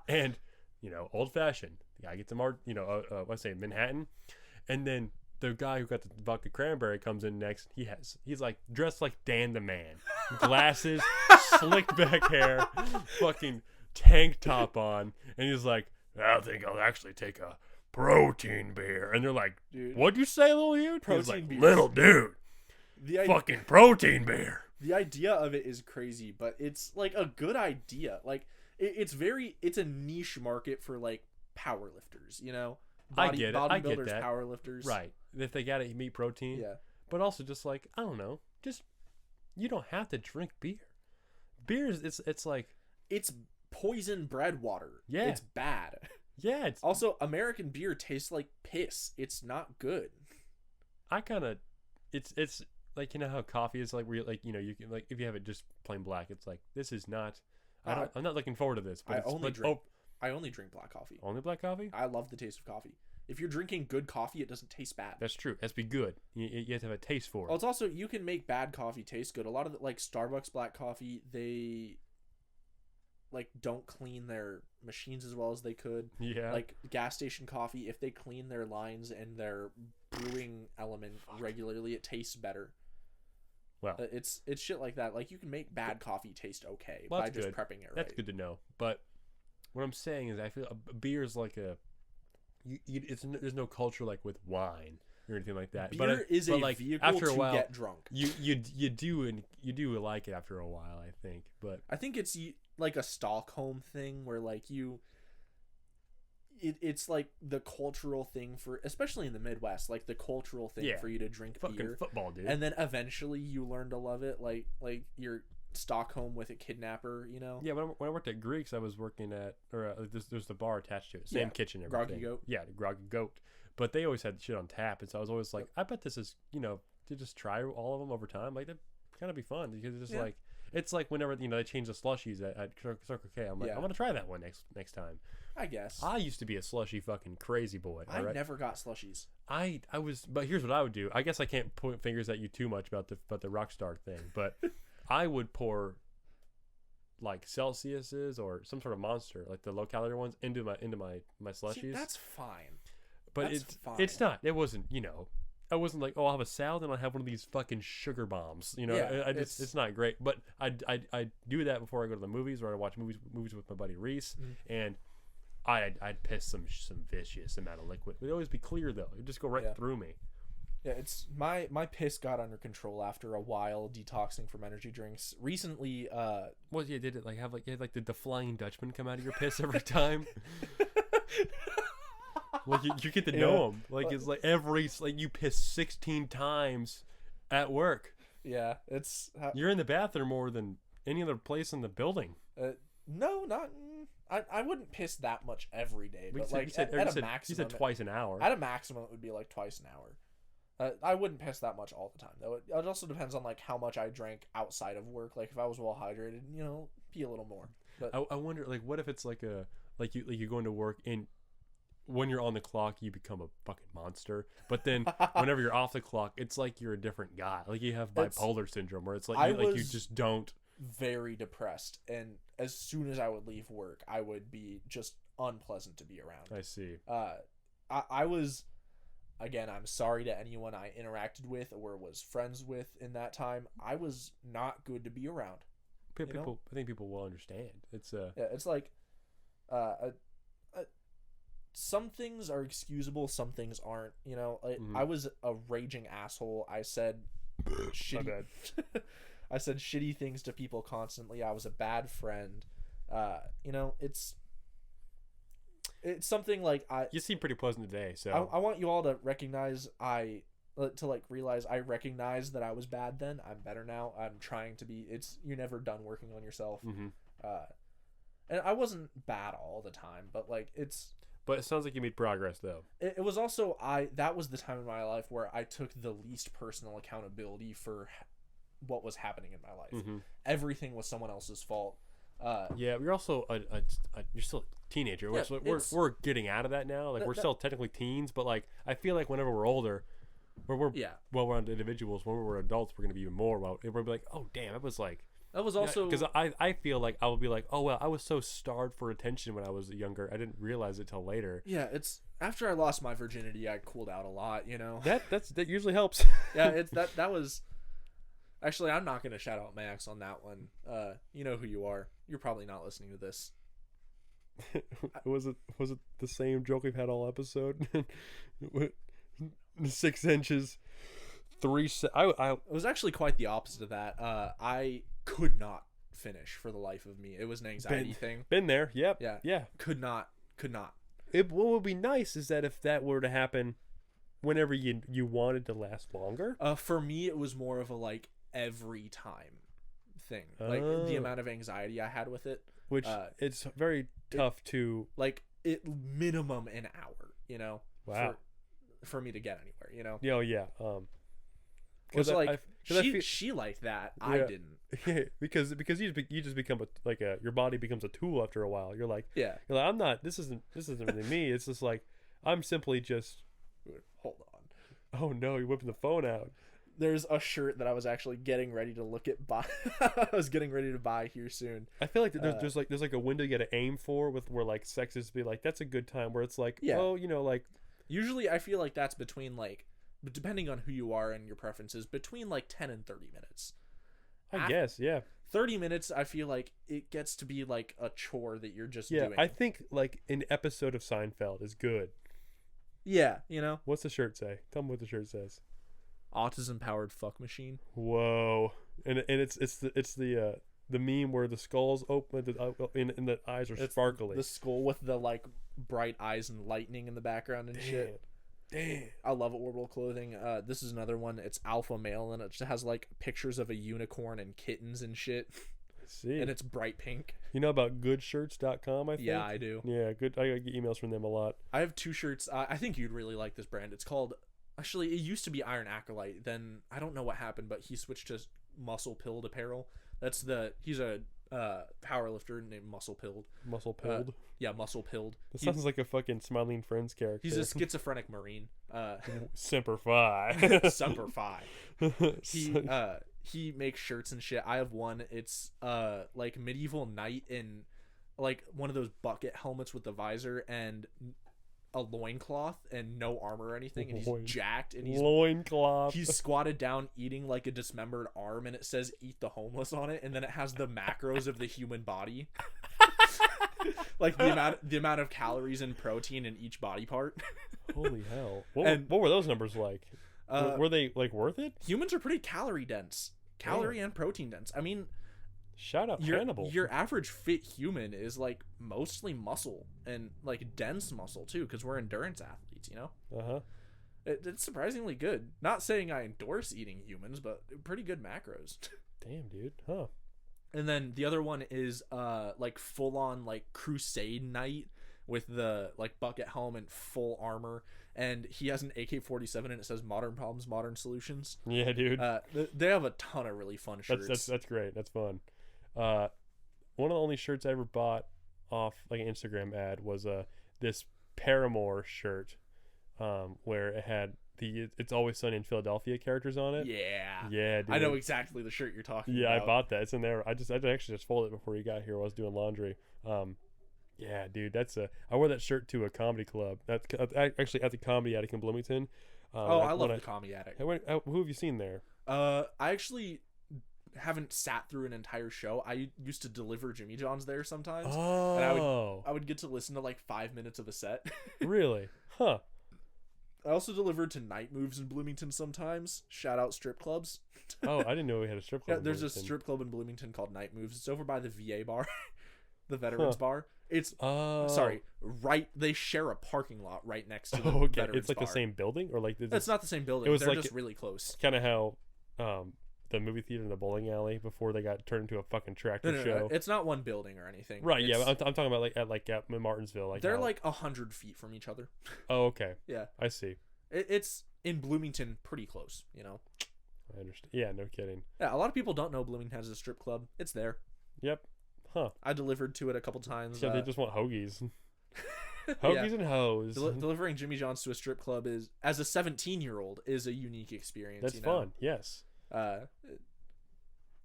and you know, old fashioned. The guy gets a Manhattan, and then the guy who got the vodka cranberry comes in next. He's like dressed like Dan the Man, glasses, slick back hair, fucking tank top on, and he's like, I think I'll actually take a protein beer. And they're like, dude, what'd you say, little dude? Protein beer, little dude. Fucking protein beer. The idea of it is crazy, but it's like a good idea. Like it's a niche market for like powerlifters, you know. I get it. Bodybuilders, powerlifters, right? If they gotta eat protein, yeah. But also just like, I don't know, just you don't have to drink beer. Beer is it's like it's poison bread water. Yeah, it's bad. Yeah, it's also American beer tastes like piss. It's not good. It's like, you know how coffee is like, where you, like, you know, you can like if you have it just plain black, it's like, this is not. I'm not looking forward to this. But I only drink black coffee. Only black coffee? I love the taste of coffee. If you're drinking good coffee, it doesn't taste bad. That's true. It has to be good. You have to have a taste for it. Well, it's also, you can make bad coffee taste good. A lot of like Starbucks black coffee, they like don't clean their machines as well as they could. Yeah. Like gas station coffee, if they clean their lines and their brewing element regularly, it tastes better. Well, it's shit like that. Like, you can make bad coffee taste okay by just prepping it right. That's good to know. But what I'm saying is, I feel beer is like there's no culture like with wine or anything like that. Beer is a vehicle after a while, to get drunk. You do like it after a while, I think. But I think it's like a Stockholm thing where like it's like the cultural thing for, especially in the Midwest, like the cultural thing for you to drink fucking beer. Football, dude. And then eventually you learn to love it, like you're Stockholm with a kidnapper, you know? Yeah, when I worked at Greeks, I was working at, or there's the bar attached to it. Same kitchen and everything. Groggy Goat. Yeah, the Groggy Goat. But they always had shit on tap, and so I was always like, I bet this is, to just try all of them over time. Like, that'd kind of be fun, because it's just like, it's like whenever, they change the slushies at Circle K, I'm like, I'm going to try that one next time. I guess. I used to be a slushy fucking crazy boy. I never got slushies. I was, but here's what I would do. I guess I can't point fingers at you too much about the Rockstar thing, but I would pour like Celsius's or some sort of Monster, like the low calorie ones, into my slushies. See, that's fine. But it's not. It wasn't. I wasn't like, oh, I'll have a salad and I'll have one of these fucking sugar bombs. It's not great. But I do that before I go to the movies, or I watch movies with my buddy Reese, and I'd piss some vicious amount of liquid. It'd always be clear though. It'd just go right through me. Yeah, it's my piss got under control after a while detoxing from energy drinks. Recently, did it like have like did the Flying Dutchman come out of your piss every time? Like you get to know him. Like it's like you piss 16 times at work. Yeah, you're in the bathroom more than any other place in the building. No, not. I wouldn't piss that much every day, but at a maximum. You said twice an hour. At a maximum, it would be like twice an hour. I wouldn't piss that much all the time, though. It also depends on like how much I drank outside of work. Like if I was well hydrated, pee a little more. But I wonder, like, what if it's like you go into work and when you're on the clock you become a fucking monster, but then whenever you're off the clock, it's like you're a different guy. Like you have bipolar syndrome, where it's like you just don't. Very depressed, and as soon as I would leave work, I would be just unpleasant to be around. I see. I was. Again, I'm sorry to anyone I interacted with or was friends with in that time. I was not good to be around. I think people will understand. It's it's like, some things are excusable, some things aren't. I was a raging asshole. I said shitty. I said shitty things to people constantly. I was a bad friend. It's something like you seem pretty pleasant today, so I want you all to recognize realize I recognize that I was bad then. I'm better now. I'm trying to be. You're never done working on yourself. And I wasn't bad all the time, but but it sounds like you made progress though. It was also that was the time in my life where I took the least personal accountability for what was happening in my life. Everything was someone else's fault. You're also you're still a teenager, which we're getting out of that now. Like we're still technically teens, but like I feel like whenever we're older, well-rounded individuals, when we're adults, we're gonna be even more. We'll be like, oh damn, it was like. That was also because I feel like I will be like, oh well, I was so starved for attention when I was younger. I didn't realize it till later. Yeah, it's after I lost my virginity, I cooled out a lot. That usually helps. Yeah, that was. Actually, I'm not gonna shout out Max on that one. You know who you are. You're probably not listening to this. Was it the same joke we've had all episode? 6 inches, 3. It was actually quite the opposite of that. I could not finish for the life of me. It was an anxiety thing. Been there. Yep. Yeah. Could not. What would be nice is that if that were to happen, whenever you wanted to last longer. For me, it was more of a every time thing. Like the amount of anxiety I had with it, which it's very tough to minimum an hour. Wow. For me to get anywhere. Yeah. Because she liked that. Yeah. I didn't. Yeah, because you just become your body becomes a tool after a while. You're like, I'm not. This isn't really me. It's just like I'm simply just. Hold on. Oh no, you're whipping the phone out. There's a shirt that I was actually getting ready to buy. I was getting ready to buy here soon. I feel like there's a window you got to aim for where like sex is to be like that's a good time where it's like usually I feel like that's between but depending on who you are and your preferences, between 10 and 30 minutes. I guess, yeah. 30 minutes, I feel like it gets to be like a chore that you're just doing. I think an episode of Seinfeld is good. Yeah, What's the shirt say? Tell me what the shirt says. Autism powered fuck machine. Whoa, and it's the meme where the skull's open and the eyes are sparkly. The skull with the bright eyes and lightning in the background and shit. Damn. I love Orbital clothing. This is another one. It's alpha male and it just has like pictures of a unicorn and kittens and shit. See. And it's bright pink. You know about goodshirts.com, I think? Yeah, I do. Yeah, good. I get emails from them a lot. I have 2 shirts. I think you'd really like this brand. It's called, actually, it used to be Iron Acolyte. Then I don't know what happened, but he switched to Muscle Pilled apparel. He's a power lifter named Muscle Pilled. Muscle Pilled? Yeah, Muscle Pilled. That sounds like a fucking Smiling Friends character. He's a schizophrenic Marine. Semper Fi. Semper Fi. He makes shirts and shit. I have one. It's like medieval knight in like one of those bucket helmets with the visor and a loincloth and no armor or anything, and he's jacked and he's squatted down eating like a dismembered arm, and it says "Eat the homeless" on it, and then it has the macros of the human body. Like the amount of calories and protein in each body part. Holy hell. What were those numbers like? Were they like worth it? Humans are pretty calorie dense. And protein dense. I mean, shout out Hannibal. Your average fit human is like mostly muscle and like dense muscle too, because we're endurance athletes, you know? Uh-huh. It's surprisingly good. Not saying I endorse eating humans, but pretty good macros. Damn, dude. Huh. And then the other one is like full on like crusade knight with the like bucket helm and full armor, and he has an AK-47 and it says "Modern Problems, Modern Solutions." Yeah, dude. They have a ton of really fun shirts. That's great. That's fun. One of the only shirts I ever bought off like an Instagram ad was this Paramore shirt, where it had the "It's Always Sunny in Philadelphia" characters on it. Yeah, dude. I know exactly the shirt you're talking about. Yeah, I bought that. It's in there. I actually just folded it before you got here while I was doing laundry. Yeah, dude, I wore that shirt to a comedy club. That's actually at the Comedy Attic in Bloomington. I love the Comedy Attic. Who have you seen there? I actually haven't sat through an entire show. I used to deliver Jimmy John's there sometimes. Oh. And I would get to listen to like 5 minutes of a set. Really? Huh. I also delivered to Night Moves in Bloomington sometimes. Shout out strip clubs. Oh, I didn't know we had a strip club. Yeah, there's a strip club in Bloomington called Night Moves. It's over by the VA bar, the Veterans Bar. It's right. They share a parking lot right next to the Veterans It's like bar. The same building, or like it's not the same building. They're just really close. Kind of how the movie theater and the bowling alley before they got turned into a fucking tractor show. No, it's not one building or anything. Right? Yeah, I'm talking about at Martinsville. Like they're like 100 feet from each other. Oh, okay. Yeah, I see. It's in Bloomington, pretty close. You know. I understand. Yeah, no kidding. Yeah, a lot of people don't know Bloomington has a strip club. It's there. Yep. Huh. I delivered to it a couple times. Yeah, they just want hoagies. Hoagies and hoes. Delivering Jimmy John's to a strip club as a 17-year-old is a unique experience. That's fun. Yes.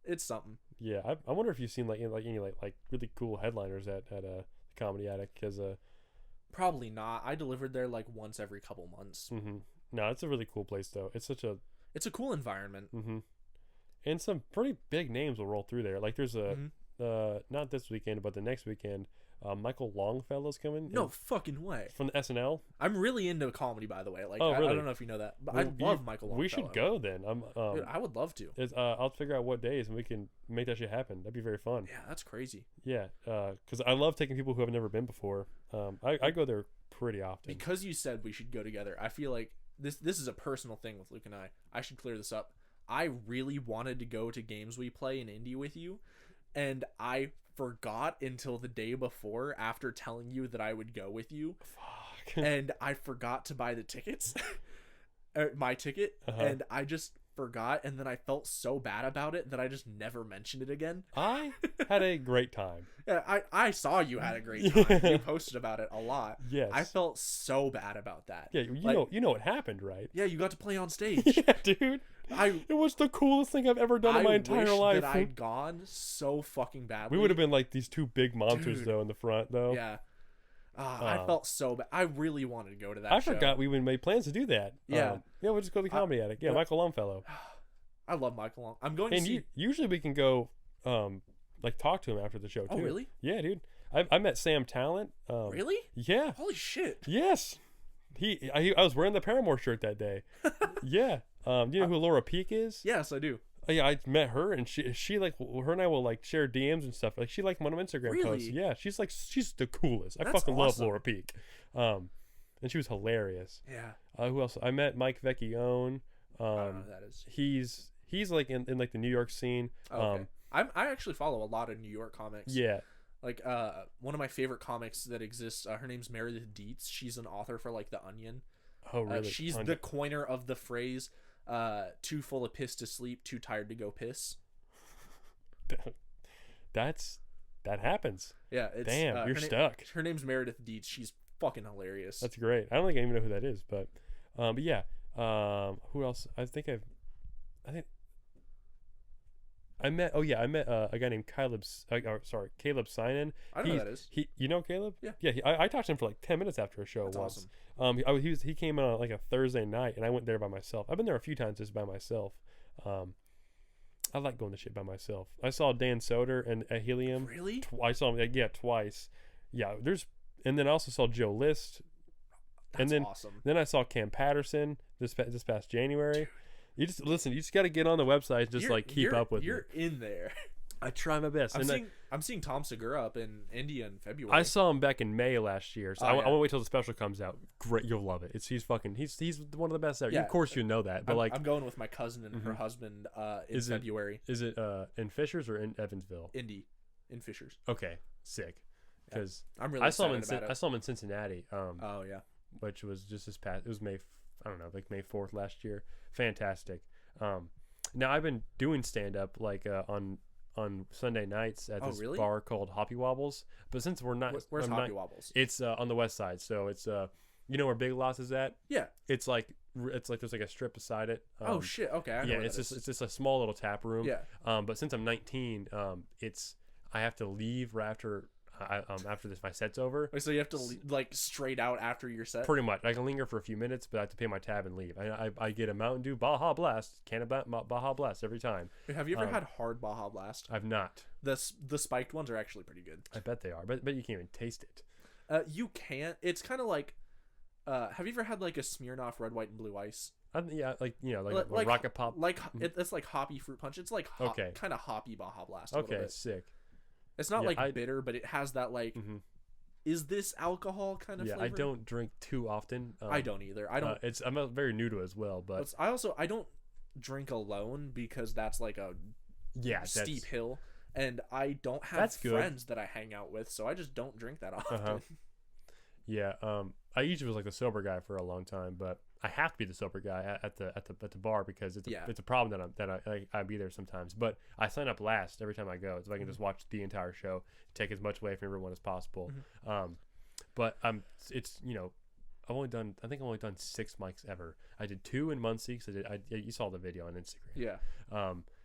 It's something. Yeah, I wonder if you've seen any really cool headliners at the Comedy Attic, because probably not. I delivered there like once every couple months. Mm-hmm. No, it's a really cool place though. It's a cool environment. Mm-hmm. And some pretty big names will roll through there. Like there's not this weekend, but the next weekend, Michael Longfellow's coming. No fucking way. From the SNL. I'm really into comedy, by the way. Like, really? I don't know if you know that, but I love Michael Longfellow. We should go then. Dude, I would love to. I'll figure out what days and we can make that shit happen. That'd be very fun. Yeah, that's crazy. Yeah, because I love taking people who have never been before. I go there pretty often. Because you said we should go together, I feel like this is a personal thing with Luke and I. I should clear this up. I really wanted to go to games we play in Indy with you, and I forgot until the day before after telling you that I would go with you. Fuck. And I forgot to buy the tickets. My ticket. And I just forgot, and then I felt so bad about it that I just never mentioned it again. I had a great time. Yeah, I saw you had a great time. You posted about it a lot. Yes. I felt so bad about that. Yeah, you know what happened, right? Yeah, you got to play on stage. Yeah, dude. It was the coolest thing I've ever done in my entire life. That I'd gone so fucking badly. We would have been like these two big monsters though in the front though. Yeah. I felt so bad. I really wanted to go to that I forgot we even made plans to do that. Yeah. We'll just go to the Comedy Attic. Yeah, Michael Longfellow. I love Michael Long. I'm going to see... usually we can go talk to him after the show too. Oh, really? Yeah, dude. I met Sam Talent. Really? Yeah. Holy shit. Yes. I was wearing the Paramore shirt that day. Yeah. Do you know who Laura Peak is? Yes, I do. Yeah, I met her, and she like her and I will like share DMs and stuff. Like she liked one of my Instagram Really? posts. Yeah, she's the coolest. I That's fucking love awesome. Laura Peak. And she was hilarious. Yeah. Who else? I met Mike Vecchione. I don't know who that is. He's like in like the New York scene. Oh, okay. I actually follow a lot of New York comics. Yeah. Like one of my favorite comics that exists. Her name's Meredith Dietz. She's an author for like The Onion. Oh really? She's the coiner of the phrase "too full of piss to sleep, too tired to go piss." That happens. Yeah. It's, damn, you're stuck. Her name's Meredith Dietz. She's fucking hilarious. That's great. I don't think I even know who that is, but yeah. Who else? I think I met a guy named Caleb Sinan. I know who that is. You know Caleb? Yeah. I talked to him for like 10 minutes after a show. That's once. awesome. He came on like a Thursday night, and I went there by myself. I've been there a few times just by myself. I like going to shit by myself. I saw Dan Soder and Helium. Really? I saw him twice. Yeah, and then I also saw Joe List. That's and then awesome. Then I saw Cam Patterson this past January. Dude. You just got to get on the website and just like keep up with You're in there. I try my best. I'm seeing Tom Segura up in India in February. I saw him back in May last year, so I want to wait till the special comes out. Great, you'll love it. He's one of the best ever. Yeah, of course you know that, but I'm going with my cousin and her husband in February. Is it in Fishers or in Evansville? In Fishers. Okay, sick. Because I'm really excited about it. I saw him in Cincinnati. Oh yeah, which was just this past. It was May 4th last year. Fantastic. Now I've been doing stand up like on Sunday nights at this bar called Hoppy Wobbles. But since we're not, where's Hoppy Wobbles? It's on the west side, so it's you know where Big Lots is at? Yeah. It's like there's like a strip beside it. Oh shit! Okay. I know it's just a small little tap room. Yeah. But since I'm 19, I have to leave right after. After my set's over. So you have to like straight out after your set? Pretty much. I can linger for a few minutes, but I have to pay my tab and leave. I get a Mountain Dew Baja Blast, can of Baja Blast every time. Have you ever had hard Baja Blast? I've not. The spiked ones are actually pretty good. I bet they are, but you can't even taste it. You can't. It's kind of like, have you ever had like a Smirnoff red, white, and blue ice? Yeah, like Rocket Pop. It's like hoppy fruit punch. It's like kind of hoppy Baja Blast. Okay, sick. It's not like bitter, but it has that like, is this alcohol kind of flavor? I don't drink too often. I don't either. I don't. I'm very new to it as well, but I don't drink alone because that's like a steep hill, and I don't have friends that I hang out with, so I just don't drink that often. Yeah. I usually was like the sober guy for a long time, but I have to be the sober guy at the bar because it's a problem that I be there sometimes. But I sign up last every time I go, so I can just watch the entire show, take as much away from everyone as possible. But it's I've only done 6 mics ever. I did 2 in Muncie because you saw the video on Instagram. Yeah.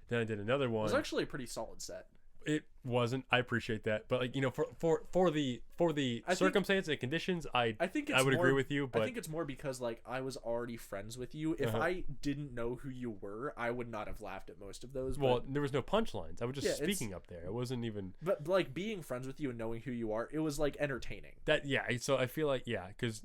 Then I did another one. It was actually a pretty solid set. It wasn't. I appreciate that, but like for the circumstance and conditions, I would agree with you. But I think it's more because like I was already friends with you. If I didn't know who you were, I would not have laughed at most of those. Well, there was no punchlines. I was just speaking up there. It wasn't even. But like being friends with you and knowing who you are, it was like entertaining. So I feel like because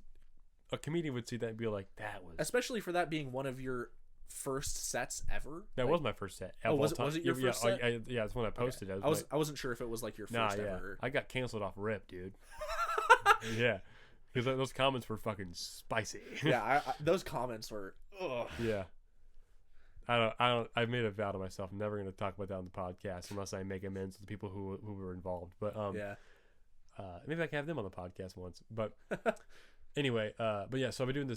a comedian would see that and be like, that was, especially for that being one of your first sets ever. That was my first set. Was it your first set? Yeah, that's when I posted. Okay. I wasn't sure if it was like your first ever. I got canceled off rip, dude. Yeah, because those comments were fucking spicy. Yeah, those comments were. Ugh. Yeah. I made a vow to myself. I'm never going to talk about that on the podcast unless I make amends to the people who were involved. But maybe I can have them on the podcast once. But. Anyway, but yeah, so I've been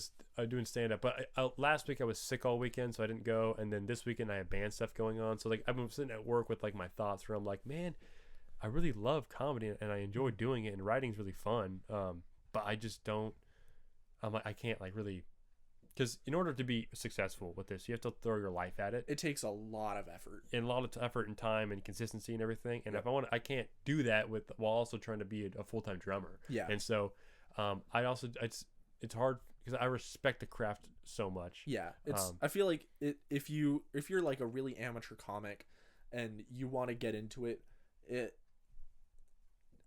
doing stand up. But last week I was sick all weekend, so I didn't go. And then this weekend I have band stuff going on. So like I've been sitting at work with like my thoughts where I'm like, man, I really love comedy and I enjoy doing it, and writing's really fun. But I just don't. I'm like I can't like really, because in order to be successful with this, you have to throw your life at it. It takes a lot of effort, and a lot of effort and time and consistency and everything. And if I can't do that while also trying to be a full-time drummer. Yeah. And so. It's hard because I respect the craft so much. Yeah, I feel like if you're like a really amateur comic and you want to get into it,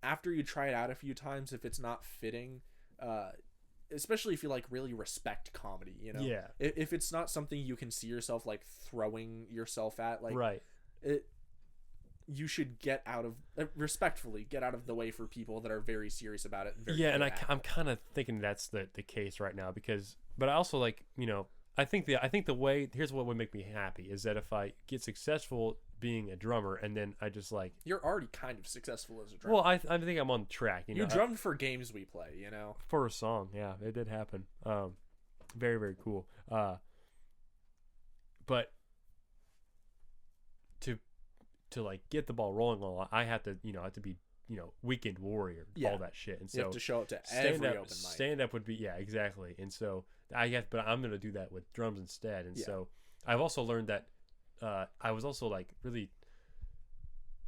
after you try it out a few times, if it's not fitting, especially if you like really respect comedy, you know. Yeah. If it's not something you can see yourself like throwing yourself at, like Right. You should respectfully get out of the way for people that are very serious about it. And very Yeah, and good at I'm it. kind of thinking that's the case right now but I also like, I think the way, here's what would make me happy is that if I get successful being a drummer and then I just like, You're already kind of successful as a drummer. well, I think I'm on track. You drummed for games we play, you know, for a song. Yeah, it did happen. Very, very cool. But to like get the ball rolling a lot, I have to be weekend warrior, all that shit, and so you have to show up to every open mic. Stand up would be, yeah, exactly, and so but I'm gonna do that with drums instead, and so I've also learned that I was also like really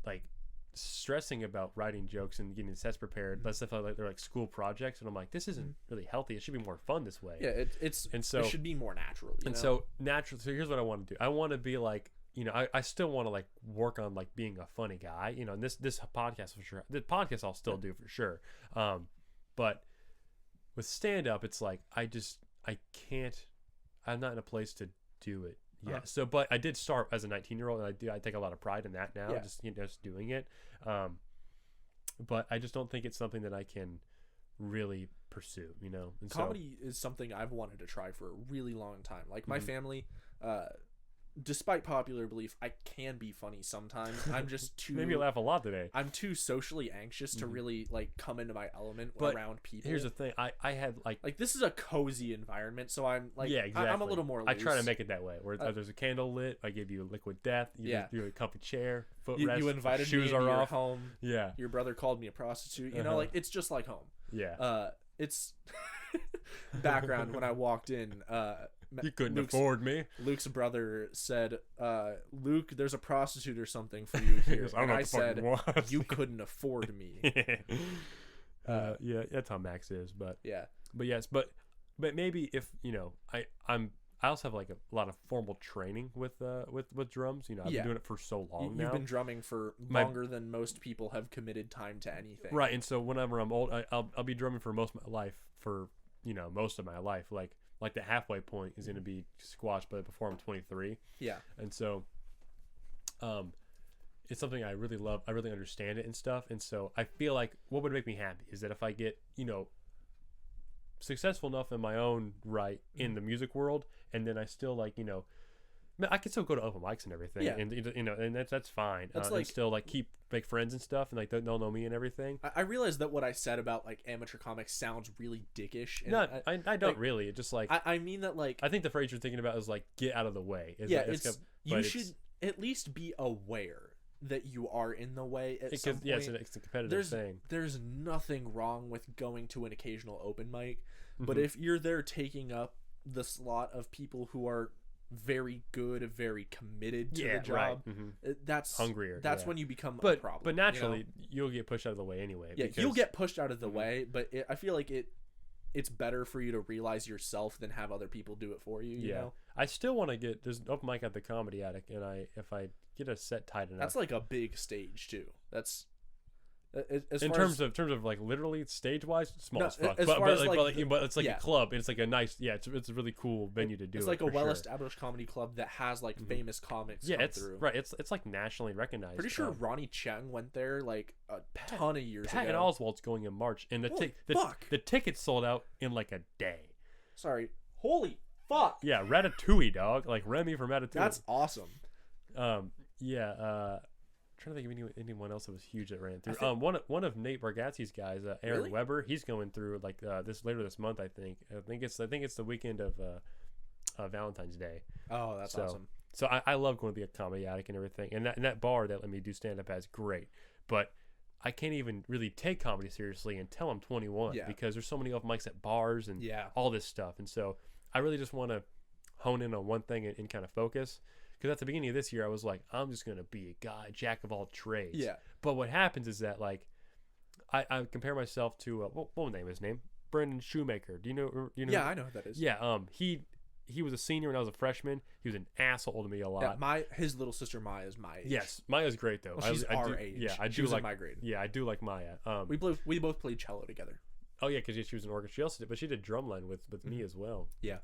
like stressing about writing jokes and getting sets prepared. That's stuff like they're like school projects, and I'm like, this isn't really healthy. It should be more fun this way. Yeah, it should be more natural. So here's what I want to do. I want to be like, I still want to like work on like being a funny guy, and this podcast for sure. The podcast I'll still do for sure. But with stand up, it's like I can't. I'm not in a place to do it yet. So, but I did start as a 19-year-old, and I take a lot of pride in that now. Just doing it. But I just don't think it's something that I can really pursue. And comedy is something I've wanted to try for a really long time. Like my family. Despite popular belief, I can be funny sometimes. I'm just too made me laugh a lot today. I'm too socially anxious to really like come into my element around people. Here's the thing: I had like this is a cozy environment, so I'm like, yeah, exactly. I'm a little more loose. I try to make it that way. Where there's a candle lit, I give you liquid death. You a comfy chair, footrest. You invited shoes me into are your off. home. Yeah, your brother called me a prostitute. Like it's just like home. Yeah. It's background when I walked in. You couldn't afford me. Luke's brother said, Luke, there's a prostitute or something for you here. And I said, you couldn't afford me. Yeah, that's how Max is. But yeah. But yes, but maybe if, I also have like a lot of formal training with drums. I've been doing it for so long now. You've been drumming for longer than most people have committed time to anything. Right, and so whenever I'm old, I'll be drumming for most of my life most of my life. Like the halfway point is going to be squashed before I'm 23. Yeah. And so it's something I really love. I really understand it and stuff. And so I feel like what would make me happy is that if I get, successful enough in my own right in the music world, and then I still like, I can still go to open mics and everything, and that's fine. That's and still like make friends and stuff, and like they'll know me and everything. I realized that what I said about like amateur comics sounds really dickish. And I don't really. It just like I mean that like I think the phrase you're thinking about is like get out of the way. You should at least be aware that you are in the way at some point. Yeah, it's a competitive thing. There's nothing wrong with going to an occasional open mic, but if you're there taking up the slot of people who are very good, very committed to the job, that's hungrier. That's when you become a problem. But naturally, you'll get pushed out of the way anyway. Yeah, you'll get pushed out of the way, but I feel like it's better for you to realize yourself than have other people do it for you. You know? I still want to get there's an open mic at the Comedy Attic, and if I get a set tight enough, that's like a big stage too. That's in terms of like literally stage wise, small as fuck. But it's like a club. It's like a nice it's a really cool venue to do. It's like a well-established comedy club that has like famous comics. Yeah, come through. Right. It's like nationally recognized. Pretty sure Ronnie Cheng went there like a ton of years ago. Patton Oswalt's going in March, and the tickets sold out in like a day. Sorry, holy fuck. Yeah, Ratatouille, dog. Like Remy from Ratatouille. That's awesome. Trying to think of anyone else that was huge that ran through. One of Nate Bargatze's guys, Aaron Weber, he's going through like later this month. I think it's the weekend of Valentine's Day. Oh, that's awesome. So I love going to the Comedy Attic and everything, and that bar that let me do stand up as great, but I can't even really take comedy seriously until I'm 21 because there's so many open mics at bars and all this stuff, and so I really just want to hone in on one thing and kind of focus. Because at the beginning of this year, I was like, I'm just going to be a guy, jack of all trades. Yeah. But what happens is that, like, I compare myself to, what was his name? Brendan Shoemaker. Do you know? Yeah, I know who that is. Yeah. He was a senior when I was a freshman. He was an asshole to me a lot. Yeah, his little sister Maya is my age. Yes, Maya's great, though. Well, she's our age. Yeah, I do was like in my grade. Yeah, I do like Maya. We both played cello together. Oh yeah, because she was in orchestra. She also did, but she did drumline with me as well. Yeah.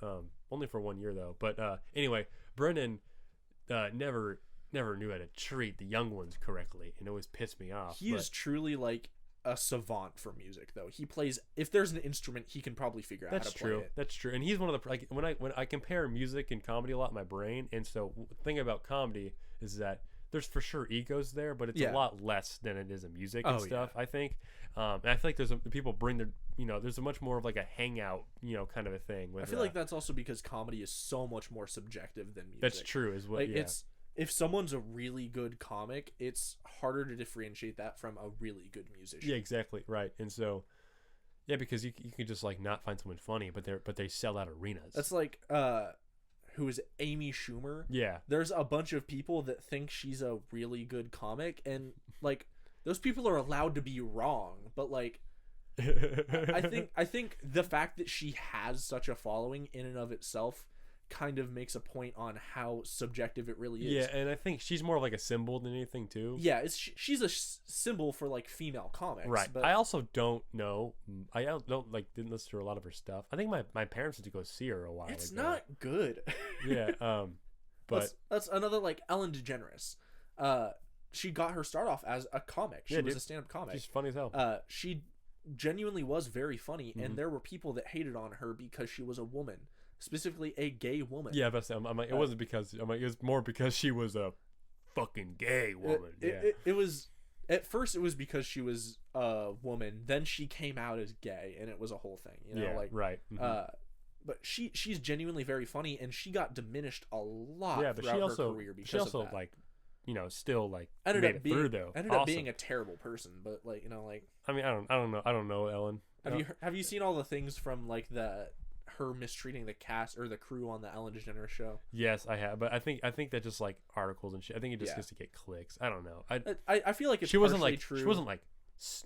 Only for 1 year though. But anyway, Brennan never knew how to treat the young ones correctly, and it always pissed me off. He is truly like a savant for music, though. He plays, if there's an instrument, he can probably figure out how to play it. That's true. And he's one of the, like, when I compare music and comedy a lot in my brain, and so the thing about comedy is that there's for sure egos there, but it's a lot less than it is in music and stuff. I think, and I feel like people bring their, there's a much more of like a hangout, kind of a thing. With, I feel like that's also because comedy is so much more subjective than music. That's true as well. Like, if someone's a really good comic, it's harder to differentiate that from a really good musician. Yeah, exactly. Right. And so, yeah, because you can just like not find someone funny, but they sell out arenas. That's like, who is Amy Schumer? Yeah. There's a bunch of people that think she's a really good comic, and like those people are allowed to be wrong, but like I think the fact that she has such a following in and of itself kind of makes a point on how subjective it really is. Yeah, and I think she's more of like a symbol than anything too. Yeah, she's a symbol for like female comics. Right. But I also don't know. I didn't listen to a lot of her stuff. I think my parents had to go see her a while ago. It's not good. Yeah. But that's another like Ellen DeGeneres. She got her start off as a comic. She was a stand-up comic. She's funny as hell. She genuinely was very funny, and there were people that hated on her because she was a woman. Specifically a gay woman. Yeah, but I'm like, it wasn't because it was more because she was a fucking gay woman. It was at first it was because she was a woman. Then she came out as gay, and it was a whole thing. Right. Mm-hmm. But she's genuinely very funny, and she got diminished a lot. Yeah, but throughout her career because she also of that. like, still like ended made up it through though. Ended up being a terrible person, but like like. I mean, I don't know, Ellen. Have you seen all the things from like her mistreating the cast or the crew on the Ellen DeGeneres show? Yes, I have, but I think that just like articles and shit. I think it just gets to get clicks. I don't know. I feel like it's she wasn't like true. She wasn't like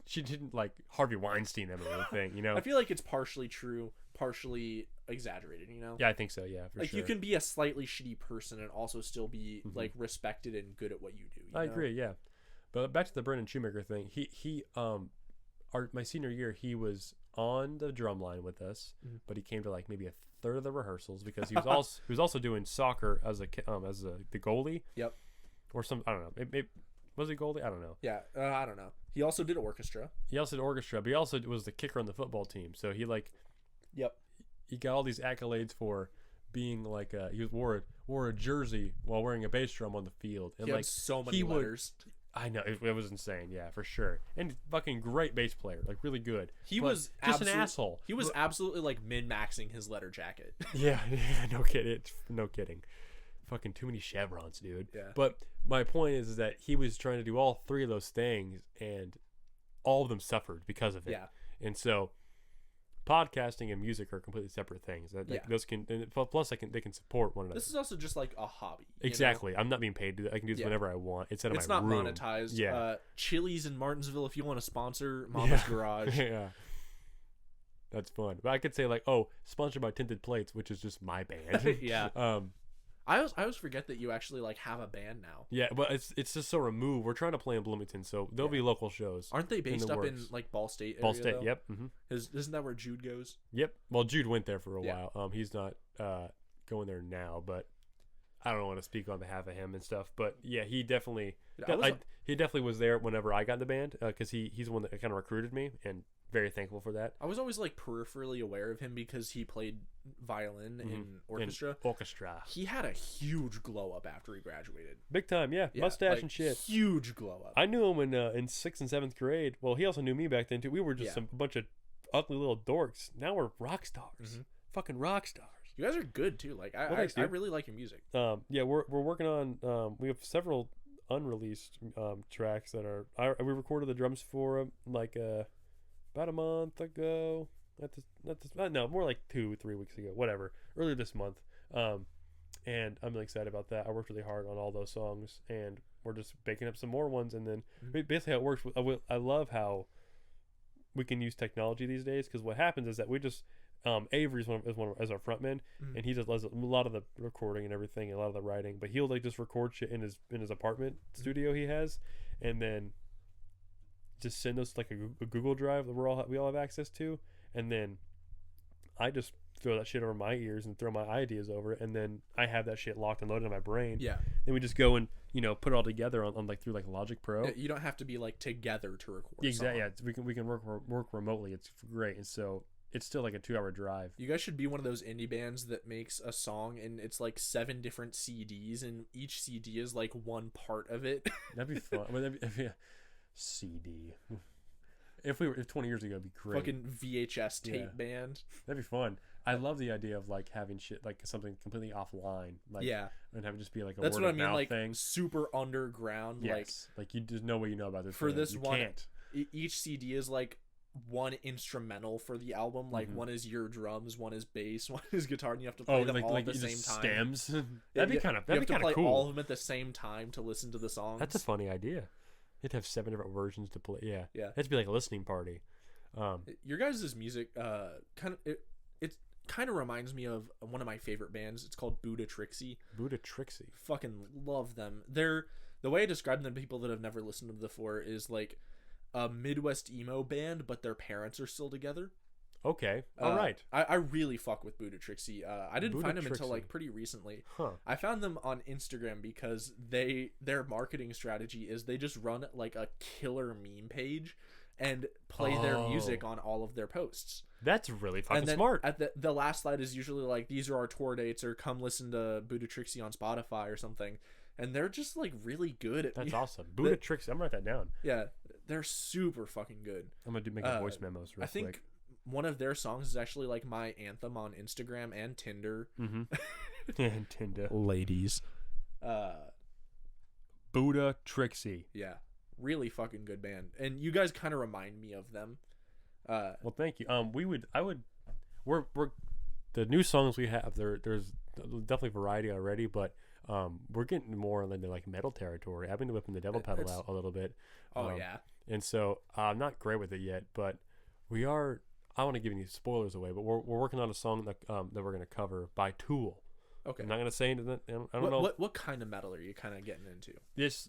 she didn't like Harvey Weinstein them or anything. I feel like it's partially true, partially exaggerated. Yeah, I think so. Yeah, for sure. You can be a slightly shitty person and also still be like respected and good at what you do. I agree. Yeah, but back to the Brendan Shoemaker thing. He my senior year, he was on the drum line with us, but he came to like maybe a third of the rehearsals because he was also doing soccer as the goalie. Yep. Or some, I don't know. Was he goalie? I don't know. Yeah, I don't know. He also did orchestra. But he also was the kicker on the football team. So he like, he got all these accolades for being like he wore a jersey while wearing a bass drum on the field, and he like had so many letters. I know it was insane, yeah, for sure, and fucking great bass player, like really good. He was just an asshole. He was absolutely like min-maxing his letter jacket. yeah, no kidding. Fucking too many chevrons, dude. Yeah. But my point is that he was trying to do all three of those things, and all of them suffered because of it. Yeah. And so, podcasting and music are completely separate things. Those can, plus they can support one another. This is also just like a hobby. Exactly. I'm not being paid to do that. I can do this whenever I want. It's not room. monetized. Yeah. Chili's in Martinsville, if you want to sponsor Mama's Garage. Yeah. That's fun. But I could say like, oh, sponsored by Tinted Plates, which is just my band. Yeah. I always forget that you actually like have a band now. Yeah, but it's just so removed. We're trying to play in Bloomington, so there'll be local shows. Aren't they based up in like Ball State area? Ball State, though? yep. Mm-hmm. Isn't that where Jude goes? Yep. Well, Jude went there for a while. He's not going there now, but I don't want to speak on behalf of him and stuff. But yeah, he definitely was there whenever I got in the band because he's the one that kind of recruited me, and very thankful for that. I was always like peripherally aware of him because he played violin in orchestra. He had a huge glow up after he graduated. Big time, yeah. Mustache and shit. Huge glow up. I knew him in 6th and 7th grade. Well, he also knew me back then too. We were just a bunch of ugly little dorks. Now we're rock stars. Fucking rock stars. You guys are good too. Like I really like your music. Yeah, we're working on. We have several unreleased tracks that are. We recorded the drums for like about a month ago. More like 2-3 weeks ago. Whatever. Earlier this month. And I'm really excited about that. I worked really hard on all those songs, and we're just baking up some more ones. And then basically how it works. I love how we can use technology these days, because what happens is that we just. Avery's one as our frontman, and he just does a lot of the recording and everything, and a lot of the writing. But he'll like just record shit in his apartment studio he has, and then just send us like a Google Drive that we all have access to, and then I just throw that shit over my ears and throw my ideas over it, and then I have that shit locked and loaded in my brain. Yeah. Then we just go and put it all together on like through like Logic Pro. You don't have to be like together to record. Exactly. Yeah, we can work remotely. It's great, and so it's still like a 2-hour drive. You guys should be one of those indie bands that makes a song and it's like 7 different CDs, and each CD is like one part of it. That'd be fun. CD. If 20 years ago, it'd be great. Fucking VHS tape band. That'd be fun. I love the idea of like having shit like something completely offline, like and have it just be like a that's word what of I mean, mouth like thing. Super underground. Yes. Like you just know what you know about this. For band. this you one, can't. Each CD is like one instrumental for the album. Like one is your drums, one is bass, one is guitar, and you have to play them all at the same time. Stems. That'd be kind of cool. You have to play all of them at the same time to listen to the songs. That's a funny idea. You'd have 7 different versions to play. Yeah. It'd be like a listening party. Your guys' music it kind of reminds me of one of my favorite bands. It's called Buddha Trixie. Buddha Trixie. Fucking love them. The way I describe them to people that have never listened to them before is like a Midwest emo band, but their parents are still together. Okay. All right. I really fuck with Buddha Trixie. I didn't find them Trixie. until like pretty recently. Huh. I found them on Instagram because their marketing strategy is they just run like a killer meme page and play their music on all of their posts. That's really fucking and then smart. At the last slide is usually like, these are our tour dates, or come listen to Buddha Trixie on Spotify or something. And they're just like really good at That's awesome. Buddha Trixie. I'm gonna write that down. Yeah, they're super fucking good. I'm gonna make voice memos real quick. I think one of their songs is actually like my anthem on Instagram and Tinder. Mm-hmm. And Tinder. Ladies. Buddha Trixie. Yeah. Really fucking good band. And you guys kind of remind me of them. Well, thank you. We're the new songs we have, there's definitely variety already, but we're getting more into like metal territory. I've been whipping the devil pedal out a little bit. Yeah. And so I'm not great with it yet, but we are. I want to give any spoilers away, but we're working on a song that we're gonna cover by Tool. Okay. I'm not gonna say anything. I don't know. What kind of metal are you kind of getting into?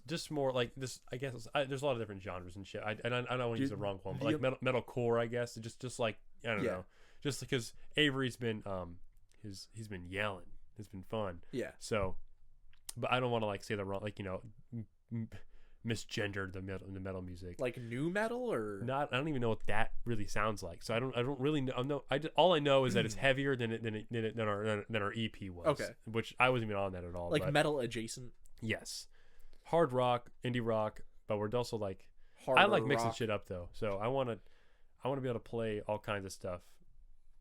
Just more like this. I guess there's a lot of different genres and shit. I don't want to use the wrong one, but like metalcore, I guess. Just like I don't know. Just because Avery's been he's been yelling. It's been fun. Yeah. So, but I don't want to like say the wrong misgendered the metal music. Like new metal or not? I don't even know what that really sounds like. So I don't really know. All I know is that it's heavier than our EP was. Okay. Which I wasn't even on that at all. Like metal adjacent. Yes. Hard rock, indie rock, but we're also like harder I like mixing rock. shit up though. So I want to be able to play all kinds of stuff.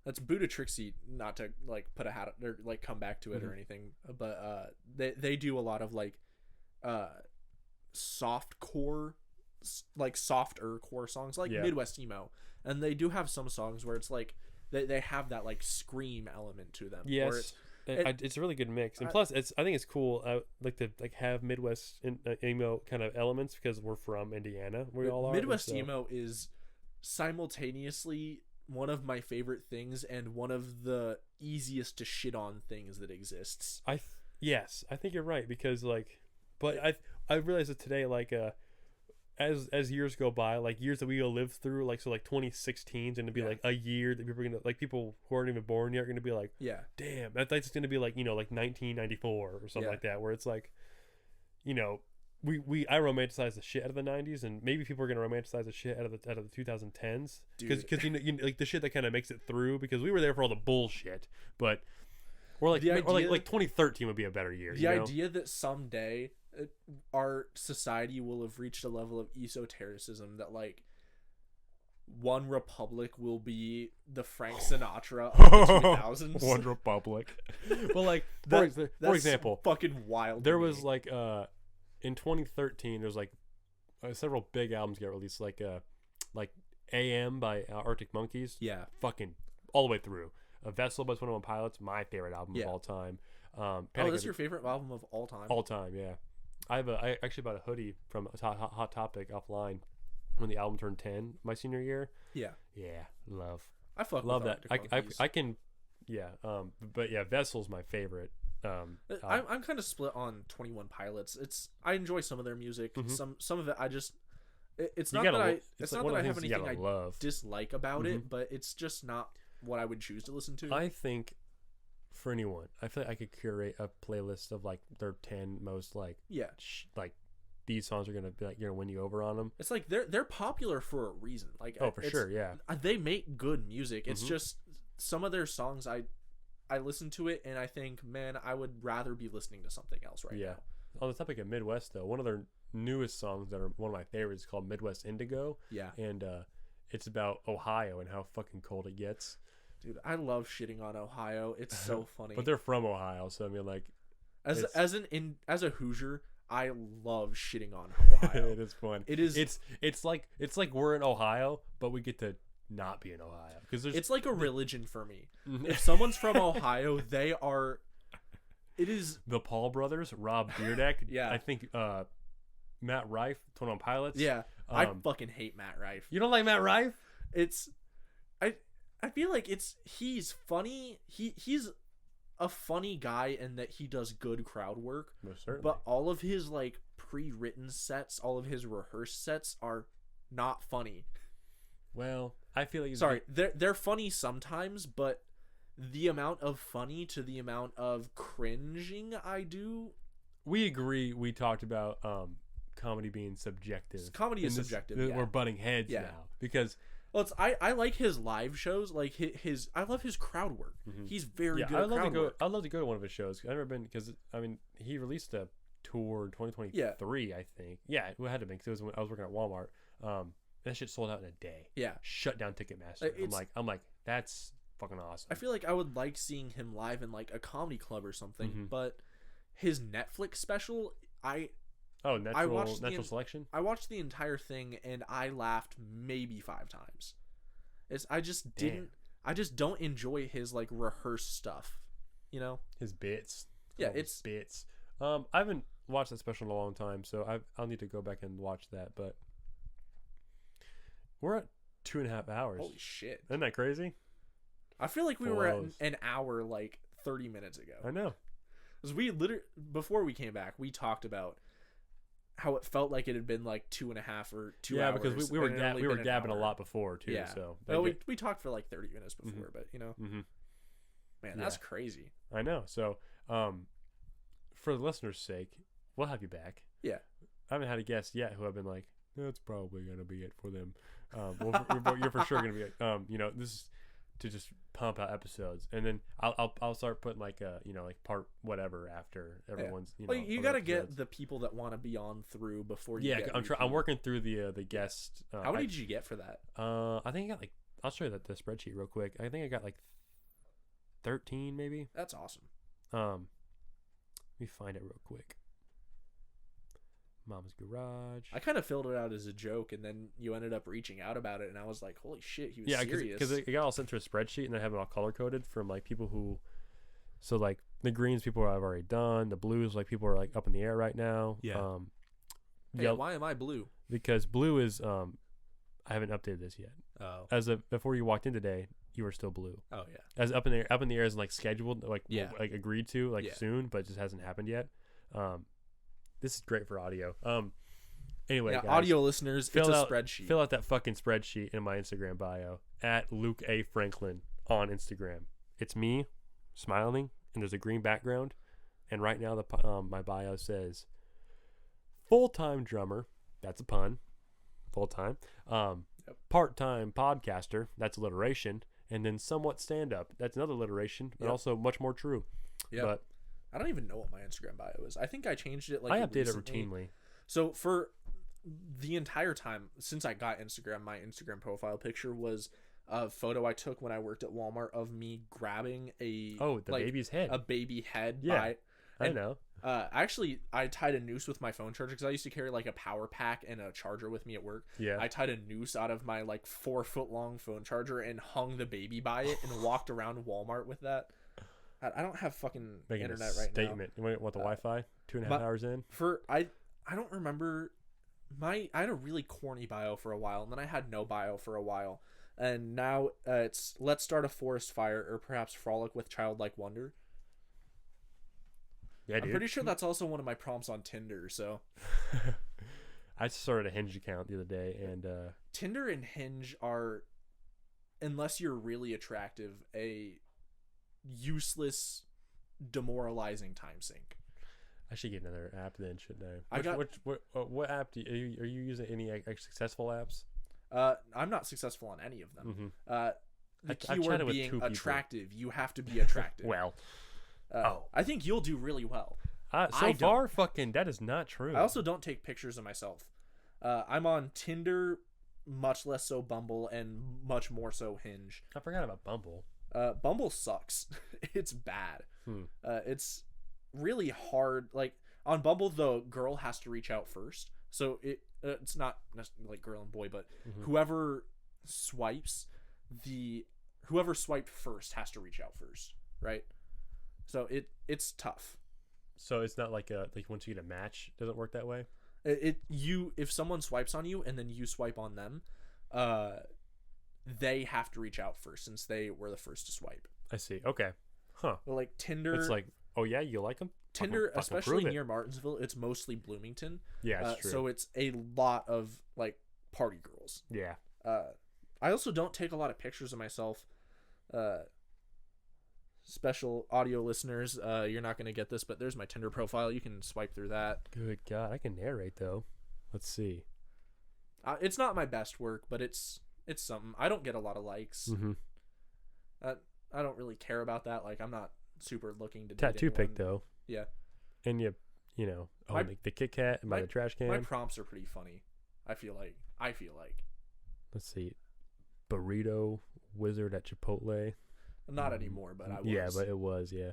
That's Buddha Trixie, not to like put a hat or like come back to it or anything, but they do a lot of like soft core, like softer core songs, like Midwest emo, and they do have some songs where it's like they have that like scream element to them. Yes. It's a really good mix, and plus I think it's cool. I like to like have Midwest emo kind of elements because we're from Indiana. We all are. Midwest emo is simultaneously one of my favorite things and one of the easiest to shit on things that exists. Yes, I think you're right because like, but I realized that today like as years go by, like years that we will live through, like so like 2016's gonna be like a year that people who aren't even born yet are gonna be like, damn, that's gonna be like like 1994 or something like that, where it's like, I romanticize the shit out of the 90s, and maybe people are gonna romanticize the shit out of the 2010s because like the shit that kind of makes it through because we were there for all the bullshit, but like 2013 would be a better year. The idea that someday our society will have reached a level of esotericism that like One Republic will be the Frank Sinatra of the 2000s. One Republic. Well, like for example, fucking wild. There was like in 2013 there's like several big albums get released, like AM by Arctic Monkeys. Yeah. Fucking all the way through. A Vessel by 21 Pilots, my favorite album of all time. That's your favorite album of all time? All time, yeah. I actually bought a hoodie from Hot Topic offline when the album turned 10 my senior year. Yeah. Yeah, love. I fucking love that. I can, yeah. But yeah, Vessel's my favorite. I'm kind of split on 21 Pilots. I enjoy some of their music. Some of it It's You not gotta that I. lo- It's like not one that of I the have things you anything gotta I love. dislike about Mhm. it, but it's just not what I would choose to listen to. I think for anyone, I feel like I could curate a playlist of like their 10 most like Yeah, like these songs are gonna be like win you over on them. it's like they're popular for a reason. Like Oh, for sure, yeah. they make good music. It's Mhm. just some of their songs I listen to it and I think, man, I would rather be listening to something else right Yeah. now. On the topic of Midwest though, one of their newest songs that are one of my favorites is called Midwest Indigo, Yeah, and it's about Ohio and how fucking cold it gets. dude, I love shitting on Ohio. It's so funny. But they're from Ohio, so I mean like as it's- as a Hoosier, I love shitting on Ohio. it is fun. It is. It's like we're in Ohio, but we get to not be in Ohio because there's It's like a religion for me. Mhm. If someone's from Ohio, they are. It is. the Paul brothers, Rob Dyrdek, Yeah. I think Matt Rife, 21 Pilots. Yeah, I Um, fucking hate Matt Rife. You don't like Matt Rife? It's. I feel like he's funny. He's a funny guy in that he does good crowd work. Most certainly. But all of his like pre-written sets, all of his rehearsed sets are not funny. well, I feel like it's Sorry, they're funny sometimes, but the amount of funny to the amount of cringing I do. we agree. We talked about comedy being subjective. Comedy is And subjective. We're Yeah. butting heads Yeah. now because Well, it's I like his live shows. Like his I love his crowd work. Mhm. He's very yeah, good at crowd work. I'd love to go to one of his shows. I've never been because I mean he released a tour in 2023. I think. Yeah, it had to be because it was when I was working at Walmart. That shit sold out in a day. Yeah. Shut down Ticketmaster. It's- I'm like that's fucking awesome. I feel like I would like seeing him live in like a comedy club or something, Mhm. but his Netflix special, Oh, natural watched the- selection. I watched the entire thing and I laughed maybe 5 times. I just Damn. don't enjoy his like rehearsed stuff, you know? His bits. Yeah, All his it's- bits. I haven't watched that special in a long time, so I'll need to go back and watch that. But we're at 2.5 hours. Holy shit. Isn't that crazy? I feel like we were at Blows. an hour like 30 minutes ago. I know. Because we literally, before we came back, we talked about how it felt like it had been like 2.5 or 2 Yeah, hours. because we were and it had only we were been an gabbing a hour. lot before too. Yeah. So Well, we talked for like 30 minutes before, but you know, Mhm. man, that's crazy. I know. So for the listeners' sake, we'll have you back. Yeah. I haven't had a guest yet who I've been like, that's probably gonna be it for them. You're for sure gonna be this is to just pump out episodes, and then I'll start putting like like part whatever after everyone's Well, you other got to get episodes. the people that want to be on through before you Yeah, get I'm working through the guest. How many did you get for that? I think I got I'll show you the spreadsheet real quick. I think I got 13 maybe. That's awesome. Let me find it real quick. Mama's Garage. I kind of filled it out as a joke, and then you ended up reaching out about it, and I was like, "Holy shit, he was serious." because it got all sent to a spreadsheet, and then I have it all color coded from people who. So the greens people I've already done. The blues people are up in the air right now. Yeah. Hey, why am I blue? Because blue is I haven't updated this yet. Oh. As of before you walked in today, you were still blue. Oh yeah. As up in the air is scheduled Yeah. agreed to Yeah. soon, but it just hasn't happened yet. This is great for audio. Anyway, Yeah, guys, audio listeners, it's a spreadsheet. Fill out that fucking spreadsheet in my Instagram bio at Luke A. Franklin on Instagram. It's me smiling, and there's a green background. And right now, my bio says full-time drummer. That's a pun. Full-time. Part-time podcaster. That's alliteration. And then somewhat stand-up. That's another alliteration, but Yep. also much more true. Yeah. But I don't even know what my Instagram bio is. I think I changed it I update it recently. routinely. So for the entire time since I got Instagram, my Instagram profile picture was a photo I took when I worked at Walmart of me grabbing a baby's head. a baby head. Yeah. I know. Actually, I tied a noose with my phone charger because I used to carry a power pack and a charger with me at work. Yeah. I tied a noose out of my 4-foot long phone charger and hung the baby by it and walked around Walmart with that. I don't have fucking Making internet a right statement. You want the Wi-Fi? 2.5 hours in? I don't remember I had a really corny bio for a while, and then I had no bio for a while, and now it's let's start a forest fire or perhaps frolic with childlike wonder. Yeah, dude. I'm pretty sure that's also one of my prompts on Tinder. So I started a Hinge account the other day, and Tinder and Hinge are, unless you're really attractive, a useless, demoralizing time sink. I should get another app then, shouldn't I? What app are you using? Any successful apps? I'm not successful on any of them. Mm-hmm. The keyword being attractive. You have to be attractive. Well, I think you'll do really well. So far, fucking, that is not true. I also don't take pictures of myself. I'm on Tinder, much less so Bumble, and much more so Hinge. I forgot about Bumble. Bumble sucks. It's bad. It's really hard. Like on Bumble, the girl has to reach out first. So it's not like girl and boy, but whoever swiped first has to reach out first, right? So it's tough. So it's not like once you get a match, it doesn't work that way. If someone swipes on you and then you swipe on them, they have to reach out first since they were the first to swipe. I see. Okay. Huh. But like Tinder, it's like, oh yeah, you like them? Tinder, especially near Martinsville, it's mostly Bloomington. Yeah, that's true. So it's a lot of like party girls. Yeah. I also don't take a lot of pictures of myself. Special audio listeners, you're not going to get this, but there's my Tinder profile. You can swipe through that. Good God, I can narrate though. Let's see. It's not my best work, but it's something. I don't get a lot of likes. I don't really care about that. Like, I'm not super looking to tattoo pic though. Yeah. And you know, the Kit Kat and by the trash can. My prompts are pretty funny. I feel like. Let's see. Burrito wizard at Chipotle. Not anymore, but I was. Yeah, but it was, yeah.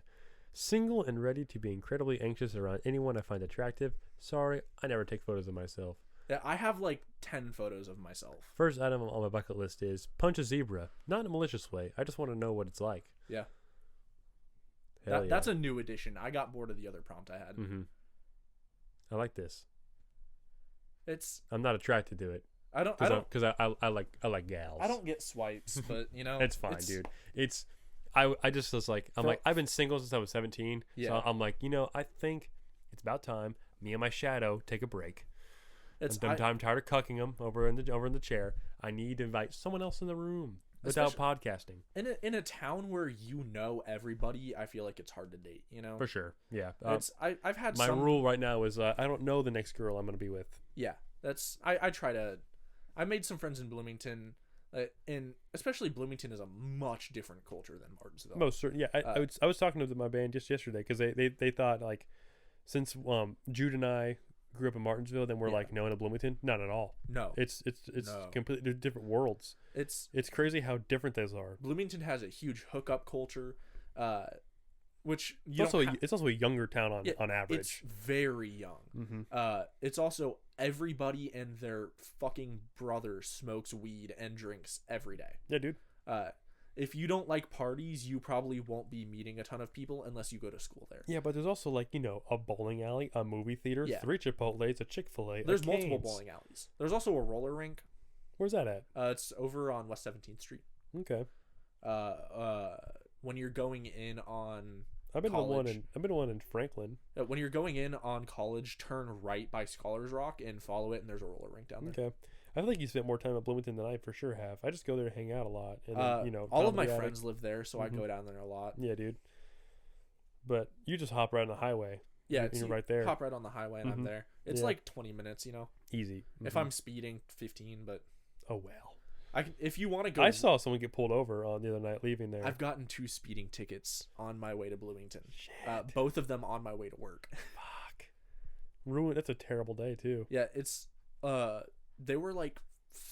Single and ready to be incredibly anxious around anyone I find attractive. Sorry, I never take photos of myself. Yeah, I have like 10 photos of myself. First item on my bucket list is punch a zebra. Not in a malicious way. I just want to know what it's like. Yeah. Yeah. That's a new addition. I got bored of the other prompt I had. I like this. I'm not attracted to it. Because I like gals. I don't get swipes, but you know, it's fine, dude. I just was like, I've been single since I was 17. Yeah. So I'm like, I think it's about time me and my shadow take a break. I'm tired of cucking him over in the chair. I need to invite someone else in the room without podcasting. In a town where you know everybody, I feel like it's hard to date. For sure. Yeah. I've had my rule right now is I don't know the next girl I'm going to be with. Yeah. I made some friends in Bloomington. And especially Bloomington is a much different culture than Martinsville. Most certain, yeah. I was talking to my band just yesterday because they thought like, since Jude and I grew up in Martinsville, then we're like known to Bloomington. Not at all. No, it's no. Completely different worlds. It's crazy how different those are. Bloomington has a huge hookup culture, which it's also a younger town on average. It's very young. It's also everybody and their fucking brother smokes weed and drinks every day. Yeah, dude. If you don't like parties, you probably won't be meeting a ton of people unless you go to school there. Yeah, but there's also like, a bowling alley, a movie theater, 3 Chipotle's, a Chick-fil-A. There's multiple bowling alleys. There's also a roller rink. Where's that at? It's over on West 17th Street. Okay. When you're going in on I've been to one in Franklin. When you're going in on College, turn right by Scholars Rock and follow it, and there's a roller rink down there. Okay. I feel like you spent more time at Bloomington than I for sure have. I just go there to hang out a lot. And then, all of my friends live there, so I go down there a lot. Yeah, dude. But you just hop right on the highway. Yeah, you're right there. Hop right on the highway, and I'm there. It's like 20 minutes, Easy. If I'm speeding, 15, but... Oh, well. If you want to go... I saw someone get pulled over the other night leaving there. I've gotten 2 speeding tickets on my way to Bloomington. Shit. Both of them on my way to work. Fuck. That's a terrible day, too. Yeah, it's... They were,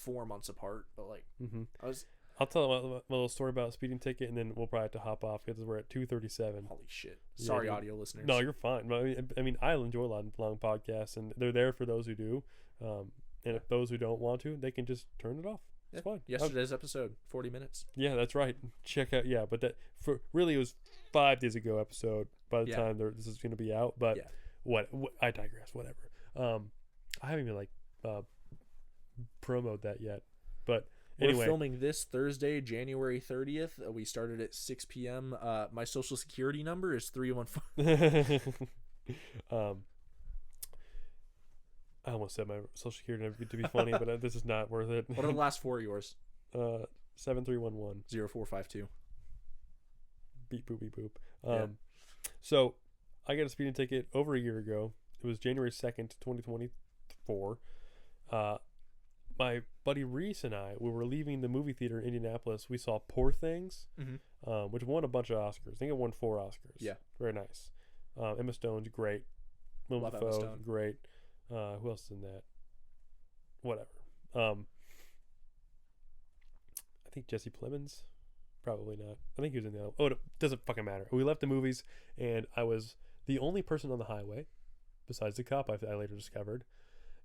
4 months apart, but, I'll tell my little story about a speeding ticket, and then we'll probably have to hop off because we're at 2:37. Holy shit. Sorry, audio listeners. No, you're fine. I mean, I enjoy long podcasts, and they're there for those who do. And if those who don't want to, they can just turn it off. It's fine. Yesterday's episode, 40 minutes. Yeah, that's right. Check out, but that it was 5 days ago episode by the time this is going to be out. But what I digress. Whatever. I haven't even promoted that yet. But anyway, we're filming this Thursday, January 30th. We started at 6 p.m. My social security number is 315. I almost said my social security number to be funny, but this is not worth it. What are the last four of yours? 7311. 0452. Beep boop beep boop. Yeah. So I got a speeding ticket over a year ago. It was January 2nd, 2024. My buddy Reese and I, we were leaving the movie theater in Indianapolis. We saw Poor Things, which won a bunch of Oscars. I think it won 4 Oscars. Yeah. Very nice. Emma Stone's great. Willem Love Emma Dafoe, Stone. great. Who else is in that? Whatever. I think Jesse Plemons. Probably not. I think he was in the other. Oh, it doesn't fucking matter. We left the movies, and I was the only person on the highway, besides the cop I later discovered.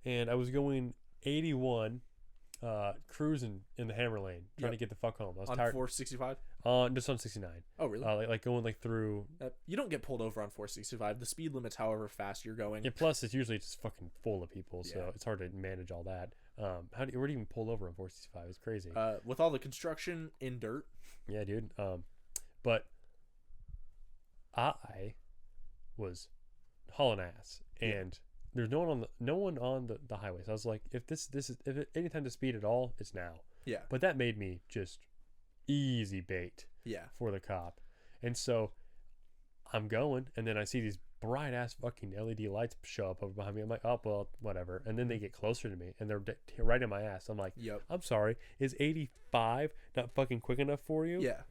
And I was going 81, cruising in the Hammer Lane, trying to get the fuck home. I was on tired. 465? Just on 69. Oh, really? Like going like through. You don't get pulled over on 465. The speed limit's however fast you're going. Yeah. Plus, it's usually just fucking full of people, so Yeah. it's hard to manage all that. Where do you even pull over on 465? It's crazy. With all the construction in dirt. Yeah, dude. But I was hauling ass, and there's no one on the highway. So I was like, if any time to speed at all, it's now. Yeah. But that made me just easy bait. Yeah. For the cop, and so I'm going, and then I see these bright ass fucking LED lights show up over behind me. I'm like, oh well, whatever. And then they get closer to me, and they're right in my ass. I'm like, Yep. I'm sorry, is 85 not fucking quick enough for you? Yeah.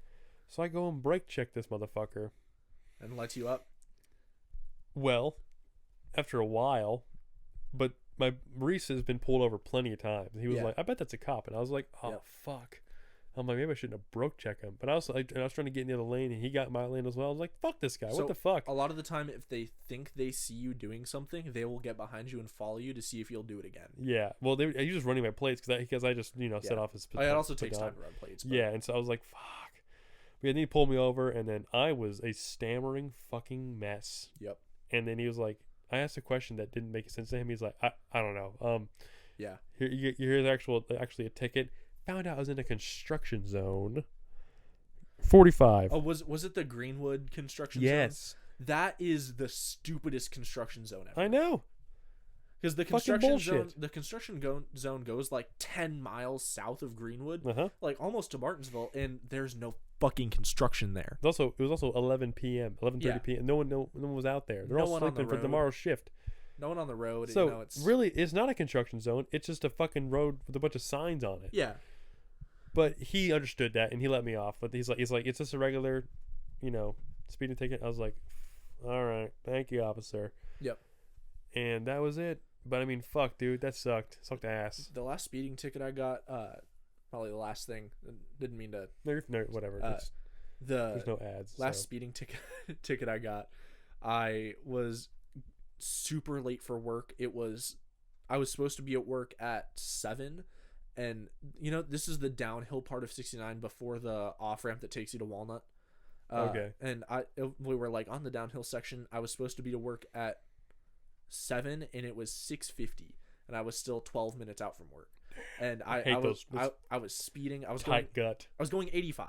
So I go and brake check this motherfucker. And lets you up. Well, after a while, but my Reese has been pulled over plenty of times. He was like, I bet that's a cop. And I was like, oh, fuck. I'm like, maybe I shouldn't have broke check him. But I was like, and I was trying to get in the other lane, and he got in my lane as well. I was like, fuck this guy. So, what the fuck? A lot of the time, if they think they see you doing something, they will get behind you and follow you to see if you'll do it again. Yeah. Well, he was just running my plates because I just, set off his. It also takes time to run plates. But. Yeah. And so I was like, fuck. But then he pulled me over, and then I was a stammering fucking mess. Yep. And then he was like, I asked a question that didn't make sense to him. He's like, I don't know. Yeah. Here's actually a ticket. Found out I was in a construction zone. 45. Oh, was it the Greenwood construction zone? Yes. That is the stupidest construction zone ever. I know. Because the construction zone goes like 10 miles south of Greenwood, like almost to Martinsville, and there's no fucking construction there. It was also 11 p.m., 11:30 p.m. No one was out there. They're all sleeping for tomorrow's shift. No one on the road. So it's not a construction zone. It's just a fucking road with a bunch of signs on it. Yeah. But he understood that, and he let me off. But he's like, it's just a regular, speeding ticket. I was like, all right, thank you, officer. Yep. And that was it. But I mean, fuck, dude, that sucked. Sucked ass. The last speeding ticket I got, probably the last thing. Didn't mean to. No, whatever. There's no ads. Last speeding ticket I got, I was super late for work. I was supposed to be at work at 7, and this is the downhill part of 69 before the off ramp that takes you to Walnut. Okay. And we were like on the downhill section. I was supposed to be to work at 7, and it was 6:50, and I was still 12 minutes out from work. And I was speeding. I was going 85,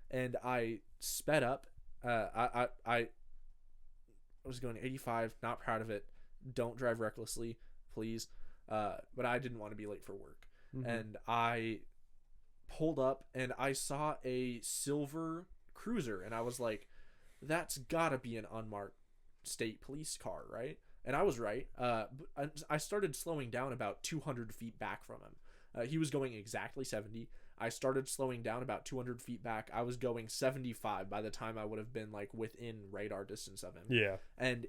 and I sped up. I was going 85. Not proud of it. Don't drive recklessly, please. But I didn't want to be late for work. Mm-hmm. And I pulled up, and I saw a silver cruiser, and I was like, that's gotta be an unmarked state police car, right? And I was right. I started slowing down about 200 feet back from him. He was going exactly 70. I started slowing down about 200 feet back. I was going 75 by the time I would have been like within radar distance of him. Yeah. And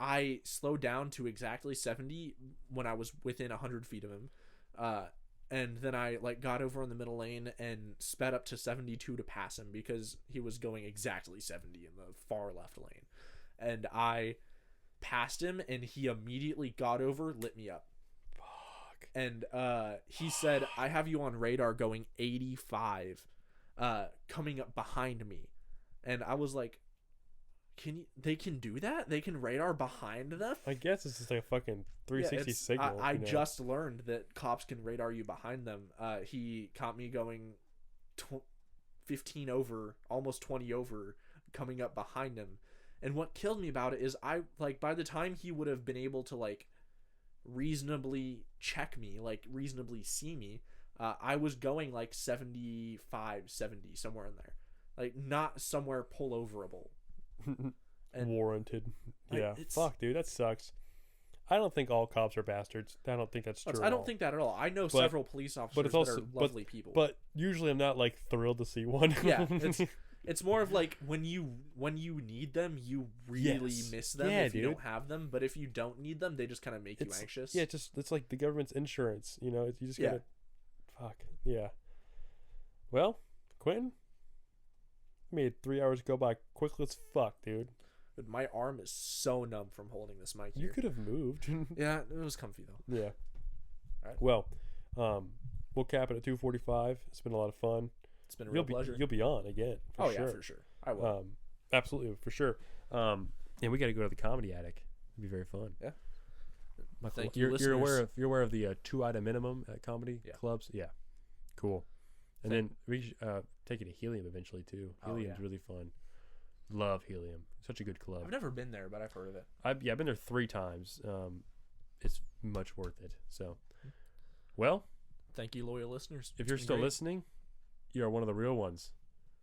I slowed down to exactly 70 when I was within 100 feet of him. And then I like got over in the middle lane and sped up to 72 to pass him because he was going exactly 70 in the far left lane. And I passed him, and he immediately got over, lit me up. Fuck. And he said, I have you on radar going 85 coming up behind me. And I was like, they can do that? They can radar behind them? I guess it's just like a fucking 360 signal. I just learned that cops can radar you behind them. He caught me going 15 over, almost 20 over, coming up behind him. And what killed me about it is by the time he would have been able to like reasonably check me, like reasonably see me, I was going like 75, 70, somewhere in there, like not somewhere pulloverable. And Warranted. like, Yeah. Fuck, dude, that sucks. I don't think all cops are bastards. I don't think that's true. I don't think that at all. I know several police officers that are lovely people. But usually I'm not like thrilled to see one. Yeah, it's more of like when you need them, you really miss them if you don't have them. But if you don't need them, they just kind of make you anxious. Yeah, it's like the government's insurance. You know, you just gotta. Fuck yeah. Well, Quinton, made 3 hours go by quickly as fuck, dude. But my arm is so numb from holding this mic here. You could have moved. Yeah, it was comfy though. Yeah. All right. Well, we'll cap it at 2:45. It's been a lot of fun. It's been a real pleasure. You'll be on again. For sure. Yeah, for sure. I will. Absolutely, for sure. And we got to go to the Comedy Attic. It'd be very fun. Yeah. Michael, Thank you, you're aware of the 2-item minimum at comedy clubs? Yeah. Cool. And then we should, take it to Helium eventually too. Helium's really fun. Love Helium. Such a good club. I've never been there, but I've heard of it. I've been there 3 times. It's much worth it. So, well, thank you, loyal listeners. If you're still listening, you are one of the real ones.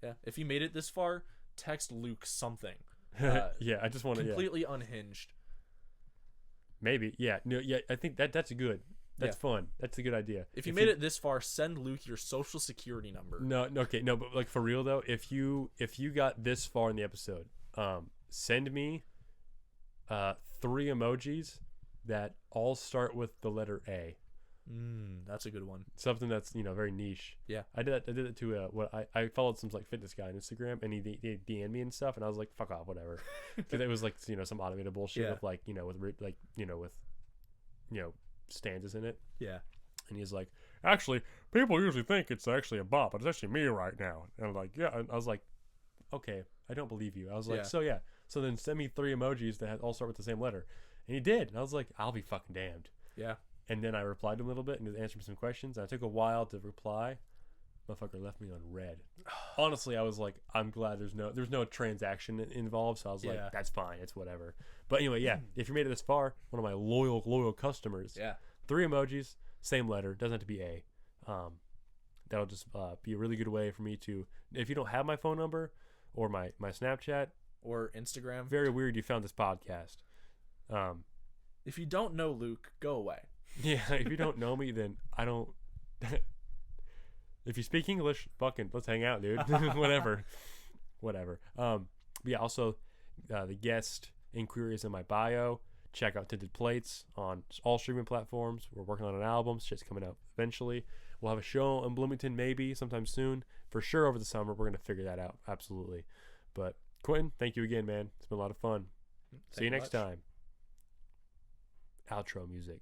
Yeah. If you made it this far, text Luke something. Yeah, I just want to completely unhinged. Maybe. Yeah. No. Yeah. I think that's good. That's fun. That's a good idea. If you made it this far, send Luke your social security number. No. Okay. No. But like for real though, if you got this far in the episode, send me 3 emojis that all start with the letter A. That's a good one. Something that's very niche. Yeah. I did it to I followed some like fitness guy on Instagram, and he DM'd me and stuff, and I was like, fuck off, whatever, because it was like some automated bullshit with like with stanzas in it. Yeah. And he's like, actually, people usually think it's actually a bot, but it's actually me right now. And I'm like, yeah. And I was like, okay, I don't believe you. I was like, so then send me 3 emojis that all start with the same letter. And he did. And I was like, I'll be fucking damned. Yeah. And then I replied to him a little bit and he answered me some questions. And I took a while to reply. Motherfucker left me on red. Honestly, I was like, I'm glad there's no transaction involved. So I was like, that's fine. It's whatever. But anyway, if you made it this far, one of my loyal customers. Yeah. 3 emojis, same letter. Doesn't have to be A. That'll just be a really good way for me to, if you don't have my phone number or my Snapchat or Instagram. Very weird you found this podcast. If you don't know Luke, go away. Yeah, if you don't know me, then I don't. If you speak English, fucking let's hang out, dude. Whatever. Yeah, also the guest inquiry is in my bio. Check out Tinted Plates on all streaming platforms. We're working on an album. Shit's coming out eventually. We'll have a show in Bloomington maybe sometime soon. For sure over the summer. We're going to figure that out. Absolutely. But Quinton, thank you again, man. It's been a lot of fun. See you next time. Outro music.